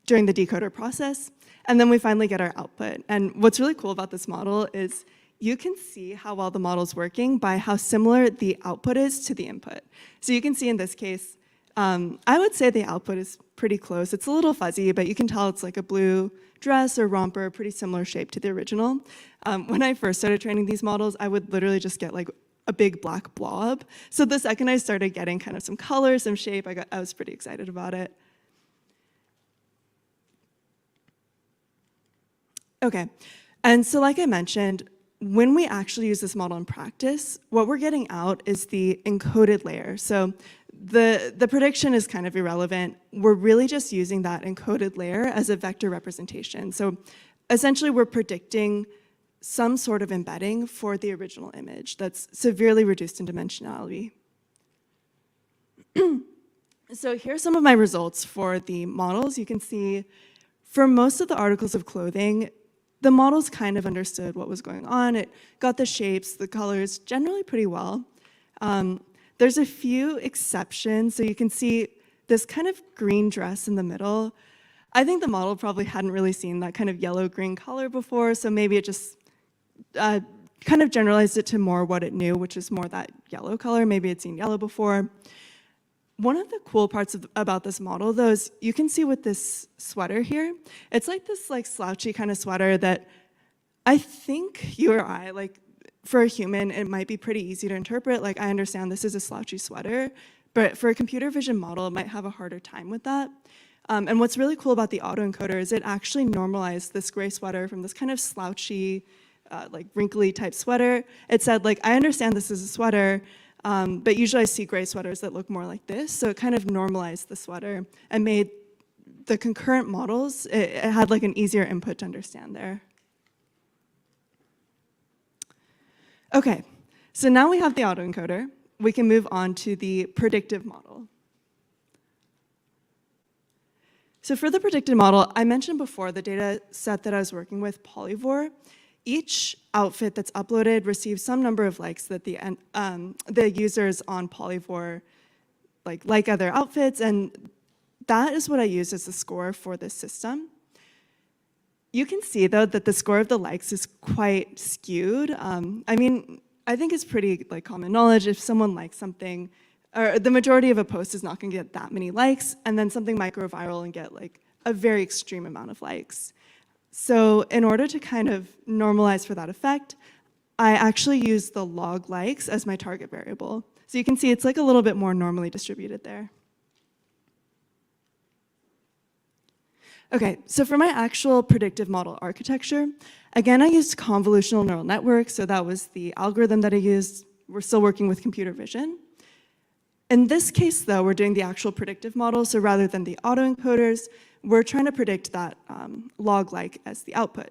K: during the decoder process, and then we finally get our output. And what's really cool about this model is you can see how well the model's working by how similar the output is to the input. So you can see in this case, I would say the output is pretty close. It's a little fuzzy, but you can tell it's like a blue dress or romper, pretty similar shape to the original. When I first started training these models, I would literally just get like a big black blob. So the second I started getting kind of some color, some shape, I was pretty excited about it. Okay, and so like I mentioned,
A: when we actually use this model in practice, what we're getting out is the encoded layer. So the prediction is kind of irrelevant. We're really just using that encoded layer as a vector representation. So essentially, we're predicting some sort of embedding for the original image that's severely reduced in dimensionality. So here's some of my results for the models. You can see for most of the articles of clothing, the models kind of understood what was going on. It got the shapes, the colors generally pretty well. There's a few exceptions. So you can see this kind of green dress in the middle. I think the model probably hadn't really seen that kind of yellow-green color before, so maybe it just kind of generalized it to more what it knew, which is more that yellow color. Maybe it's seen yellow before. One of the cool parts about this model, though, is you can see with this sweater here, it's like this slouchy kind of sweater that I think you or I, for a human, it might be pretty easy to interpret. Like, I understand this is a slouchy sweater, but for a computer vision model, it might have a harder time with that. And what's really cool about the autoencoder is it actually normalized this gray sweater from this kind of slouchy, wrinkly type sweater. It said, I understand this is a sweater, but usually I see gray sweaters that look more like this. So it kind of normalized the sweater and made the concurrent models, it had an easier input to understand there. Okay, so now we have the autoencoder. We can move on to the predictive model. So for the predictive model, I mentioned before the data set that I was working with, Polyvore. Each outfit that's uploaded receives some number of likes that the users on Polyvore like other outfits, and that is what I use as the score for this system. You can see, though, that the score of the likes is quite skewed. I mean, I think it's pretty common knowledge if someone likes something, or the majority of a post is not going to get that many likes, and then something might go viral and get a very extreme amount of likes. So in order to kind of normalize for that effect, I actually use the log likes as my target variable. So you can see it's a little bit more normally distributed there. Okay, so for my actual predictive model architecture, again, I used convolutional neural networks, so that was the algorithm that I used. We're still working with computer vision. In this case, though, we're doing the actual predictive model, so rather than the autoencoders, we're trying to predict that log-like as the output.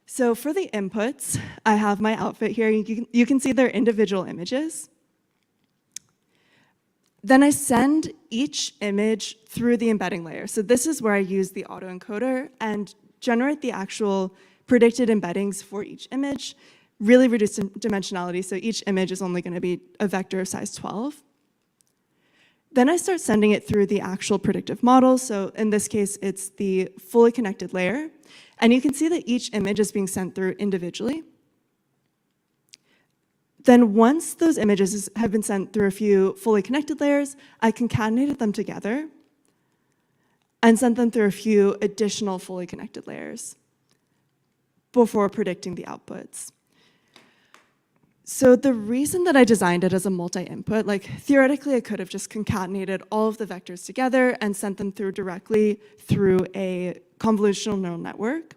A: So for the inputs, I have my outfit here. You can see their individual images. Then I send each image through the embedding layer. So this is where I use the autoencoder and generate the actual predicted embeddings for each image, really reduced dimensionality, so each image is only going to be a vector of size 12. Then I start sending it through the actual predictive model. So in this case, it's the fully connected layer. And you can see that each image is being sent through individually. Then once those images have been sent through a few fully connected layers, I concatenated them together and sent them through a few additional fully connected layers before predicting the outputs. So the reason that I designed it as a multi-input, theoretically I could have just concatenated all of the vectors together and sent them through directly through a convolutional neural network.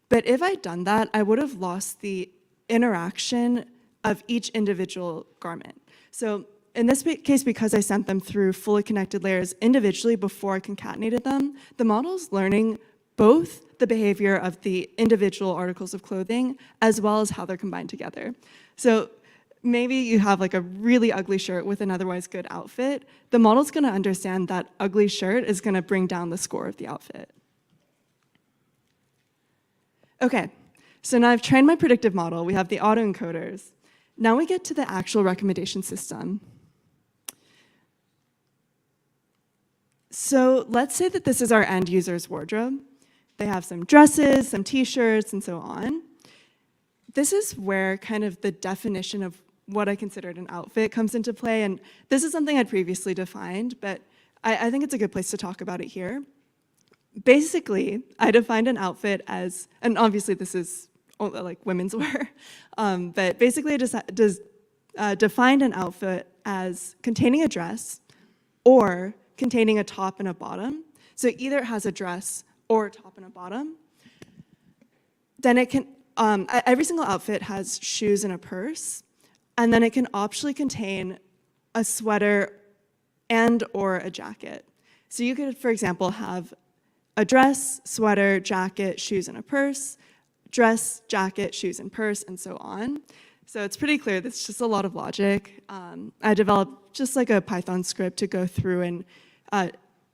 A: But if I'd done that, I would have lost the interaction of each individual garment. So in this case, because I sent them through fully connected layers individually before I concatenated them, the model's learning both the behavior of the individual articles of clothing as well as how they're combined together. So maybe you have a really ugly shirt with an otherwise good outfit. The model's going to understand that ugly shirt is going to bring down the score of the outfit. Okay, so now I've trained my predictive model. We have the autoencoders. Now we get to the actual recommendation system. So let's say that this is our end user's wardrobe. They have some dresses, some t-shirts, and so on. This is where kind of the definition of what I considered an outfit comes into play. And this is something I'd previously defined, but I think it's a good place to talk about it here. Basically, I defined an outfit as, and obviously this is women's wear, but basically I just defined an outfit as containing a dress or containing a top and a bottom. So either it has a dress or a top and a bottom. Then it can every single outfit has shoes and a purse, and then it can optionally contain a sweater and or a jacket. So you could, for example, have a dress, sweater, jacket, shoes, and a purse, dress, jacket, shoes, and purse, and so on. So it's pretty clear. That's just a lot of logic. I developed just like a Python script to go through and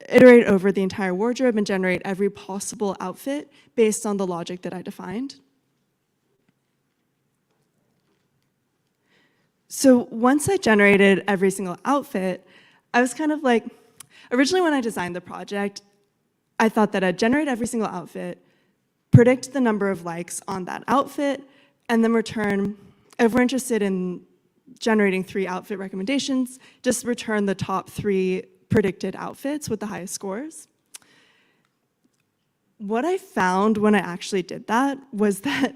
A: iterate over the entire wardrobe and generate every possible outfit based on the logic that I defined. So once I generated every single outfit, I was kind of like, originally when I designed the project, I thought that I'd generate every single outfit, predict the number of likes on that outfit, and then return, if we're interested in generating 3 outfit recommendations, just return the top 3 predicted outfits with the highest scores. What I found when I actually did that was that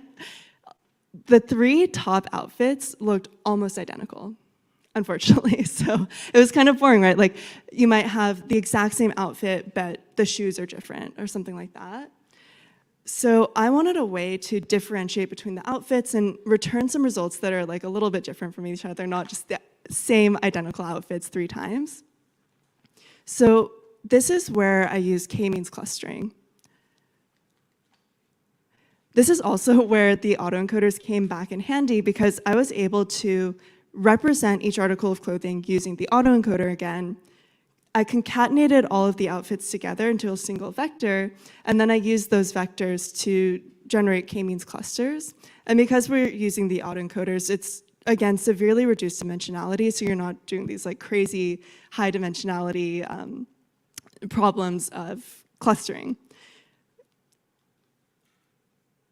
A: the 3 top outfits looked almost identical, unfortunately. So it was kind of boring, right? Like you might have the exact same outfit, but the shoes are different or something like that. So I wanted a way to differentiate between the outfits and return some results that are like a little bit different from each other, not just the same identical outfits 3 times. So this is where I use k-means clustering. This is also where the autoencoders came back in handy because I was able to represent each article of clothing using the autoencoder again. I concatenated all of the outfits together into a single vector, and then I used those vectors to generate k-means clusters. And because we're using the autoencoders, it's, again, severely reduced dimensionality, so you're not doing these like crazy high dimensionality problems of clustering.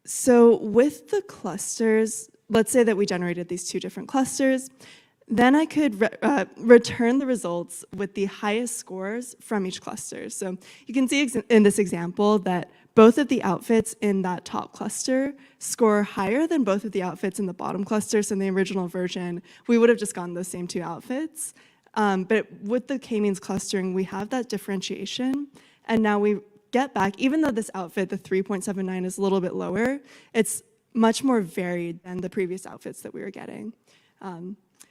A: So with the clusters, let's say that we generated these 2 different clusters, then I could return the results with the highest scores from each cluster. So you can see in this example that both of the outfits in that top cluster score higher than both of the outfits in the bottom cluster. So in the original version, we would have just gotten those same 2 outfits. But with the k-means clustering, we have that differentiation. And now we get back, even though this outfit, the 3.79, is a little bit lower, it's much more varied than the previous outfits that we were getting.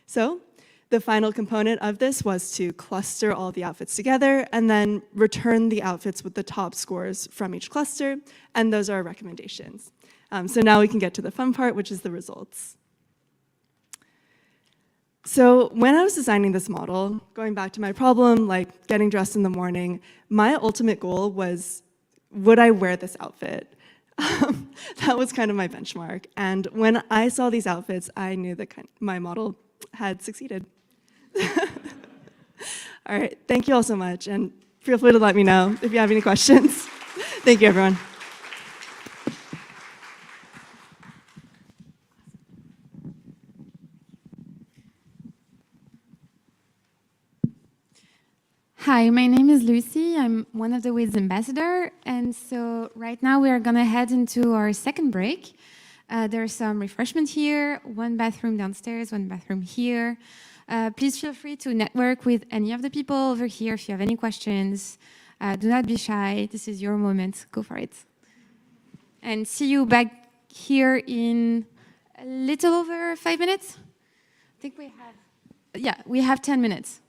A: So the final component of this was to cluster all the outfits together and then return the outfits with the top scores from each cluster, and those are our recommendations. So now we can get to the fun part, which is the results. So when I was designing this model, going back to my problem, like getting dressed in the morning, my ultimate goal was, would I wear this outfit? That was kind of my benchmark. And when I saw these outfits, I knew that my model had succeeded. All right, thank you all so much. And feel free to let me know if you have any questions. Thank you, everyone.
C: Hi, my name is Lucy. I'm one of the Wits ambassador. And so right now we are going to head into our second break. There's some refreshment here, 1 bathroom downstairs, 1 bathroom here. Please feel free to network with any of the people over here if you have any questions. Do not be shy. This is your moment. Go for it. And see you back here in a little over 5 minutes. I think we have 10 minutes.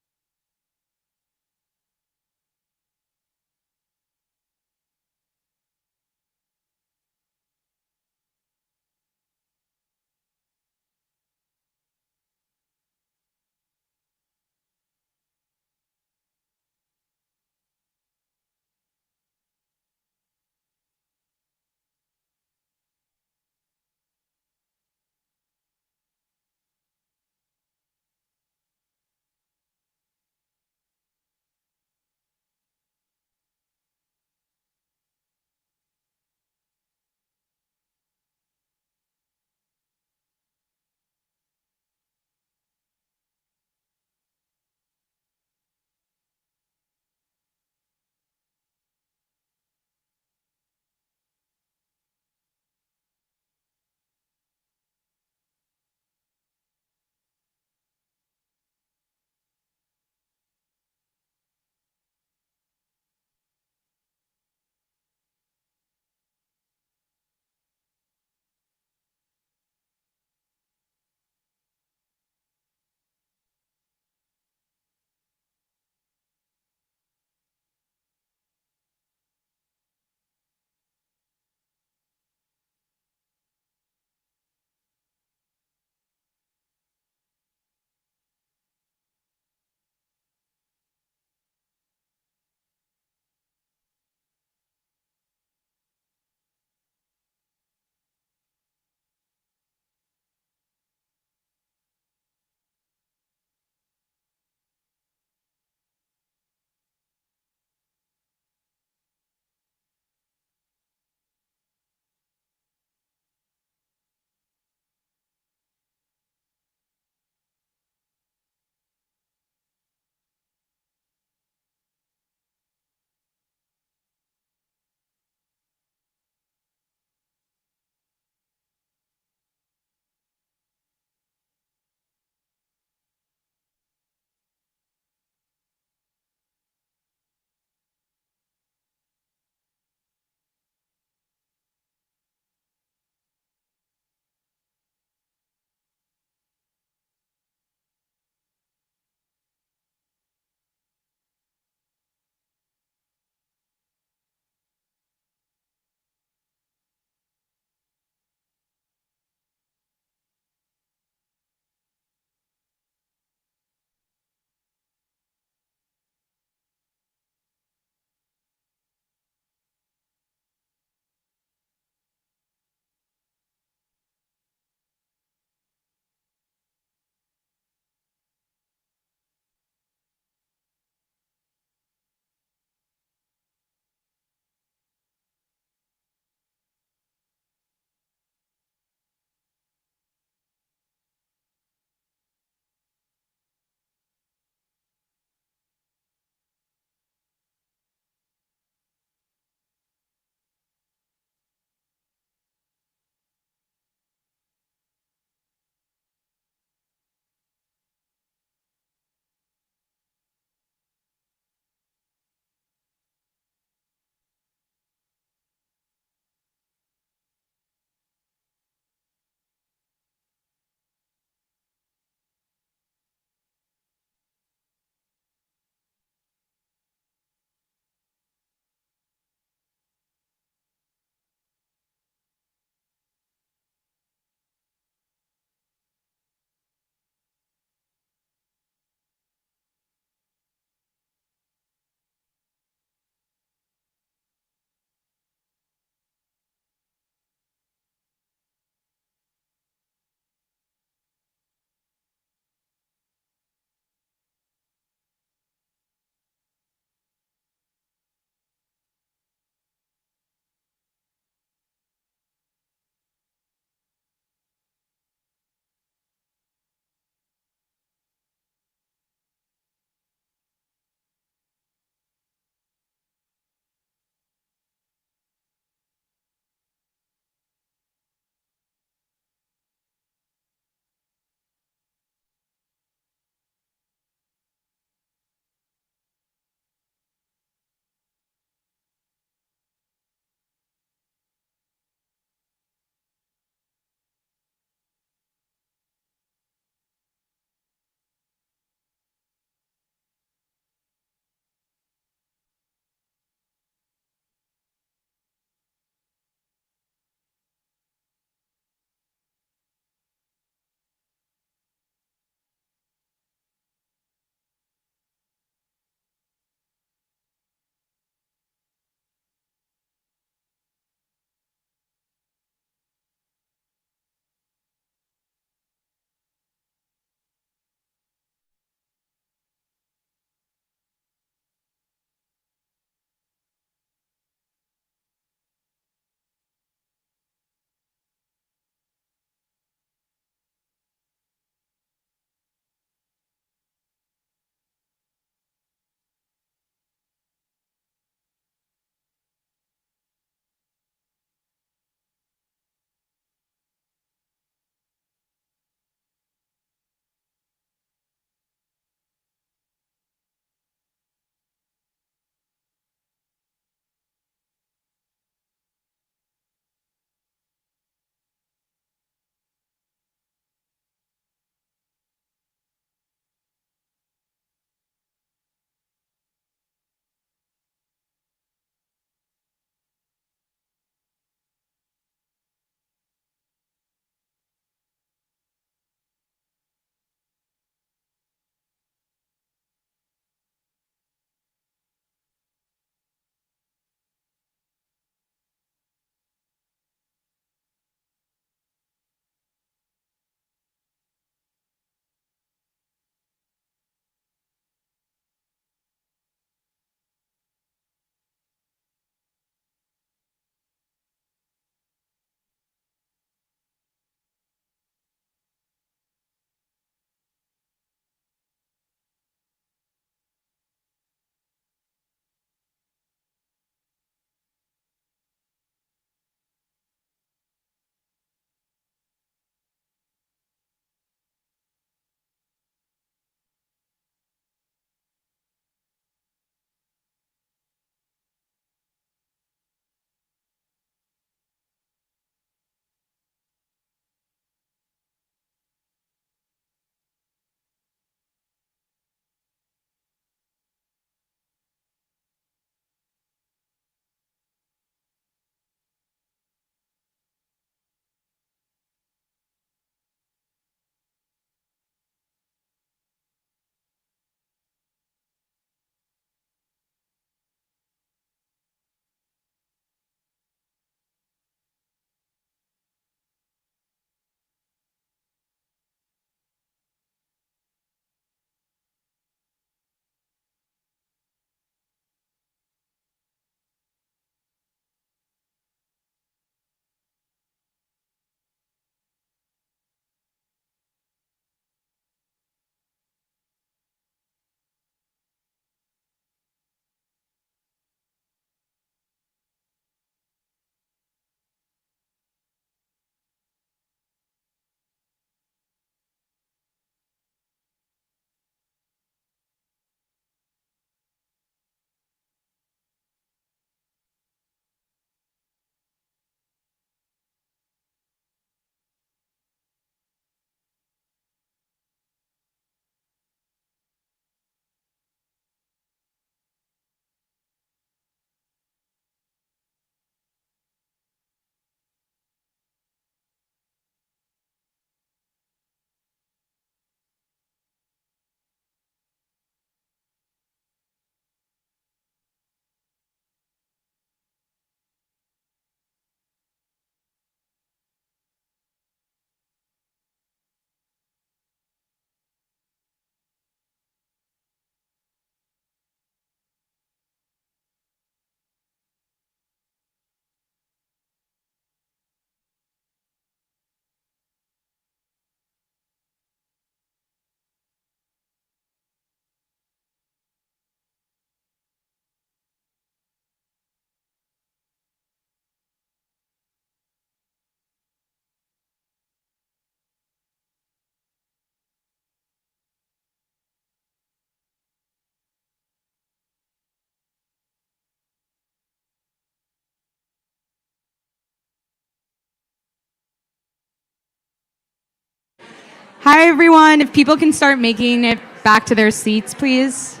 H: Hi, everyone. If people can start making it back to their seats, please.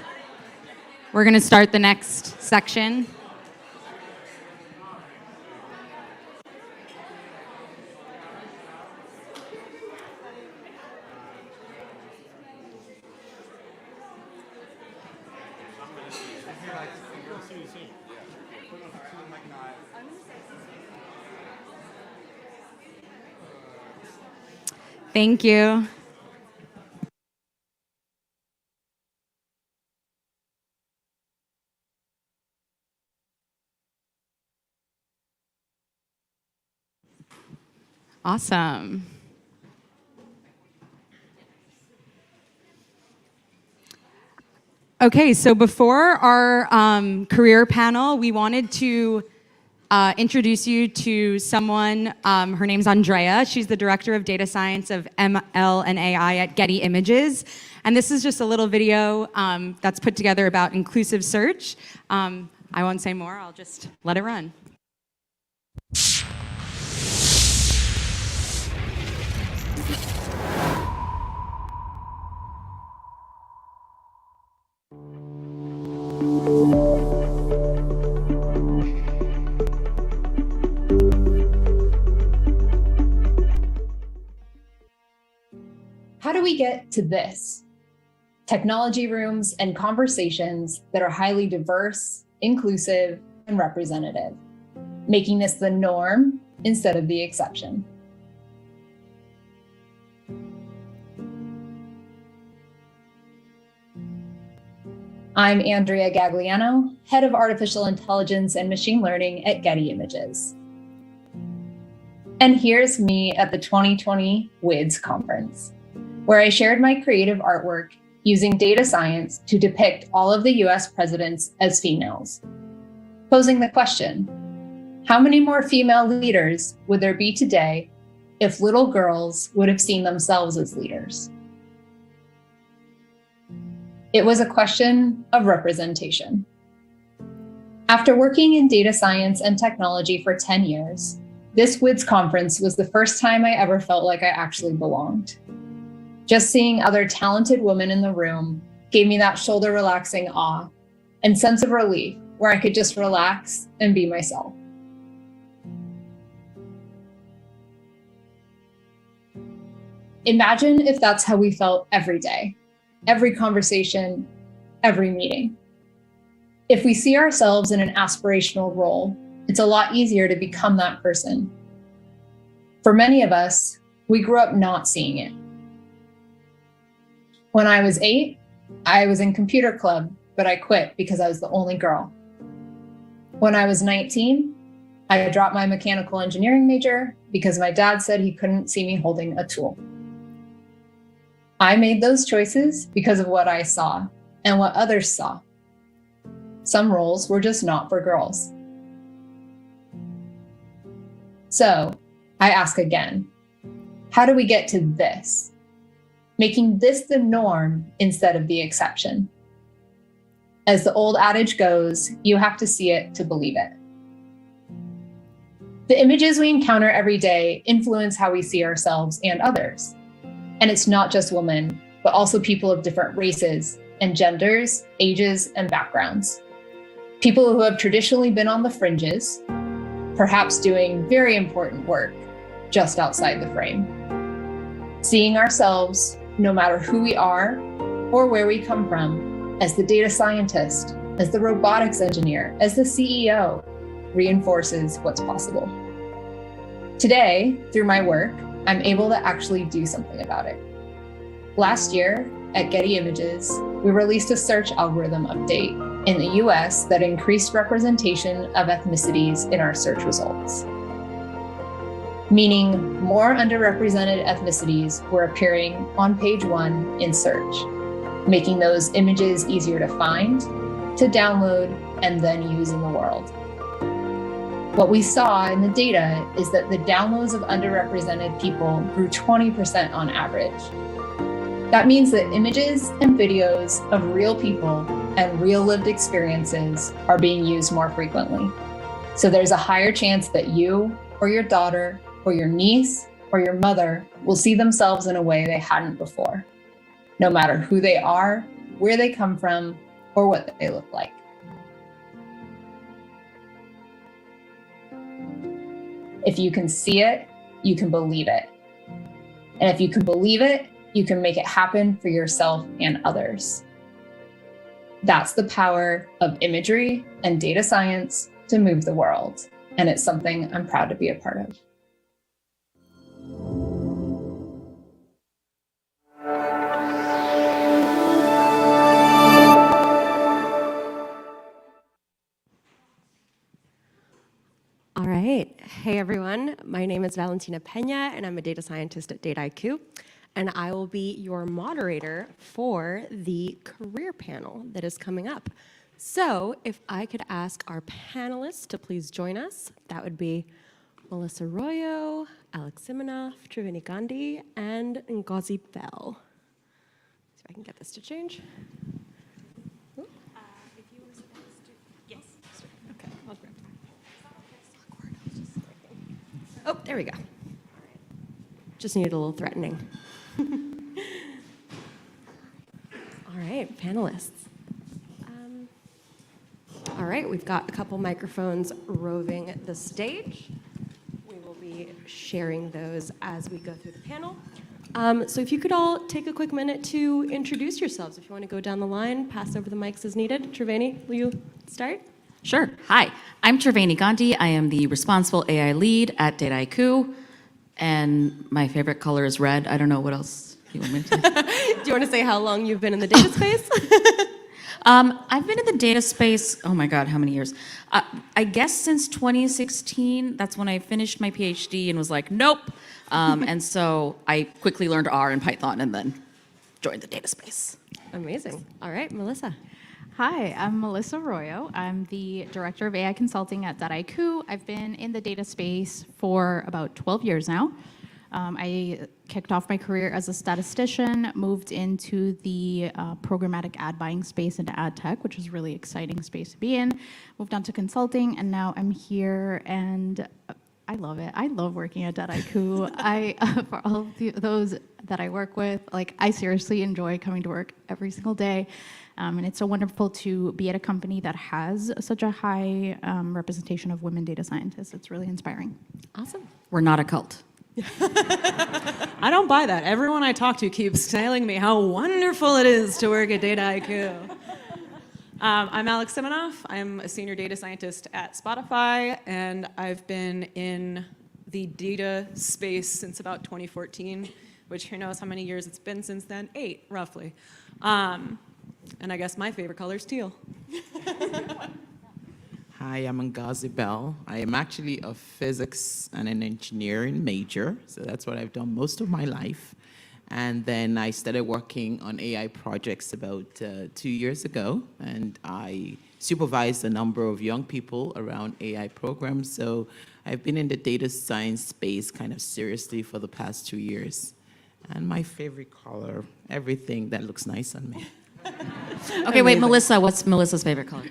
H: We're going to start the next section. Thank you. Awesome. Okay, so before our career panel, we wanted to introduce you to someone. Her name's Andrea. She's the Director of Data Science of ML and AI at Getty Images. And this is just a little video that's put together about inclusive search. I won't say more. I'll just let it run.
D: How do we get to this? Technology rooms and conversations that are highly diverse, inclusive, and representative, making this the norm instead of the exception. I'm Andrea Gagliano, Head of Artificial Intelligence and Machine Learning at Getty Images. And here's me at the 2020 Wits Conference, where I shared my creative artwork using data science to depict all of the US presidents as females, posing the question, how many more female leaders would there be today if little girls would have seen themselves as leaders? It was a question of representation. After working in data science and technology for 10 years, this Wits conference was the first time I ever felt like I actually belonged. Just seeing other talented women in the room gave me that shoulder relaxing awe and sense of relief where I could just relax and be myself. Imagine if that's how we felt every day, every conversation, every meeting. If we see ourselves in an aspirational role, it's a lot easier to become that person. For many of us, we grew up not seeing it. When I was 8, I was in computer club, but I quit because I was the only girl. When I was 19, I dropped my mechanical engineering major because my dad said he couldn't see me holding a tool. I made those choices because of what I saw and what others saw. Some roles were just not for girls. So I ask again, how do we get to this? Making this the norm instead of the exception. As the old adage goes, you have to see it to believe it. The images we encounter every day influence how we see ourselves and others. And it's not just women, but also people of different races and genders, ages, and backgrounds. People who have traditionally been on the fringes, perhaps doing very important work just outside the frame. Seeing ourselves, no matter who we are or where we come from, as the data scientist, as the robotics engineer, as the CEO, reinforces what's possible. Today, through my work, I'm able to actually do something about it. Last year, at Getty Images, we released a search algorithm update in the US that increased representation of ethnicities in our search results. Meaning more underrepresented ethnicities were appearing on page 1 in search, making those images easier to find, to download, and then use in the world. What we saw in the data is that the downloads of underrepresented people grew 20% on average. That means that images and videos of real people and real lived experiences are being used more frequently. So there's a higher chance that you or your daughter or your niece or your mother will see themselves in a way they hadn't before, no matter who they are, where they come from, or what they look like. If you can see it, you can believe it. And if you can believe it, you can make it happen for yourself and others. That's the power of imagery and data science to move the world. And it's something I'm proud to be a part of.
B: All right. Hey, everyone. My name is Valentina Pena, and I'm a data scientist at Dataiku. And I will be your moderator for the career panel that is coming up. So if I could ask our panelists to please join us, that would be Melissa Arroyo, Alex Siminoff, Triveni Gandhi, and Ngozi Bell. See if I can get this to change. Oh, there we go. Just needed a little threatening. All right, panelists. All right, we've got a couple microphones roving the stage. We will be sharing those as we go through the panel. So if you could all take a quick minute to introduce yourselves. If you want to go down the line, pass over the mics as needed. Triveni, will you start?
G: Sure. Hi, I'm Triveni Gandhi. I am the responsible AI lead at Dataiku, and my favorite color is red. I don't know what else you want me to say.
B: Do you want to say how long you've been in the data space?
G: I've been in the data space, oh my God, how many years? I guess since 2016. That's when I finished my PhD and was like, nope. And so I quickly learned R and Python and then joined the data space.
B: Amazing. All right, Melissa.
W: Hi, I'm Melissa Arroyo. I'm the Director of AI Consulting at Dataiku. I've been in the data space for about 12 years now. I kicked off my career as a statistician, moved into the programmatic ad buying space into ad tech, which is a really exciting space to be in. Moved on to consulting, and now I'm here, and I love it. I love working at Dataiku. For all of those that I work with, like, I seriously enjoy coming to work every single day. And it's so wonderful to be at a company that has such a high representation of women data scientists. It's really inspiring.
B: Awesome.
G: We're not a cult.
X: I don't buy that. Everyone I talk to keeps telling me how wonderful it is to work at Dataiku. I'm Alex Siminoff. I'm a senior data scientist at Spotify, and I've been in the data space since about 2014, which who knows how many years it's been since then? 8, roughly. And I guess my favorite color is teal.
Y: Hi, I'm Ngozi Bell. I am actually a physics and an engineering major, so that's what I've done most of my life. And then I started working on AI projects about 2 years ago, and I supervised a number of young people around AI programs. So I've been in the data science space kind of seriously for the past 2 years. And my favorite color, everything that looks nice on me.
G: Okay, wait, Melissa, what's Melissa's favorite color?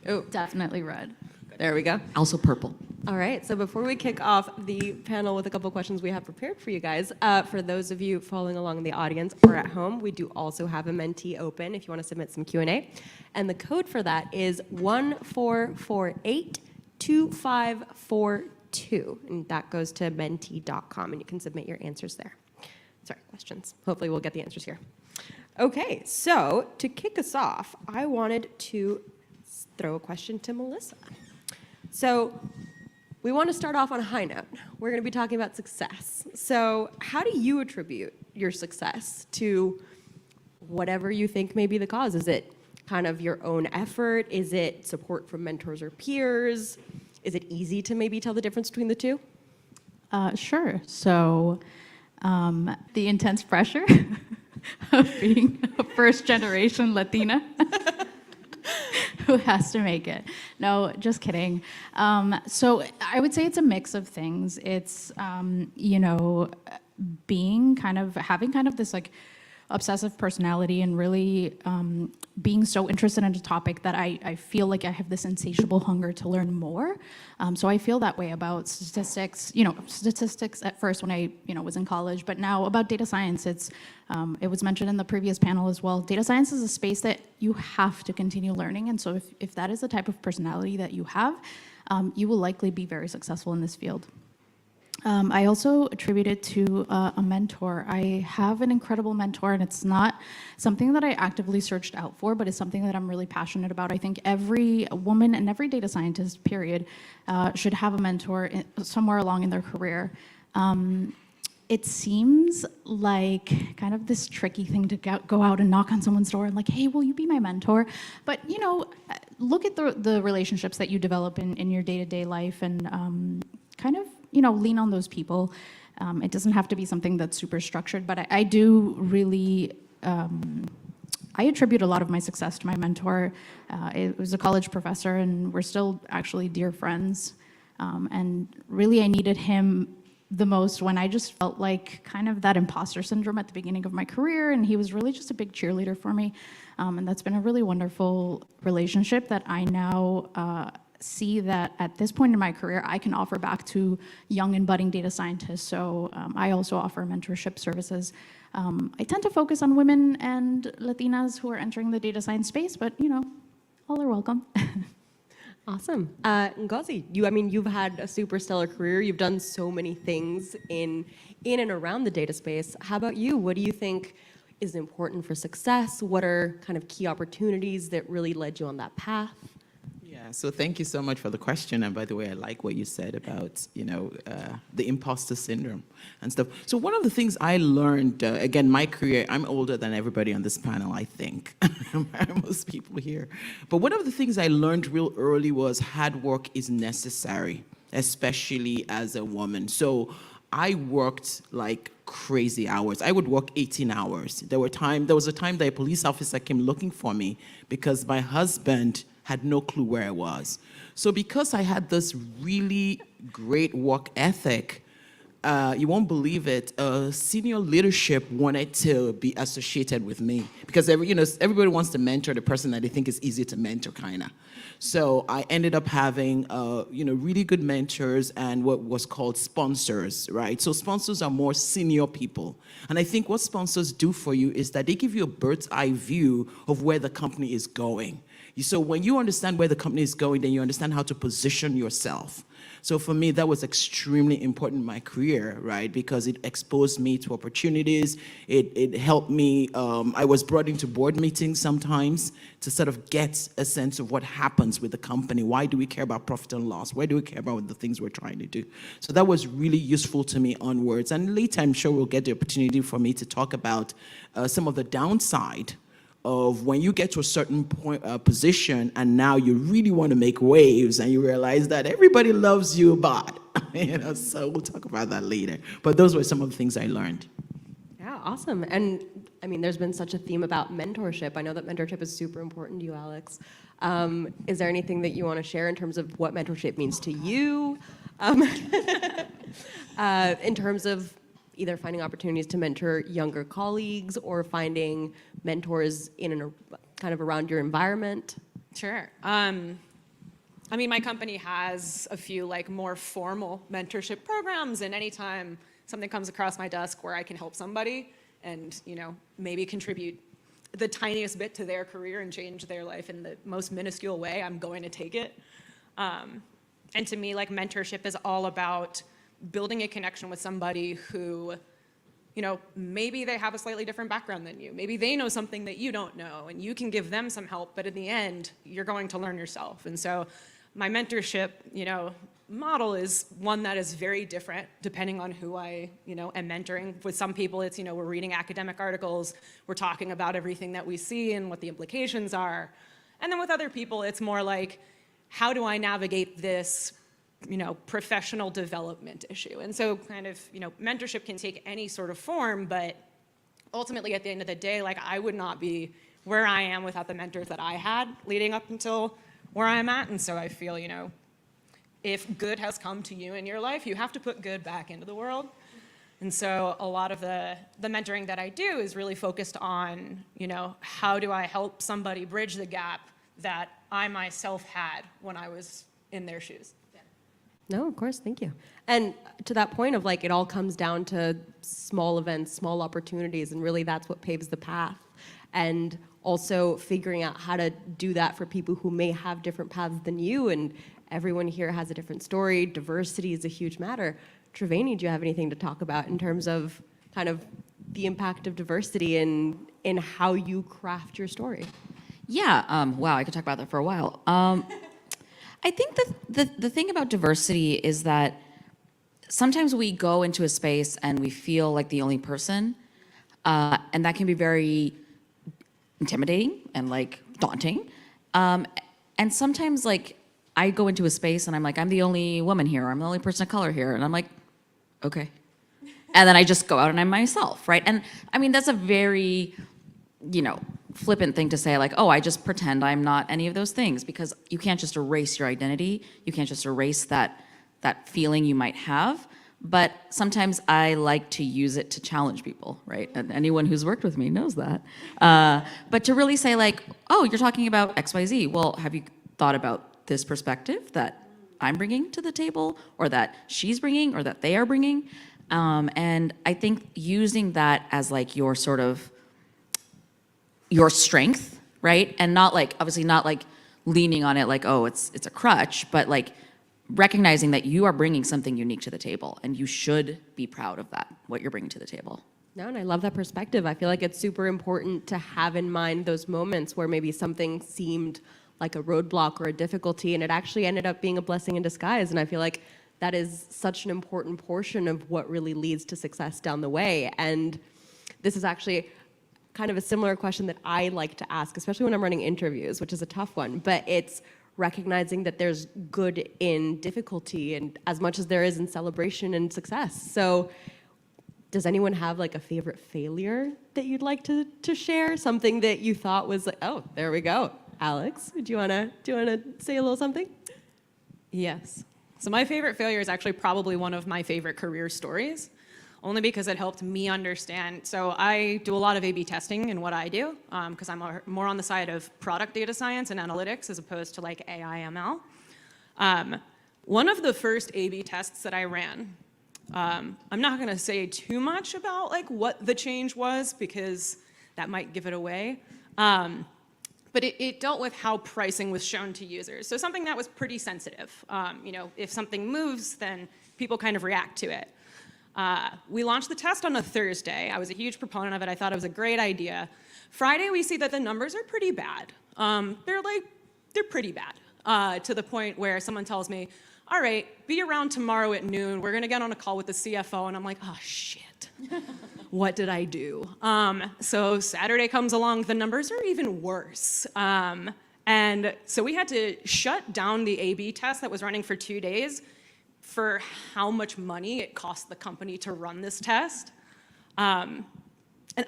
W: Oh, definitely red.
B: There we go.
G: Also purple.
B: All right, so before we kick off the panel with a couple questions we have prepared for you guys, for those of you following along in the audience or at home, we do also have a Menti open if you want to submit some Q&A. And the code for that is 14482542. And that goes to menti.com, and you can submit your answers there. Sorry, questions. Hopefully we'll get the answers here. Okay, so to kick us off, I wanted to throw a question to Melissa. So we want to start off on a high note. We're going to be talking about success. So how do you attribute your success to whatever you think may be the cause? Is it kind of your own effort? Is it support from mentors or peers? Is it easy to maybe tell the difference between the two?
W: Sure. So the intense pressure of being a first-generation Latina who has to make it. No, just kidding. So I would say it's a mix of things. It's, having kind of this like obsessive personality and really being so interested in a topic that I feel like I have this insatiable hunger to learn more. So I feel that way about statistics, statistics at first when I, was in college, but now about data science, it was mentioned in the previous panel as well. Data science is a space that you have to continue learning. And so if that is the type of personality that you have, you will likely be very successful in this field. I also attribute it to a mentor. I have an incredible mentor, and it's not something that I actively searched out for, but it's something that I'm really passionate about. I think every woman and every data scientist, period, should have a mentor somewhere along in their career. It seems like kind of this tricky thing to go out and knock on someone's door and like, hey, will you be my mentor? But, look at the relationships that you develop in your day-to-day life and kind of, lean on those people. It doesn't have to be something that's super structured, but I do really, I attribute a lot of my success to my mentor. It was a college professor, and we're still actually dear friends. And really, I needed him the most when I just felt like kind of that imposter syndrome at the beginning of my career, and he was really just a big cheerleader for me. And that's been a really wonderful relationship that I now see that at this point in my career, I can offer back to young and budding data scientists. So I also offer mentorship services. I tend to focus on women and Latinas who are entering the data science space, but all are welcome.
B: Awesome. Ngozi, you've had a super stellar career. You've done so many things in and around the data space. How about you? What do you think is important for success? What are kind of key opportunities that really led you on that path?
Y: Yeah, so thank you so much for the question. And by the way, I like what you said about, the imposter syndrome and stuff. So one of the things I learned, again, my career, I'm older than everybody on this panel, I think, most people here. But one of the things I learned real early was hard work is necessary, especially as a woman. So I worked like crazy hours. I would work 18 hours. There was a time that a police officer came looking for me because my husband had no clue where I was. So because I had this really great work ethic, you won't believe it, senior leadership wanted to be associated with me because everybody wants to mentor the person that they think is easy to mentor, kinda. So I ended up having really good mentors and what was called sponsors, right? So sponsors are more senior people. And I think what sponsors do for you is that they give you a bird's eye view of where the company is going. So when you understand where the company is going, then you understand how to position yourself. So for me, that was extremely important in my career, right? Because it exposed me to opportunities. It helped me. I was brought into board meetings sometimes to sort of get a sense of what happens with the company. Why do we care about profit and loss? Why do we care about the things we're trying to do? So that was really useful to me onwards. And later, I'm sure we'll get the opportunity for me to talk about some of the downside of when you get to a certain position and now you really want to make waves and you realize that everybody loves you, but so we'll talk about that later. But those were some of the things I learned.
B: Yeah, awesome. And there's been such a theme about mentorship. I know that mentorship is super important to you, Alex. Is there anything that you want to share in terms of what mentorship means to you? In terms of either finding opportunities to mentor younger colleagues or finding mentors in and kind of around your environment?
X: Sure. My company has a few more formal mentorship programs, and anytime something comes across my desk where I can help somebody and, maybe contribute the tiniest bit to their career and change their life in the most minuscule way, I'm going to take it. And to me, mentorship is all about building a connection with somebody who, maybe they have a slightly different background than you. Maybe they know something that you don't know, and you can give them some help, but in the end, you're going to learn yourself. And so my mentorship, model is one that is very different depending on who I, am mentoring. With some people, it's, we're reading academic articles, we're talking about everything that we see and what the implications are. And then with other people, it's more like, how do I navigate this professional development issue? And so kind of, mentorship can take any sort of form, but ultimately at the end of the day, I would not be where I am without the mentors that I had leading up until where I'm at. And so I feel, if good has come to you in your life, you have to put good back into the world.
E: And so a lot of the mentoring that I do is really focused on, how do I help somebody bridge the gap that I myself had when I was in their shoes.
B: No, of course, thank you. And to that point of it all comes down to small events, small opportunities, and really that's what paves the path. And also figuring out how to do that for people who may have different paths than you, and everyone here has a different story. Diversity is a huge matter. Triveni, do you have anything to talk about in terms of kind of the impact of diversity in how you craft your story?
G: Yeah, wow, I could talk about that for a while. I think the thing about diversity is that sometimes we go into a space and we feel like the only person, and that can be very intimidating and daunting. And sometimes I go into a space and I'm like, I'm the only woman here, I'm the only person of color here, and I'm like, okay. And then I just go out and I'm myself, right? And I mean, that's a very, flippant thing to say, oh, I just pretend I'm not any of those things, because you can't just erase your identity. You can't just erase that feeling you might have. But sometimes I like to use it to challenge people, right? And anyone who's worked with me knows that. But to really say oh, you're talking about XYZ. Well, have you thought about this perspective that I'm bringing to the table, or that she's bringing, or that they are bringing? And I think using that as your sort of your strength, right? And not obviously not leaning on it oh, it's a crutch, but recognizing that you are bringing something unique to the table, and you should be proud of that, what you're bringing to the table.
B: No, and I love that perspective. I feel like it's super important to have in mind those moments where maybe something seemed like a roadblock or a difficulty, and it actually ended up being a blessing in disguise. And I feel like that is such an important portion of what really leads to success down the way. And this is actually kind of a similar question that I like to ask, especially when I'm running interviews, which is a tough one, but it's recognizing that there's good in difficulty and as much as there is in celebration and success. So does anyone have a favorite failure that you'd like to share? Something that you thought was oh, there we go. Alex, do you wanna say a little something?
E: Yes. So my favorite failure is actually probably one of my favorite career stories, only because it helped me understand. So I do a lot of A/B testing in what I do, because I'm more on the side of product data science and analytics as opposed to AI, ML. One of the first A/B tests that I ran, I'm not gonna say too much about what the change was, because that might give it away. But it dealt with how pricing was shown to users. So something that was pretty sensitive. If something moves, then people kind of react to it. We launched the test on a Thursday. I was a huge proponent of it. I thought it was a great idea. Friday, we see that the numbers are pretty bad. They're pretty bad, to the point where someone tells me, all right, be around tomorrow at noon. We're gonna get on a call with the CFO. And I'm like, oh, shit. What did I do? So Saturday comes along, the numbers are even worse. And so we had to shut down the A/B test that was running for 2 days for how much money it cost the company to run this test. And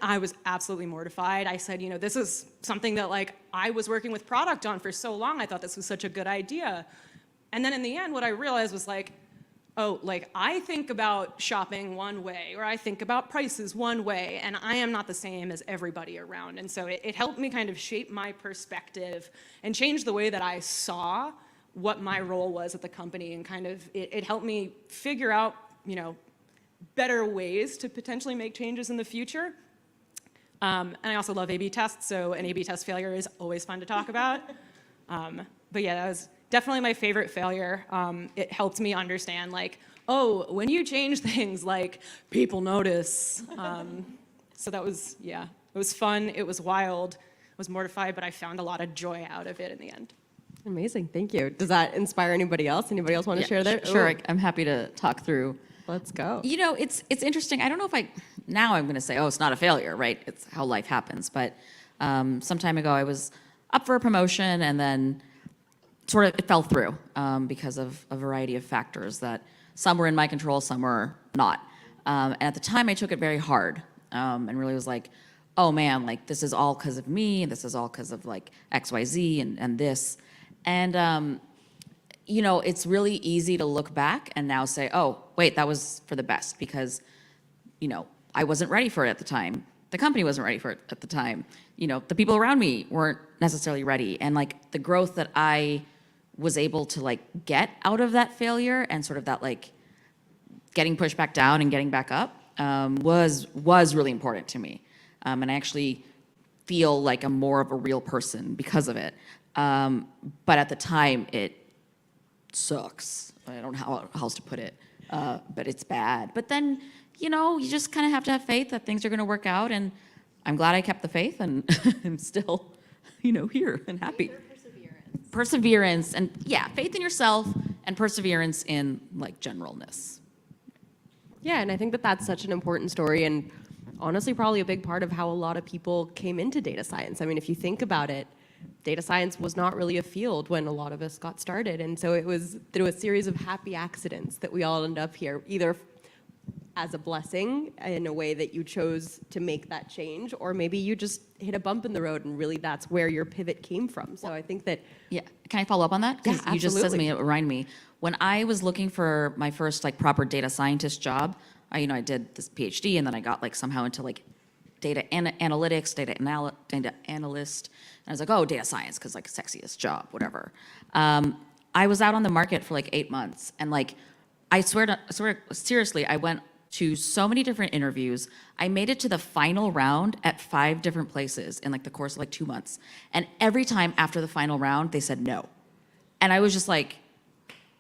E: I was absolutely mortified. I said, this is something that I was working with product on for so long. I thought this was such a good idea. And then in the end, what I realized was oh, I think about shopping one way, or I think about prices one way, and I am not the same as everybody around. And so it helped me kind of shape my perspective and change the way that I saw what my role was at the company, and kind of it helped me figure out, better ways to potentially make changes in the future. And I also love A/B tests, so an A/B test failure is always fun to talk about. But yeah, that was definitely my favorite failure. It helped me understand oh, when you change things, people notice. So that was, yeah, it was fun, it was wild, I was mortified, but I found a lot of joy out of it in the end.
B: Amazing, thank you. Does that inspire anybody else? Anybody else want to share there?
G: Sure, I'm happy to talk through.
B: Let's go.
G: It's interesting. I don't know if now I'm going to say, oh, it's not a failure, right? It's how life happens. But some time ago, I was up for a promotion, and then sort of it fell through because of a variety of factors that some were in my control, some were not. And at the time, I took it very hard and really was like, oh man, this is all because of me, and this is all because of XYZ and this. And it's really easy to look back and now say, oh, wait, that was for the best, because I wasn't ready for it at the time. The company wasn't ready for it at the time. The people around me weren't necessarily ready. And like the growth that I was able to like get out of that failure and sort of that like getting pushed back down and getting back up was really important to me. And I actually feel like I'm more of a real person because of it. But at the time, it sucks. I don't know how else to put it, but it's bad. But then, you just kind of have to have faith that things are going to work out. And I'm glad I kept the faith, and I'm still, here and happy. Perseverance, and yeah, faith in yourself and perseverance in like generalness.
B: Yeah, and I think that that's such an important story, and honestly probably a big part of how a lot of people came into data science. I mean, if you think about it, data science was not really a field when a lot of us got started, and so it was through a series of happy accidents that we all end up here, either as a blessing in a way that you chose to make that change, or maybe you just hit a bump in the road and really that's where your pivot came from. So I think that...
G: Yeah, can I follow up on that?
B: Yeah,
G: Because you just said something that reminded me. When I was looking for my first like proper data scientist job, I did this PhD and then I got like somehow into like data analytics, data analyst. And I was like, oh, data science, because like sexiest job, whatever. I was out on the market for like 8 months, and like I swear seriously, I went to so many different interviews. I made it to the final round at 5 different places in like the course of like 2 months. And every time after the final round, they said no. And I was just like,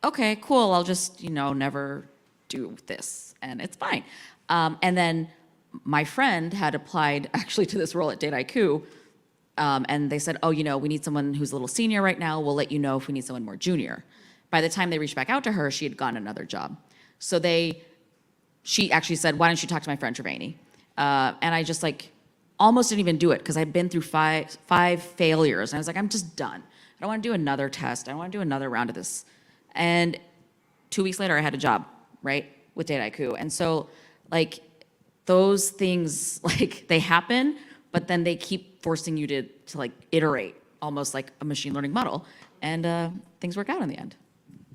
G: okay, cool. I'll just, never do this and it's fine. And then my friend had applied actually to this role at Dataiku. And they said, oh, we need someone who's a little senior right now. We'll let you know if we need someone more junior. By the time they reached back out to her, she had gotten another job. So she actually said, why don't you talk to my friend Trevani? And I just like almost didn't even do it because I'd been through five failures. And I was like, I'm just done. I don't want to do another test. I don't want to do another round of this. And 2 weeks later, I had a job, right, with Dataiku. And so like those things, like they happen, but then they keep forcing you to like iterate almost like a machine learning model. And things work out in the end.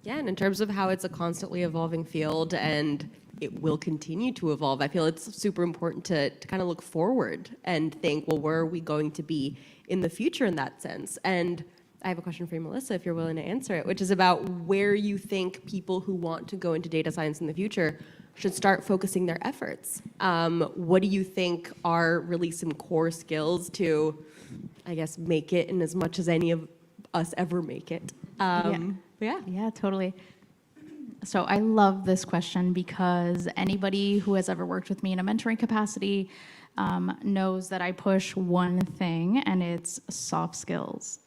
B: Yeah, and in terms of how it's a constantly evolving field and it will continue to evolve, I feel it's super important to kind of look forward and think, well, where are we going to be in the future in that sense? And I have a question for you, Melissa, if you're willing to answer it, which is about where you think people who want to go into data science in the future should start focusing their efforts. What do you think are really some core skills to, I guess, make it in as much as any of us ever make it?
W: Yeah, totally. So I love this question because anybody who has ever worked with me in a mentoring capacity knows that I push one thing, and it's soft skills.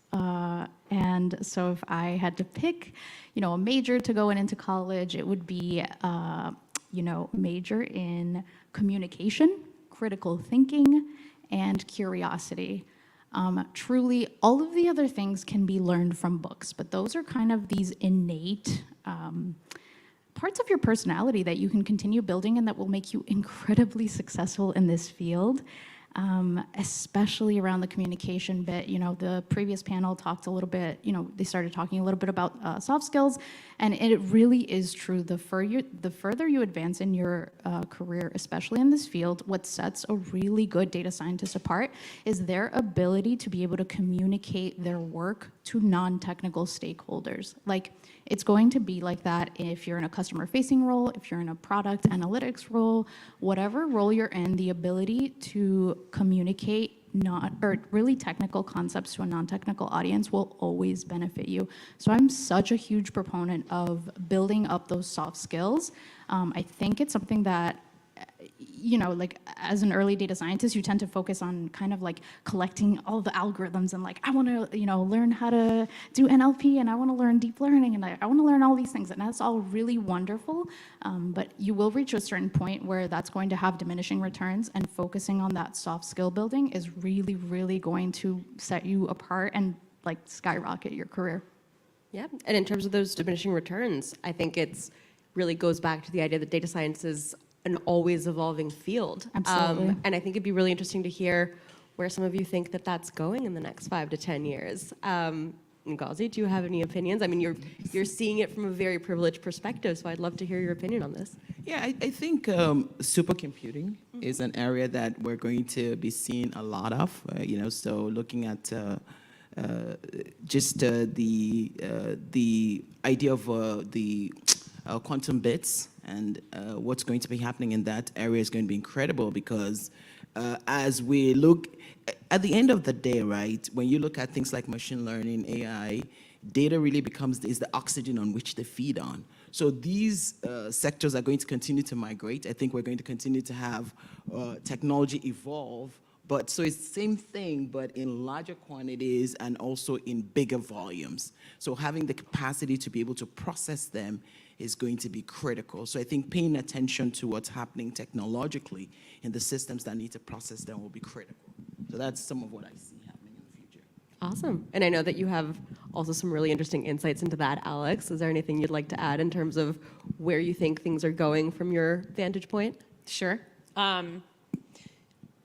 W: And so if I had to pick, a major to go into college, it would be, major in communication, critical thinking, and curiosity. Truly, all of the other things can be learned from books, but those are kind of these innate parts of your personality that you can continue building and that will make you incredibly successful in this field. Especially around the communication bit. The previous panel talked a little bit, they started talking a little bit about soft skills, and it really is true. The further you advance in your career, especially in this field, what sets a really good data scientist apart is their ability to be able to communicate their work to non-technical stakeholders. Like, it's going to be like that if you're in a customer-facing role, if you're in a product analytics role, whatever role you're in, the ability to communicate really technical concepts to a non-technical audience will always benefit you. So I'm such a huge proponent of building up those soft skills. I think it's something that, like as an early data scientist, you tend to focus on kind of like collecting all the algorithms and like, I want to, learn how to do NLP, and I want to learn deep learning, and I want to learn all these things, and that's all really wonderful. But you will reach a certain point where that's going to have diminishing returns, and focusing on that soft skill building is really, really going to set you apart and like skyrocket your career.
B: Yeah, and in terms of those diminishing returns, I think it's really goes back to the idea that data science is an always evolving field.
W: Absolutely.
B: And I think it'd be really interesting to hear where some of you think that that's going in the next 5 to 10 years.
R: Ngozi, do you have any opinions? I mean, you're seeing it from a very privileged perspective, so I'd love to hear your opinion on this.
Y: Yeah, I think supercomputing is an area that we're going to be seeing a lot of. So looking at just the idea of the quantum bits and what's going to be happening in that area is going to be incredible because as we look at the end of the day, right, when you look at things like machine learning, AI, data really is the oxygen on which they feed on. So these sectors are going to continue to migrate. I think we're going to continue to have technology evolve. But so it's the same thing, but in larger quantities and also in bigger volumes. So having the capacity to be able to process them is going to be critical. So I think paying attention to what's happening technologically in the systems that need to process them will be critical. So that's some of what I see happening in the future.
R: Awesome. And I know that you have also some really interesting insights into that, Alex. Is there anything you'd like to add in terms of where you think things are going from your vantage point?
E: Sure.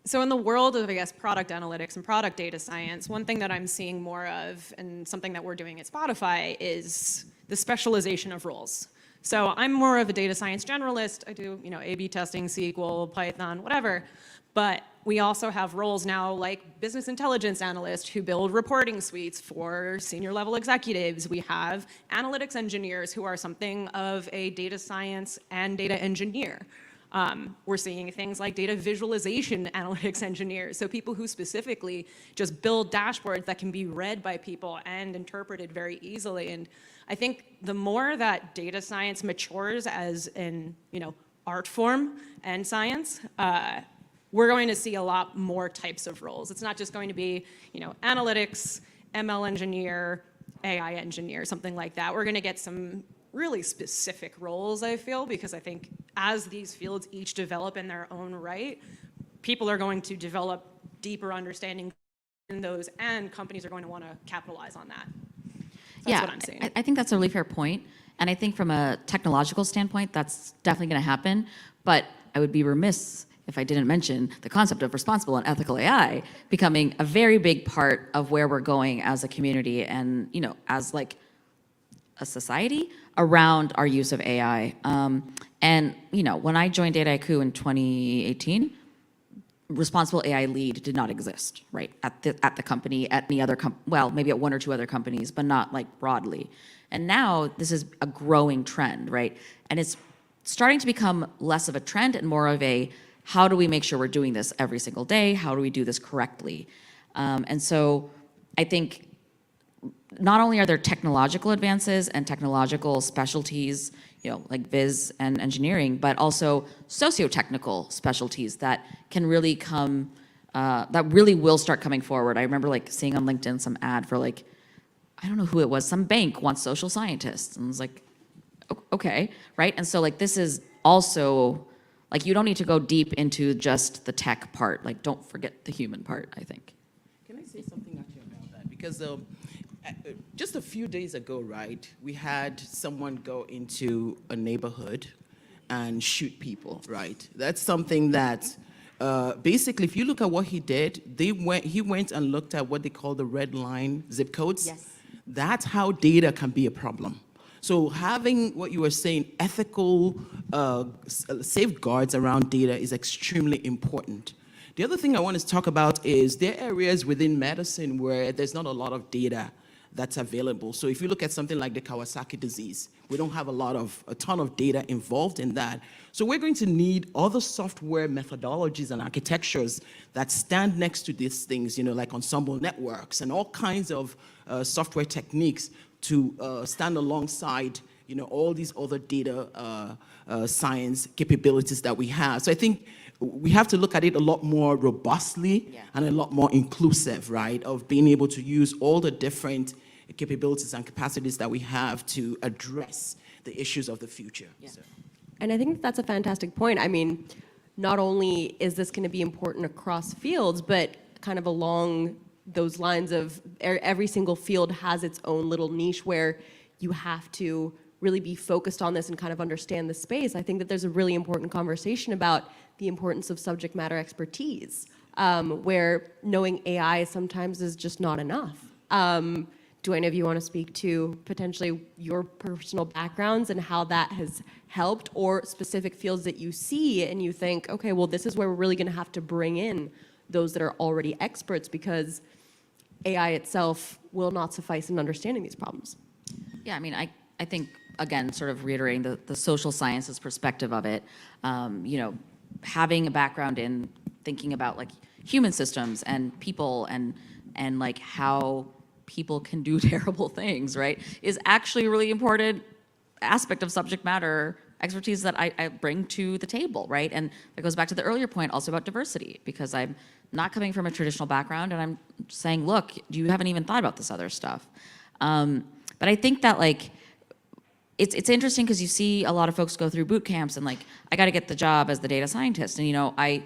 E: So in the world of, I guess, product analytics and product data science, one thing that I'm seeing more of and something that we're doing at Spotify is the specialization of roles. So I'm more of a data science generalist. I do, A/B testing, SQL, Python, whatever. But we also have roles now like business intelligence analyst who build reporting suites for senior level executives. We have analytics engineers who are something of a data science and data engineer. We're seeing things like data visualization analytics engineers, so people who specifically just build dashboards that can be read by people and interpreted very easily. And I think the more that data science matures as an art form and science, we're going to see a lot more types of roles. It's not just going to be analytics, ML engineer, AI engineer, something like that. We're going to get some really specific roles, I feel, because I think as these fields each develop in their own right, people are going to develop deeper understanding in those, and companies are going to want to capitalize on that. That's what I'm saying.
G: I think that's a really fair point. And I think from a technological standpoint, that's definitely going to happen. But I would be remiss if I didn't mention the concept of responsible and ethical AI becoming a very big part of where we're going as a community and, as like a society around our use of AI. And when I joined Dataiku in 2018, responsible AI lead did not exist, right? At the company, at any other well, maybe at one or two other companies, but not like broadly. And now this is a growing trend, right? And it's starting to become less of a trend and more of a, how do we make sure we're doing this every single day? How do we do this correctly? And so I think not only are there technological advances and technological specialties, like viz and engineering, but also socio-technical specialties that can really come, that really will start coming forward. I remember like seeing on LinkedIn some ad for like, I don't know who it was, some bank wants social scientists. And I was like, okay, right? And so like this is also, like you don't need to go deep into just the tech part. Like don't forget the human part, I think.
Y: Can I say something actually about that? Because just a few days ago, right, we had someone go into a neighborhood and shoot people, right? That's something that basically, if you look at what he did, he went and looked at what they call the red line zip codes.
R: Yes.
Y: That's how data can be a problem. So having what you were saying, ethical safeguards around data is extremely important. The other thing I want to talk about is there are areas within medicine where there's not a lot of data that's available. So if you look at something like the Kawasaki disease, we don't have a ton of data involved in that. So we're going to need other software methodologies and architectures that stand next to these things, like ensemble networks and all kinds of software techniques to stand alongside, all these other data science capabilities that we have. So I think we have to look at it a lot more robustly and a lot more inclusive, right, of being able to use all the different capabilities and capacities that we have to address the issues of the future.
R: Yeah. So. And I think that's a fantastic point. I mean, not only is this going to be important across fields, but kind of along those lines of every single field has its own little niche where you have to really be focused on this and kind of understand the space. I think that there's a really important conversation about the importance of subject matter expertise, where knowing AI sometimes is just not enough. do any of you want to speak to potentially your personal backgrounds and how that has helped, or specific fields that you see and you think, okay, well, this is where we're really going to have to bring in those that are already experts, because AI itself will not suffice in understanding these problems?
G: Yeah, I mean, I think, again, sort of reiterating the social sciences perspective of it, having a background in thinking about like human systems and people and like how people can do terrible things, right, is actually a really important aspect of subject matter expertise that I bring to the table, right? And that goes back to the earlier point also about diversity, because I'm not coming from a traditional background and I'm saying, look, you haven't even thought about this other stuff. But I think that like, it's interesting because you see a lot of folks go through boot camps and like, I got to get the job as the data scientist. And, I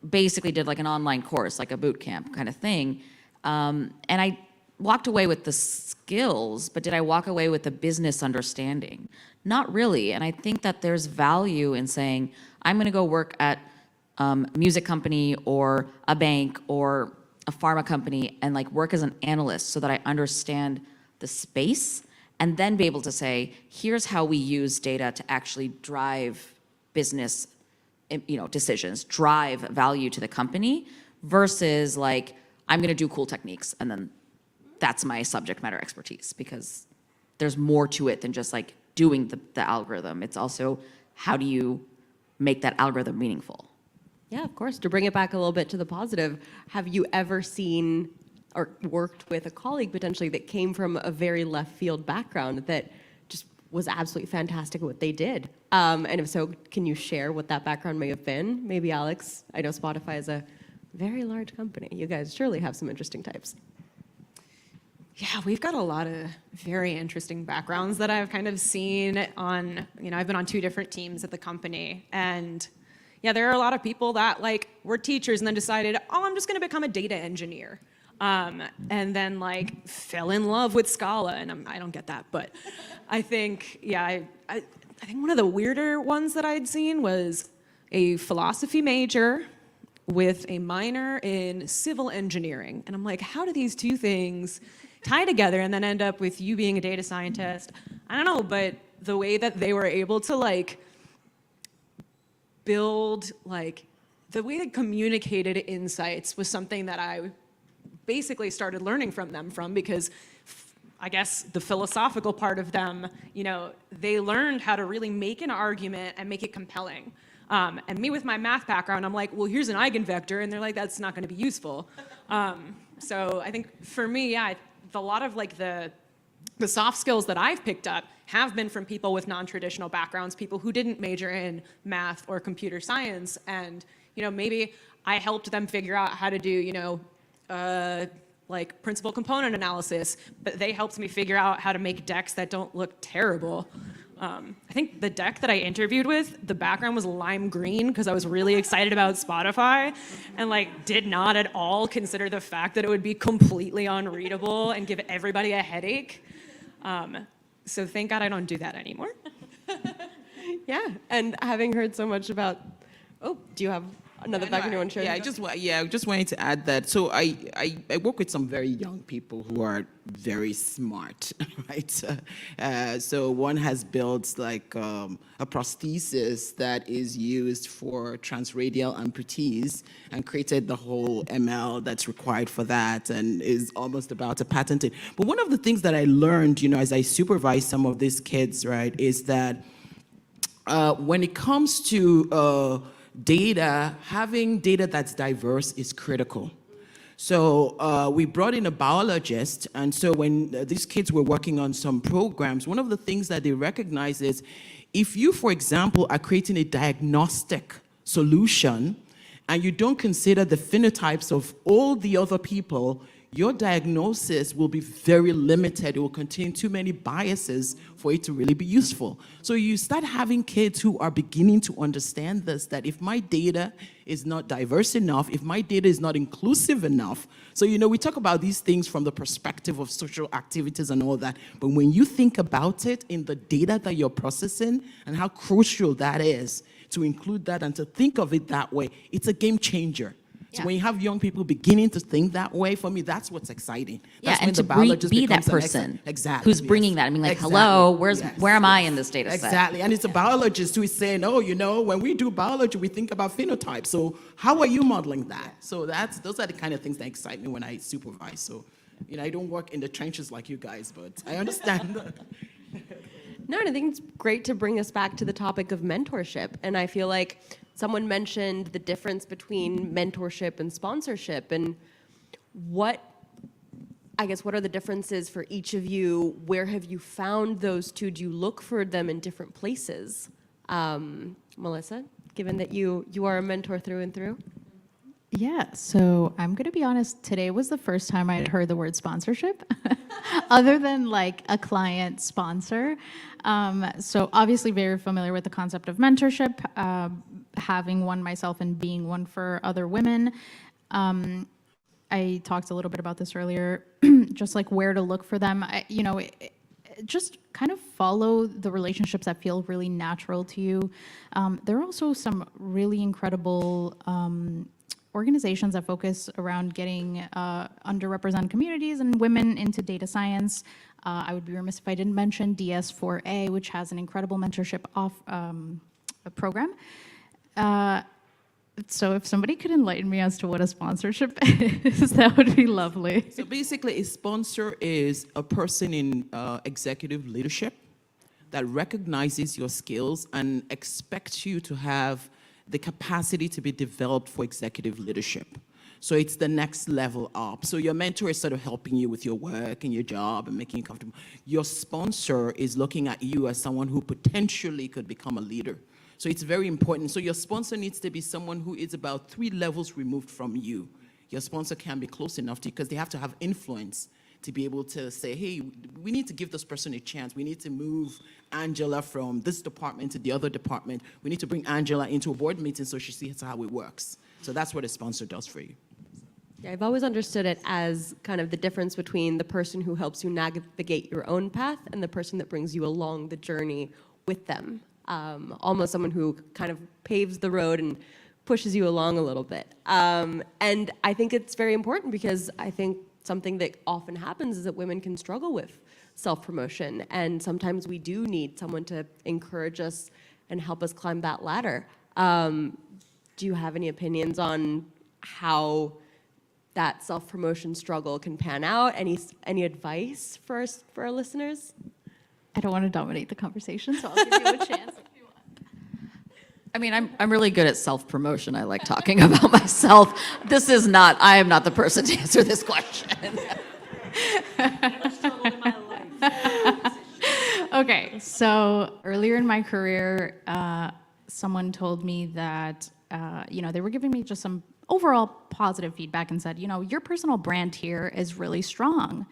G: basically did like an online course, like a boot camp kind of thing. And I walked away with the skills, but did I walk away with the business understanding? Not really. And I think that there's value in saying, I'm going to go work at a music company or a bank or a pharma company and like work as an analyst so that I understand the space, and then be able to say, here's how we use data to actually drive business decisions, drive value to the company, versus like, I'm going to do cool techniques and then that's my subject matter expertise, because there's more to it than just like doing the algorithm. It's also, how do you make that algorithm meaningful?
R: Yeah, of course. To bring it back a little bit to the positive, have you ever seen or worked with a colleague potentially that came from a very left field background that just was absolutely fantastic at what they did? And if so, can you share what that background may have been? Maybe Alex, I know Spotify is a very large company. You guys surely have some interesting types.
E: Yeah, we've got a lot of very interesting backgrounds that I've kind of seen on, I've been on 2 different teams at the company. And yeah, there are a lot of people that like were teachers and then decided, oh, I'm just going to become a data engineer. And then like fell in love with Scala, and I don't get that, but I think, yeah, I think one of the weirder ones that I'd seen was a philosophy major with a minor in civil engineering. And I'm like, how do these 2 things tie together and then end up with you being a data scientist? I don't know, but the way that they were able to like build, like the way they communicated insights was something that I basically started learning from them because I guess the philosophical part of them, they learned how to really make an argument and make it compelling. And me with my math background, I'm like, well, here's an eigenvector, and they're like, that's not going to be useful. So I think for me, yeah, a lot of like the soft skills that I've picked up have been from people with non-traditional backgrounds, people who didn't major in math or computer science, and maybe I helped them figure out how to do like principal component analysis, but they helped me figure out how to make decks that don't look terrible. I think the deck that I interviewed with, the background was lime green because I was really excited about Spotify and like did not at all consider the fact that it would be completely unreadable and give everybody a headache. So thank God I don't do that anymore.
R: Yeah, and having heard so much about, do you have another background you want to share?
Y: I just wanted to add that. So I work with some very young people who are very smart, right? So one has built like a prosthesis that is used for transradial amputees and created the whole ML that's required for that and is almost about to patent it. But one of the things that I learned, as I supervise some of these kids, right, is that when it comes to data, having data that's diverse is critical. So we brought in a biologist, and so when these kids were working on some programs, one of the things that they recognize is if you, for example, are creating a diagnostic solution and you don't consider the phenotypes of all the other people, your diagnosis will be very limited. It will contain too many biases for it to really be useful. So you start having kids who are beginning to understand this, that if my data is not diverse enough, if my data is not inclusive enough, so we talk about these things from the perspective of social activities and all that, but when you think about it in the data that you're processing and how crucial that is to include that and to think of it that way, it's a game changer. So when you have young people beginning to think that way, for me, that's what's exciting. That's
G: and
Y: when
G: to
Y: the biologist
G: be that
Y: becomes an
G: person
Y: exactly,
G: who's bringing that. I mean, like, hello, where am I in this data set?
Y: Exactly, and it's a biologist who is saying, oh, you know, when we do biology, we think about phenotype. So how are you modeling that? So those are the kind of things that excite me when I supervise. So, you know, I don't work in the trenches like you guys, but I understand that.
B: No, and I think it's great to bring us back to the topic of mentorship. And I feel like someone mentioned the difference between mentorship and sponsorship. And what are the differences for each of you? Where have you found those two? Do you look for them in different places? Melissa, given that you are a mentor through and through?
K: Yeah, so I'm going to be honest, today was the first time I had heard the word sponsorship, other than like a client sponsor. So obviously very familiar with the concept of mentorship, having one myself and being one for other women. I talked a little bit about this earlier, just like where to look for them. Just kind of follow the relationships that feel really natural to you. There are also some really incredible organizations that focus around getting underrepresented communities and women into data science. I would be remiss if I didn't mention DS4A, which has an incredible mentorship program. So if somebody could enlighten me as to what a sponsorship is, that would be lovely.
Y: So basically, a sponsor is a person in executive leadership that recognizes your skills and expects you to have the capacity to be developed for executive leadership. So it's the next level up. So your mentor is sort of helping you with your work and your job and making you comfortable. Your sponsor is looking at you as someone who potentially could become a leader. So it's very important. So your sponsor needs to be someone who is about 3 levels removed from you. Your sponsor can be close enough to you because they have to have influence to be able to say, hey, we need to give this person a chance. We need to move Angela from this department to the other department. We need to bring Angela into a board meeting so she sees how it works. So that's what a sponsor does for you.
B: Yeah, I've always understood it as kind of the difference between the person who helps you navigate your own path and the person that brings you along the journey with them. Almost someone who kind of paves the road and pushes you along a little bit. And I think it's very important because I think something that often happens is that women can struggle with self-promotion, and sometimes we do need someone to encourage us and help us climb that ladder. Do you have any opinions on how that self-promotion struggle can pan out? Any advice for our listeners?
K: I don't want to dominate the conversation, so I'll give you a chance.
G: I mean, I'm really good at self-promotion. I like talking about myself. I am not the person to answer this question.
K: Okay, so earlier in my career, someone told me that, they were giving me just some overall positive feedback and said, your personal brand here is really strong.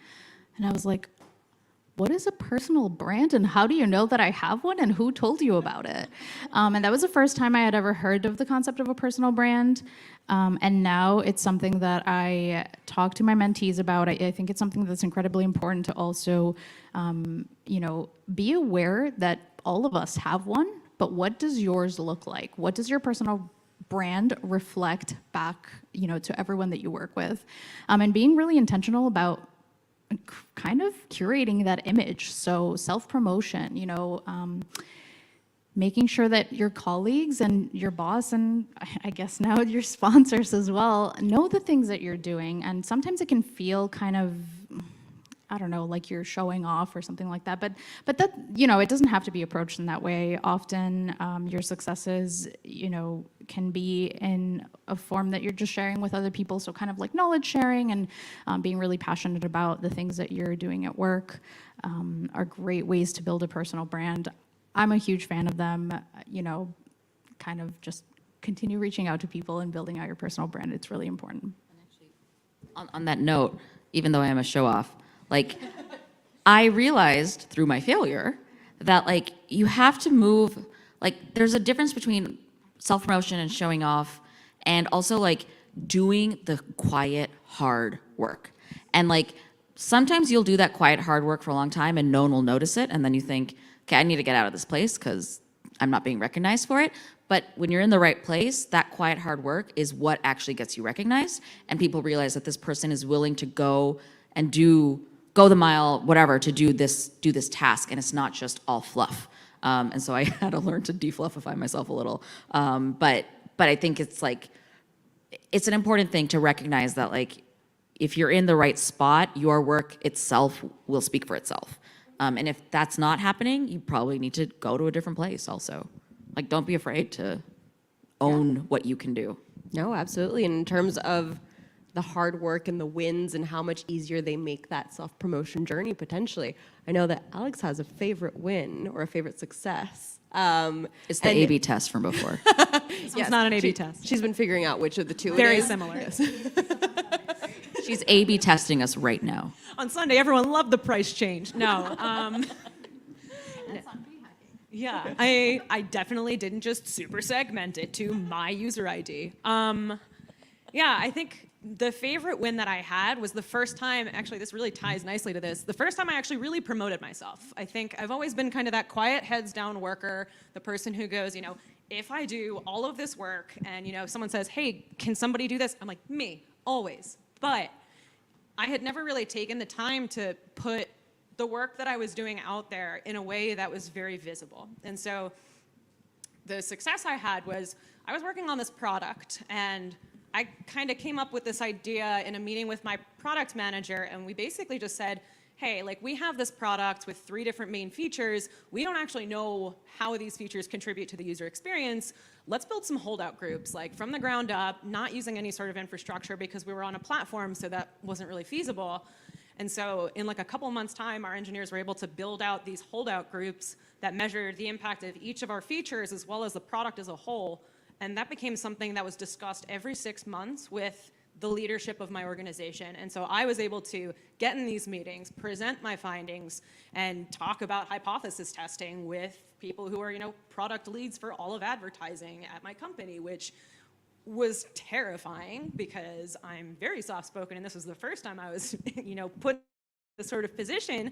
K: And I was like, what is a personal brand and how do you know that I have one and who told you about it? And that was the first time I had ever heard of the concept of a personal brand. And now it's something that I talk to my mentees about. I think it's something that's incredibly important to also, be aware that all of us have one, but what does yours look like? What does your personal brand reflect back, to everyone that you work with? And being really intentional about kind of curating that image. So self-promotion, making sure that your colleagues and your boss and I guess now your sponsors as well know the things that you're doing. And sometimes it can feel kind of, I don't know, like you're showing off or something like that. But that, it doesn't have to be approached in that way. Often your successes, can be in a form that you're just sharing with other people. So kind of like knowledge sharing and being really passionate about the things that you're doing at work are great ways to build a personal brand. I'm a huge fan of them, kind of just continue reaching out to people and building out your personal brand. It's really important.
G: On that note, even though I am a show-off, I realized through my failure that you have to move, there's a difference between self-promotion and showing off and also doing the quiet, hard work. And sometimes you'll do that quiet, hard work for a long time and no one will notice it. And then you think, okay, I need to get out of this place because I'm not being recognized for it. But when you're in the right place, that quiet hard work is what actually gets you recognized, and people realize that this person is willing to go and go the mile, whatever, to do this task, and it's not just all fluff. And so I had to learn to defluffify myself a little. But I think it's an important thing to recognize that, like, if you're in the right spot, your work itself will speak for itself. And if that's not happening, you probably need to go to a different place also. Like, don't be afraid to own what you can do.
B: No, absolutely. And in terms of the hard work and the wins and how much easier they make that self-promotion journey potentially, I know that Alex has a favorite win or a favorite success.
G: It's the A/B test from before.
E: This was not an A/B test.
B: She's been figuring out which of the two
E: Very
B: it is.
E: similar.
B: Yes.
G: She's A/B testing us right now.
E: On Sunday, everyone loved the price change. No. Yeah, I definitely didn't just super segment it to my user ID. Yeah, I think the favorite win that I had was the first time, actually this really ties nicely to this, the first time I actually really promoted myself. I think I've always been kind of that quiet, heads down worker, the person who goes, if I do all of this work and, someone says, hey, can somebody do this? I'm like, me, always. But I had never really taken the time to put the work that I was doing out there in a way that was very visible. And so the success I had was I was working on this product, and I kind of came up with this idea in a meeting with my product manager, and we basically just said, hey, we have this product with 3 different main features. We don't actually know how these features contribute to the user experience. Let's build some holdout groups, from the ground up, not using any sort of infrastructure because we were on a platform, so that wasn't really feasible. And so in a couple months' time, our engineers were able to build out these holdout groups that measured the impact of each of our features as well as the product as a whole. And that became something that was discussed every 6 months with the leadership of my organization. And so I was able to get in these meetings, present my findings, and talk about hypothesis testing with people who are, product leads for all of advertising at my company, which was terrifying because I'm very soft-spoken, and this was the first time I was, put in this sort of position.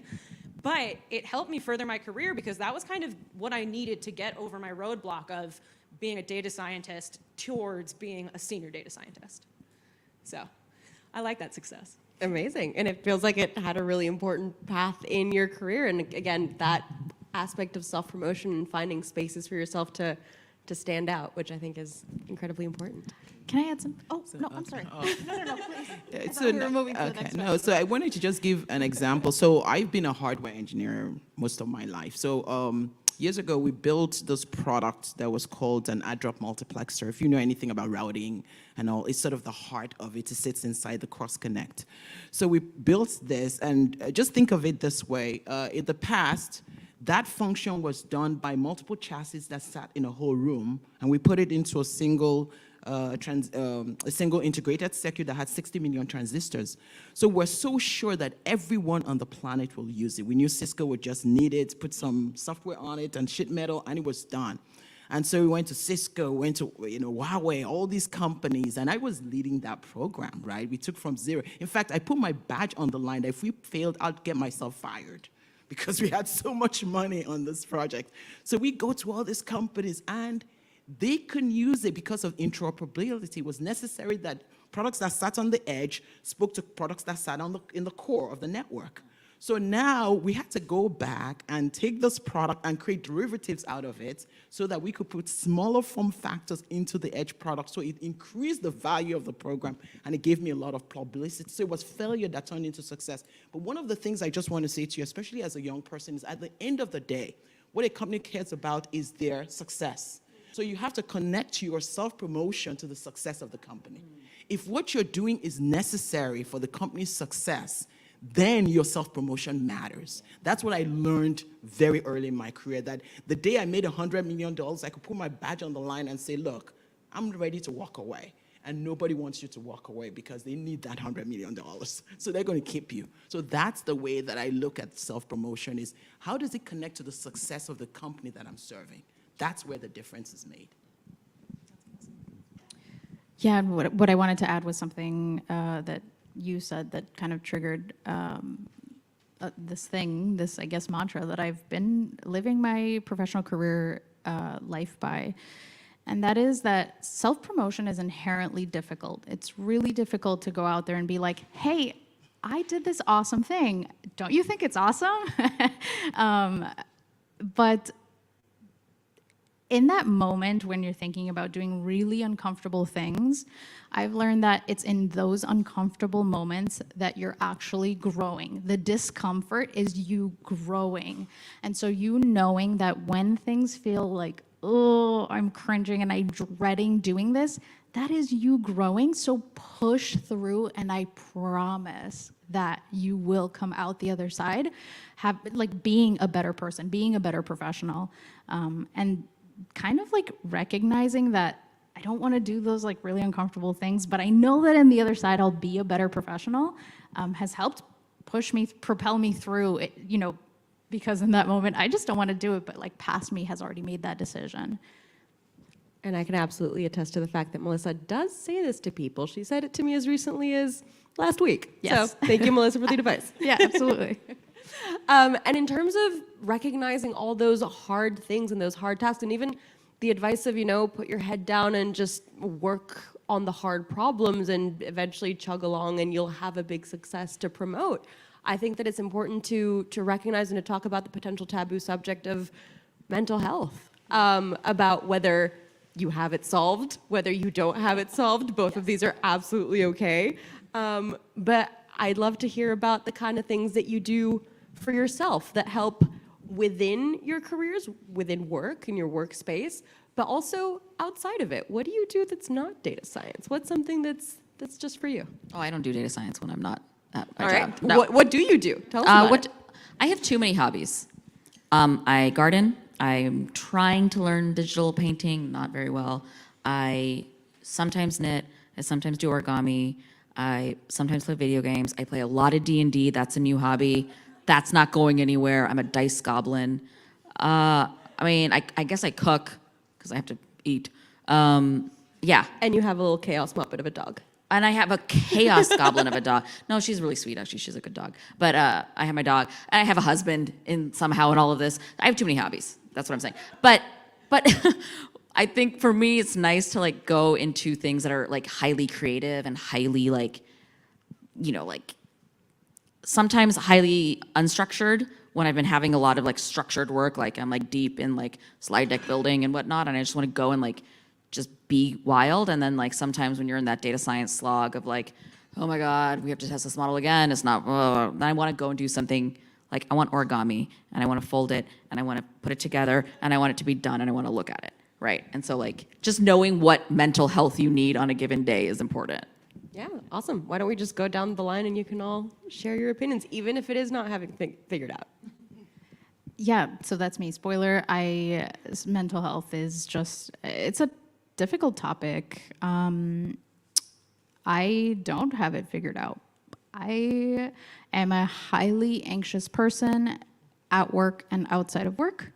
E: But it helped me further my career because that was kind of what I needed to get over my roadblock of being a data scientist towards being a senior data scientist. So I like that success.
B: Amazing. And it feels like it had a really important path in your career. And again, that aspect of self-promotion and finding spaces for yourself to stand out, which I think is incredibly important.
W: Can I add some? Oh, no, I'm sorry.
Y: Oh.
W: No, please.
Y: Yeah,
W: I thought we were moving to the next one.
Y: So I wanted to just give an example. So I've been a hardware engineer most of my life. So years ago, we built this product that was called an add-drop multiplexer. If you know anything about routing and all, it's sort of the heart of it. It sits inside the cross-connect. So we built this, and just think of it this way. In the past, that function was done by multiple chassis that sat in a whole room, and we put it into a single integrated circuit that had 60 million transistors. So we're so sure that everyone on the planet will use it. We knew Cisco would just need it, put some software on it and sheet metal, and it was done. And so we went to Cisco, went to Huawei, all these companies, and I was leading that program, right? We took from zero. In fact, I put my badge on the line that if we failed, I'd get myself fired, because we had so much money on this project. So we go to all these companies, and they couldn't use it because of interoperability. It was necessary that products that sat on the edge spoke to products that sat in the core of the network. So now we had to go back and take this product and create derivatives out of it so that we could put smaller form factors into the edge product. So it increased the value of the program, and it gave me a lot of publicity. So it was failure that turned into success. But one of the things I just want to say to you, especially as a young person, is at the end of the day, what a company cares about is their success. So you have to connect your self-promotion to the success of the company. If what you're doing is necessary for the company's success, then your self-promotion matters. That's what I learned very early in my career, that the day I made $100 million, I could put my badge on the line and say, look, I'm ready to walk away. And nobody wants you to walk away because they need that $100 million. So they're going to keep you. So that's the way that I look at self-promotion, is how does it connect to the success of the company that I'm serving? That's where the difference is made.
W: Yeah, and what I wanted to add was something that you said that kind of triggered this, I guess, mantra that I've been living my professional career life by. And that is that self-promotion is inherently difficult. It's really difficult to go out there and be like, hey, I did this awesome thing. Don't you think it's awesome? But in that moment when you're thinking about doing really uncomfortable things, I've learned that it's in those uncomfortable moments that you're actually growing. The discomfort is you growing. And so you knowing that when things feel like, oh, I'm cringing and I'm dreading doing this, that is you growing. So push through, and I promise that you will come out the other side, being a better person, being a better professional, and kind of like recognizing that I don't want to do those like really uncomfortable things, but I know that on the other side I'll be a better professional, has helped propel me through it, because in that moment I just don't want to do it, but like past me has already made that decision.
B: And I can absolutely attest to the fact that Melissa does say this to people. She said it to me as recently as last week.
W: Yes.
B: So thank you, Melissa, for the advice.
W: Yeah, absolutely.
B: And in terms of recognizing all those hard things and those hard tasks, and even the advice of, put your head down and just work on the hard problems and eventually chug along and you'll have a big success to promote. I think that it's important to recognize and to talk about the potential taboo subject of mental health, about whether you have it solved, whether you don't have it solved. Both of these are absolutely okay. But I'd love to hear about the kind of things that you do for yourself that help within your careers, within work, in your workspace, but also outside of it. What do you do that's not data science? What's something that's just for you?
G: Oh, I don't do data science when I'm not at my
B: All
G: job.
B: right.
G: No.
B: What do you do? Tell us about it.
G: I have too many hobbies. I garden. I'm trying to learn digital painting, not very well. I sometimes knit. I sometimes do origami. I sometimes play video games. I play a lot of D&D. That's a new hobby. That's not going anywhere. I'm a dice goblin. I guess I cook because I have to eat. Yeah.
B: And you have a little chaos muppet of a dog.
G: And I have a chaos goblin of a dog. No, she's really sweet, actually. She's a good dog. But I have my dog. And I have a husband somehow in all of this. I have too many hobbies. That's what I'm saying. But I think for me, it's nice to like go into things that are like highly creative and highly sometimes highly unstructured when I've been having a lot of like structured work, like I'm like deep in like slide deck building and whatnot, and I just want to go and like just be wild. And then like sometimes when you're in that data science slog of like, oh my God, we have to test this model again, it's not, then I want to go and do something like I want origami and I want to fold it and I want to put it together and I want it to be done and I want to look at it, right? And so like just knowing what mental health you need on a given day is important.
B: Yeah, awesome. Why don't we just go down the line and you can all share your opinions, even if it is not having figured out.
W: Yeah, so that's me. Spoiler, mental health is it's a difficult topic. I don't have it figured out. I am a highly anxious person at work and outside of work.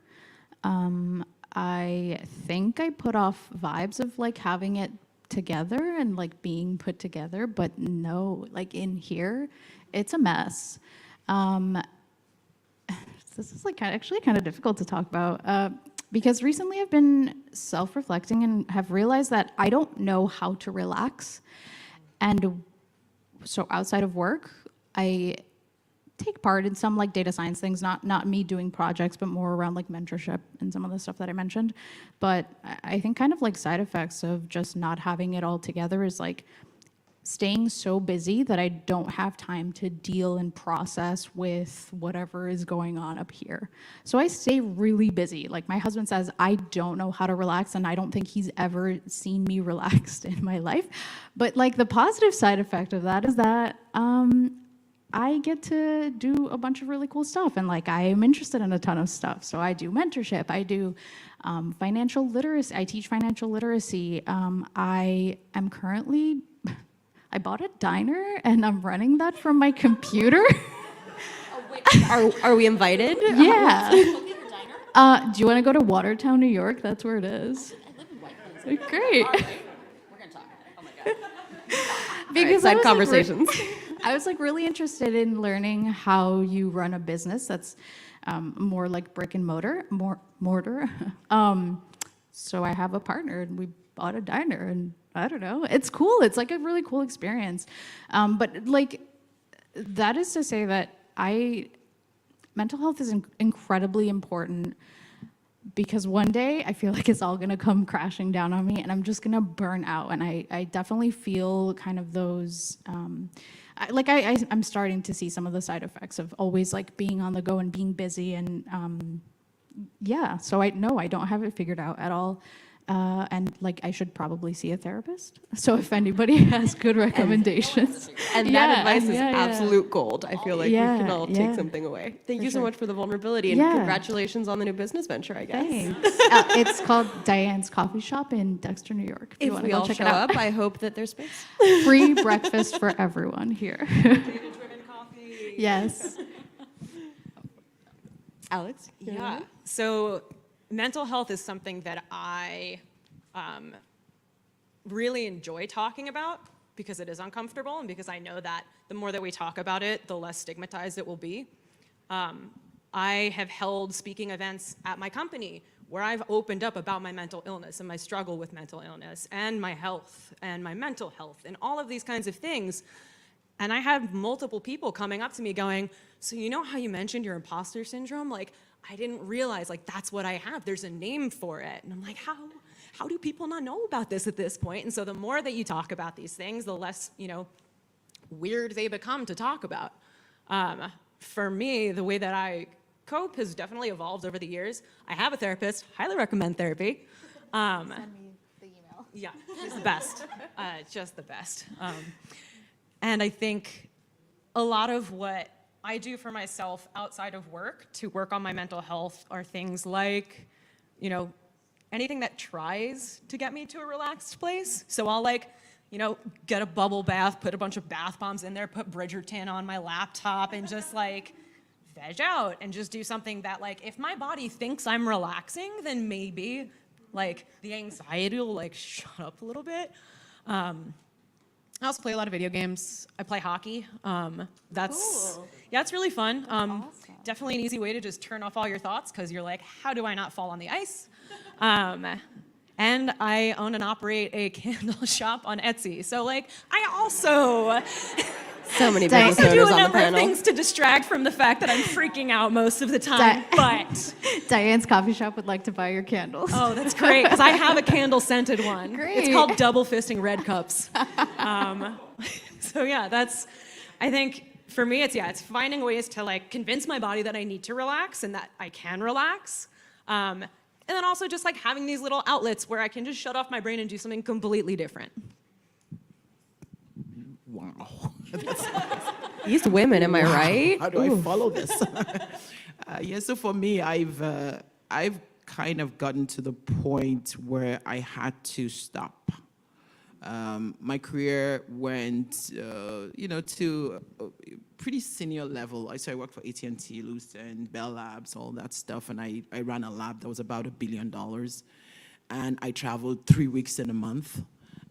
W: I think I put off vibes of like having it together and like being put together, but no, like in here, it's a mess. This is like actually kind of difficult to talk about because recently I've been self-reflecting and have realized that I don't know how to relax. And so outside of work, I take part in some like data science things, not me doing projects, but more around like mentorship and some of the stuff that I mentioned. But I think kind of like side effects of just not having it all together is like staying so busy that I don't have time to deal and process with whatever is going on up here. So I stay really busy. Like my husband says, I don't know how to relax, and I don't think he's ever seen me relaxed in my life. But like the positive side effect of that is that I get to do a bunch of really cool stuff, and like I am interested in a ton of stuff. So I do mentorship, I do financial literacy, I teach financial literacy. I am currently, I bought a diner and I'm running that from my computer.
B: Are we invited?
W: Yeah. Do you want to go to Watertown, New York? That's where it is.
G: I live in White Plains.
W: Great.
G: All right. We're going to talk. Oh my God.
W: Because
B: side conversations.
W: I was like really interested in learning how you run a business that's more like brick and mortar. so I have a partner and we bought a diner, and I don't know, it's cool. It's like a really cool experience. But like, that is to say that mental health is incredibly important, because one day I feel like it's all gonna come crashing down on me and I'm just gonna burn out. And I definitely feel kind of those, I'm starting to see some of the side effects of always like being on the go and being busy. And yeah, so I don't have it figured out at all. And like, I should probably see a therapist. So if anybody has good recommendations.
B: And that advice is absolute gold. I feel like we can all take something away. Thank you so much for the vulnerability, and congratulations on the new business venture, I guess.
W: Thanks. It's called Diane's Coffee Shop in Dexter, New York. If you want to go check it out.
B: Up, I hope that there's space.
W: Free breakfast for everyone here.
E: Data-driven coffee.
W: Yes.
B: Alex?
E: Yeah. So mental health is something that I really enjoy talking about, because it is uncomfortable and because I know that the more that we talk about it, the less stigmatized it will be. I have held speaking events at my company where I've opened up about my mental illness and my struggle with mental illness and my health and my mental health and all of these kinds of things. And I have multiple people coming up to me going, so you know how you mentioned your imposter syndrome? Like, I didn't realize, like, that's what I have. There's a name for it. And I'm like, how do people not know about this at this point? And so the more that you talk about these things, the less, weird they become to talk about. For me, the way that I cope has definitely evolved over the years. I have a therapist, highly recommend therapy.
W: Send me the email.
E: Yeah, she's the best, just the best. And I think a lot of what I do for myself outside of work to work on my mental health are things like, anything that tries to get me to a relaxed place. So I'll get a bubble bath, put a bunch of bath bombs in there, put Bridgerton on my laptop, and just veg out and just do something that if my body thinks I'm relaxing, then maybe the anxiety will shut up a little bit. I also play a lot of video games. I play hockey. That's cool. Yeah, it's really fun. Awesome. Definitely an easy way to just turn off all your thoughts, because you're like, how do I not fall on the ice? And I own and operate a candle shop on Etsy. So I also
B: so many business owners
E: do a
B: on the
E: number of
B: panel.
E: things to distract from the fact that I'm freaking out most of the time. But
W: Diane's Coffee Shop would like to buy your candles.
E: Oh, that's great, because I have a candle scented one.
W: Great.
E: It's called Double Fisting Red Cups. So yeah, I think for me, it's finding ways to convince my body that I need to relax and that I can relax. And then also just having these little outlets where I can just shut off my brain and do something completely different.
Y: Wow.
B: These women, am I right?
Y: How do I follow this? So for me, I've kind of gotten to the point where I had to stop. My career went, to a pretty senior level. So I worked for AT&T, Lucent, Bell Labs, all that stuff, and I ran a lab that was about $1 billion, and I traveled 3 weeks in a month.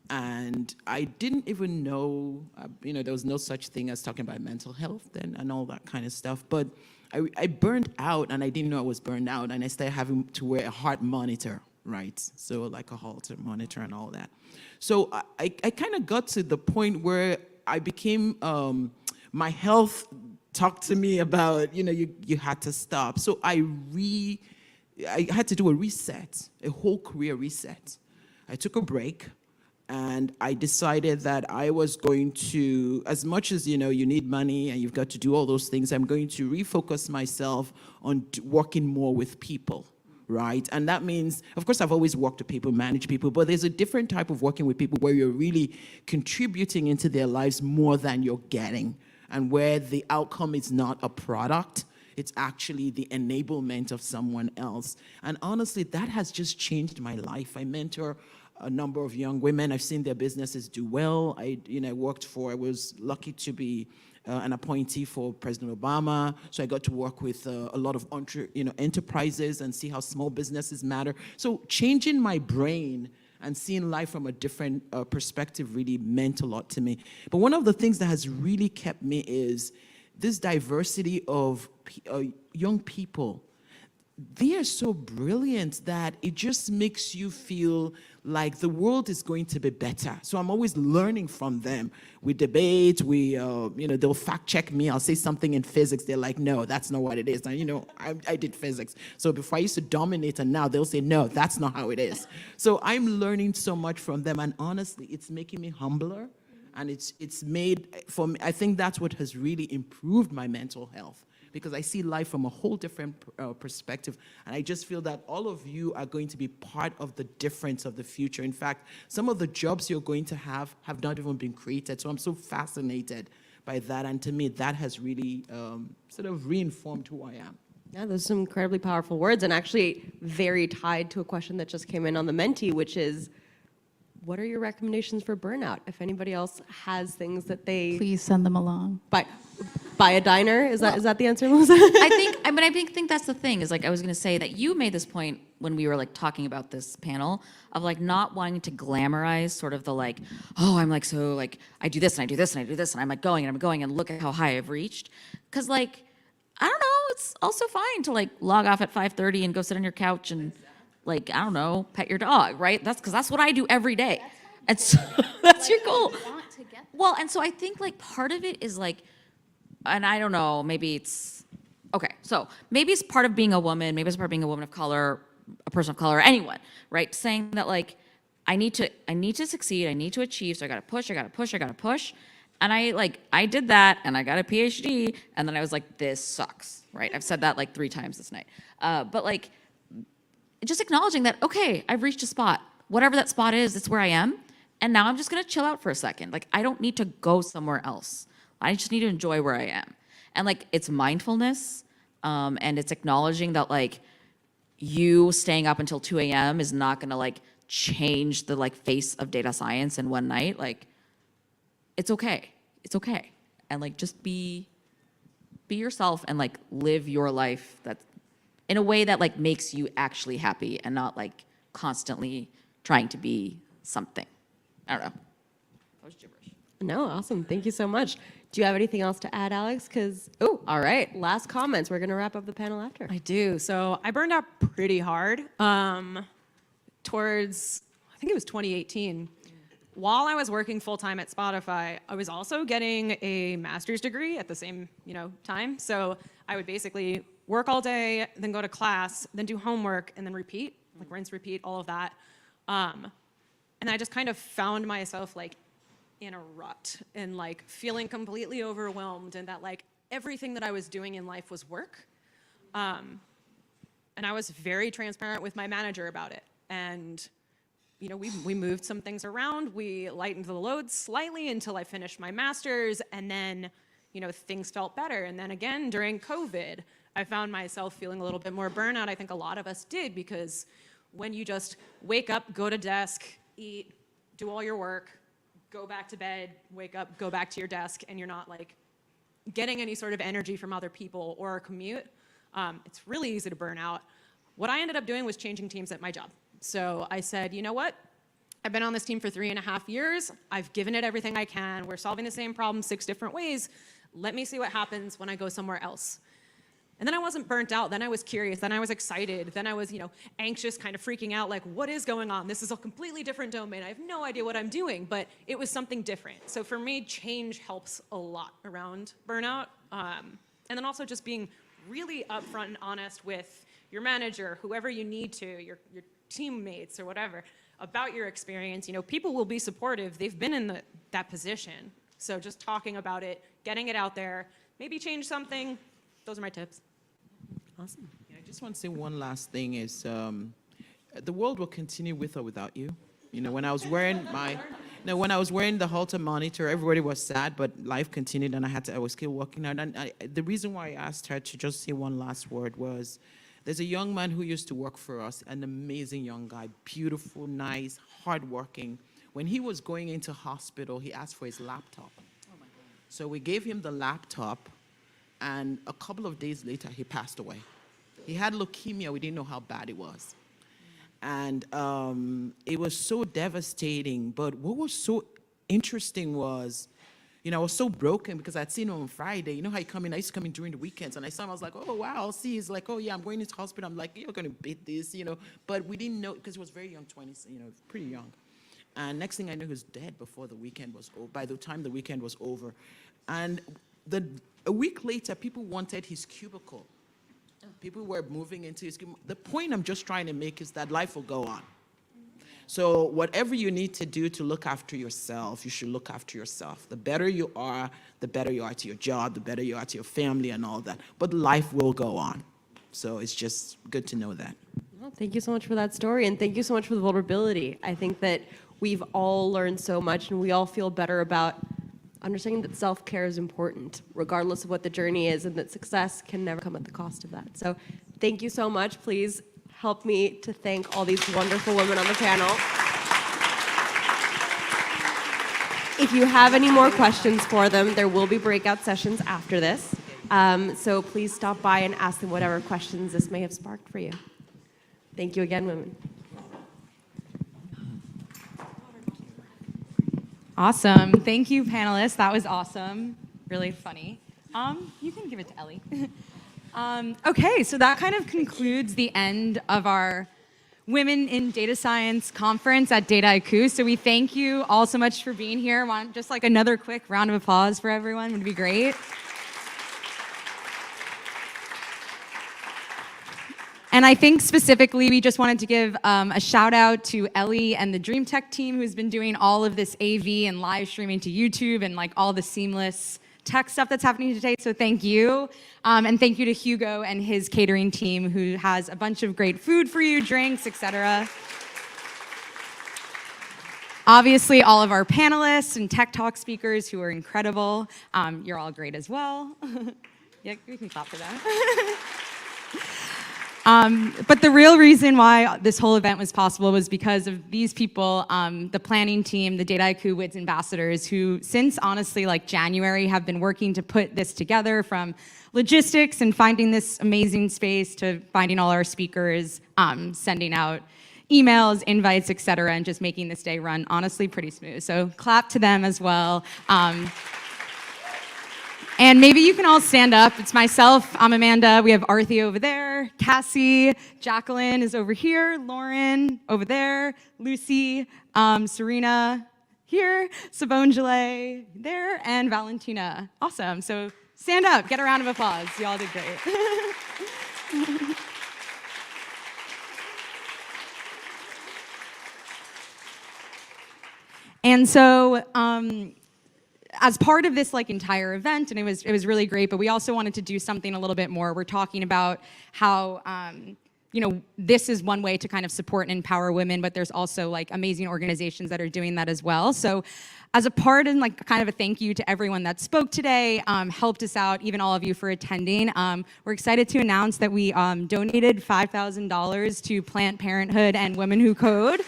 Y: And I didn't even know, there was no such thing as talking about mental health and all that kind of stuff. But I burned out, and I didn't know I was burned out, and I started having to wear a heart monitor, right? So like a Holter monitor and all that. So I kind of got to the point where I became, my health talked to me about, you had to stop. So I had to do a reset, a whole career reset. I took a break. And I decided that I was going to, as much as, you need money and you've got to do all those things, I'm going to refocus myself on working more with people, right? And that means, of course, I've always worked with people, managed people, but there's a different type of working with people where you're really contributing into their lives more than you're getting, and where the outcome is not a product. It's actually the enablement of someone else. And honestly, that has just changed my life. I mentor a number of young women. I've seen their businesses do well. I was lucky to be an appointee for President Obama. So I got to work with a lot of enterprises and see how small businesses matter. So changing my brain and seeing life from a different perspective really meant a lot to me. But one of the things that has really kept me is this diversity of young people. they are so brilliant that it just makes you feel like the world is going to be better. So I'm always learning from them. We debate, they'll fact check me. I'll say something in physics. They're like, no, that's not what it is. And, I did physics. So before I used to dominate, and now they'll say, no, that's not how it is. So I'm learning so much from them. And honestly, it's making me humbler. And it's made, for me, I think that's what has really improved my mental health, because I see life from a whole different perspective. And I just feel that all of you are going to be part of the difference of the future. In fact, some of the jobs you're going to have not even been created. So I'm so fascinated by that. And to me, that has really sort of reinformed who I am.
R: Yeah, those are some incredibly powerful words, and actually very tied to a question that just came in on the Menti, which is, what are your recommendations for burnout? If anybody else has things that they...
W: Please send them along.
R: Buy a diner? Is that the answer, Melissa?
G: I think that's the thing, is like, I was gonna say that you made this point when we were like talking about this panel of like not wanting to glamorize sort of the like, oh, I'm like, so like, I do this and I do this and I do this and I'm like going and look at how high I've reached. Cause like, I don't know, it's also fine to like log off at 5:30 and go sit on your couch and like, I don't know, pet your dog, right? That's what I do every day. And so that's your goal. Well, and so I think like part of it is like, and I don't know, maybe it's, okay, so maybe it's part of being a woman, maybe it's part of being a woman of color, a person of color, anyone, right? Saying that like, I need to succeed, I need to achieve, so I gotta push. And I did that and I got a PhD and then I was like, this sucks, right? I've said that like 3 times this night. But like, just acknowledging that, okay, I've reached a spot. Whatever that spot is, it's where I am. And now I'm just gonna chill out for a second. Like, I don't need to go somewhere else. I just need to enjoy where I am. And like, it's mindfulness, and it's acknowledging that like, you staying up until 2 a.m. is not gonna like change the like face of data science in one night. Like, it's okay. It's okay. And like, just be yourself and like live your life that's in a way that like makes you actually happy and not like constantly trying to be something. I don't know. That was gibberish.
R: No, awesome. Thank you so much. Do you have anything else to add, Alex? All right. Last comments. We're going to wrap up the panel after.
E: I do. So I burned out pretty hard towards, I think it was 2018. While I was working full-time at Spotify, I was also getting a master's degree at the same, time. So I would basically work all day, then go to class, then do homework, and then repeat, like rinse, repeat, all of that. And I just kind of found myself like in a rut and like feeling completely overwhelmed, and that like everything that I was doing in life was work. And I was very transparent with my manager about it. And we moved some things around. We lightened the load slightly until I finished my master's, and then, things felt better. And then again, during COVID, I found myself feeling a little bit more burnout. I think a lot of us did, because when you just wake up, go to desk, eat, do all your work, go back to bed, wake up, go back to your desk, and you're not like getting any sort of energy from other people or a commute, it's really easy to burn out. What I ended up doing was changing teams at my job. So I said, you know what? I've been on this team for 3.5 years. I've given it everything I can. We're solving the same problem 6 different ways. Let me see what happens when I go somewhere else. And then I wasn't burnt out. Then I was curious. Then I was excited. Then I was, anxious, kind of freaking out, like, what is going on? This is a completely different domain. I have no idea what I'm doing, but it was something different. So for me, change helps a lot around burnout. And then also just being really upfront and honest with your manager, whoever you need to, your teammates or whatever, about your experience. People will be supportive. They've been in that position. So just talking about it, getting it out there, maybe change something. Those are my tips.
R: Awesome.
Y: Yeah, I just want to say one last thing is the world will continue with or without you. When I was wearing the Holter monitor, everybody was sad, but life continued, and I was still working out. And the reason why I asked her to just say one last word was, there's a young man who used to work for us, an amazing young guy, beautiful, nice, hardworking. When he was going into hospital, he asked for his laptop. Oh my God. So we gave him the laptop, and a couple of days later, he passed away. He had leukemia. We didn't know how bad it was. And it was so devastating. But what was so interesting was, I was so broken because I'd seen him on Friday. You know how you come in? I used to come in during the weekends, and I saw him. I was like, oh, wow, I'll see. He's like, oh, yeah, I'm going into hospital. I'm like, you're going to beat this, But we didn't know, because he was very young, 20s, pretty young. And next thing I knew, he was dead before the weekend was over, by the time the weekend was over. And a week later, people wanted his cubicle. People were moving into his cubicle. The point I'm just trying to make is that life will go on. So whatever you need to do to look after yourself, you should look after yourself. The better you are to your job, the better you are to your family and all that. But life will go on. So it's just good to know that.
B: Well, thank you so much for that story, and thank you so much for the vulnerability. I think that we've all learned so much, and we all feel better about understanding that self-care is important, regardless of what the journey is, and that success can never come at the cost of that. So thank you so much. Please help me to thank all these wonderful women on the panel. If you have any more questions for them, there will be breakout sessions after this. So please stop by and ask them whatever questions this may have sparked for you. Thank you again, women.
H: Awesome. Thank you, panelists. That was awesome. Really funny. You can give it to Ellie. Okay, so that kind of concludes the end of our Women in Data Science conference at Dataiku. So we thank you all so much for being here. Want just like another quick round of applause for everyone would be great. And I think specifically we just wanted to give a shout out to Ellie and the Dream Tech team who's been doing all of this AV and live streaming to YouTube and like all the seamless tech stuff that's happening today, so thank you. And thank you to Hugo and his catering team who has a bunch of great food for you, drinks, etc. Obviously, all of our panelists and Tech Talk speakers who are incredible. You're all great as well. Yeah, we can clap for that. But the real reason why this whole event was possible was because of these people, the planning team, the Dataiku Wits ambassadors, who since honestly like January have been working to put this together, from logistics and finding this amazing space to finding all our speakers, sending out emails, invites, etc., and just making this day run honestly pretty smooth. So clap to them as well. And maybe you can all stand up. It's myself, I'm Amanda, we have Arthi over there, Cassie, Jacqueline is over here, Lauren over there, Lucy, Serena here, Sabonjale there, and Valentina. Awesome, so stand up, get a round of applause. You all did great. And so, as part of this like entire event, and it was really great, but we also wanted to do something a little bit more. We're talking about how this is one way to kind of support and empower women, but there's also like amazing organizations that are doing that as well. So as a part and like kind of a thank you to everyone that spoke today, helped us out, even all of you for attending. We're excited to announce that we donated $5,000 to Planned Parenthood and Women Who Code.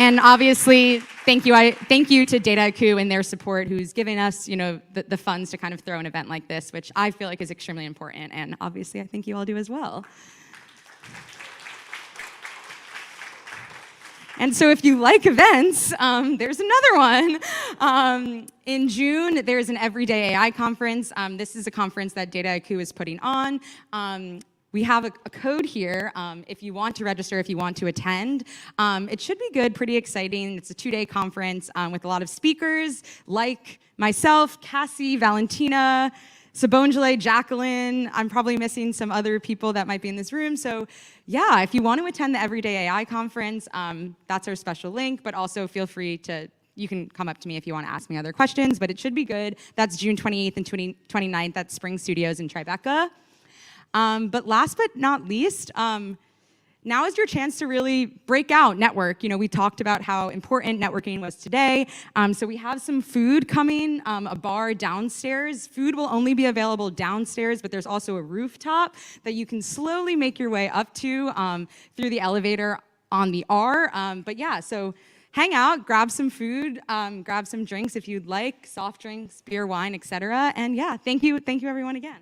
H: And obviously, thank you to Dataiku and their support, who's giving us, the funds to kind of throw an event like this, which I feel like is extremely important. And obviously, I think you all do as well. And so if you like events, there's another one. In June, there's an Everyday AI conference. This is a conference that Dataiku is putting on. We have a code here if you want to register, if you want to attend. It should be good, pretty exciting. It's a 2-day conference with a lot of speakers like myself, Cassie, Valentina, Sabonjale, Jacqueline. I'm probably missing some other people that might be in this room. So yeah, if you want to attend the Everyday AI conference, that's our special link, but also feel free you can come up to me if you want to ask me other questions, but it should be good. That's June 28th and 29th at Spring Studios in Tribeca. But last but not least, now is your chance to really break out, network. We talked about how important networking was today. So we have some food coming, a bar downstairs. Food will only be available downstairs, but there's also a rooftop that you can slowly make your way up to through the elevator on the R. But yeah, so hang out, grab some food, grab some drinks if you'd like, soft drinks, beer, wine, etc. And yeah, thank you everyone again.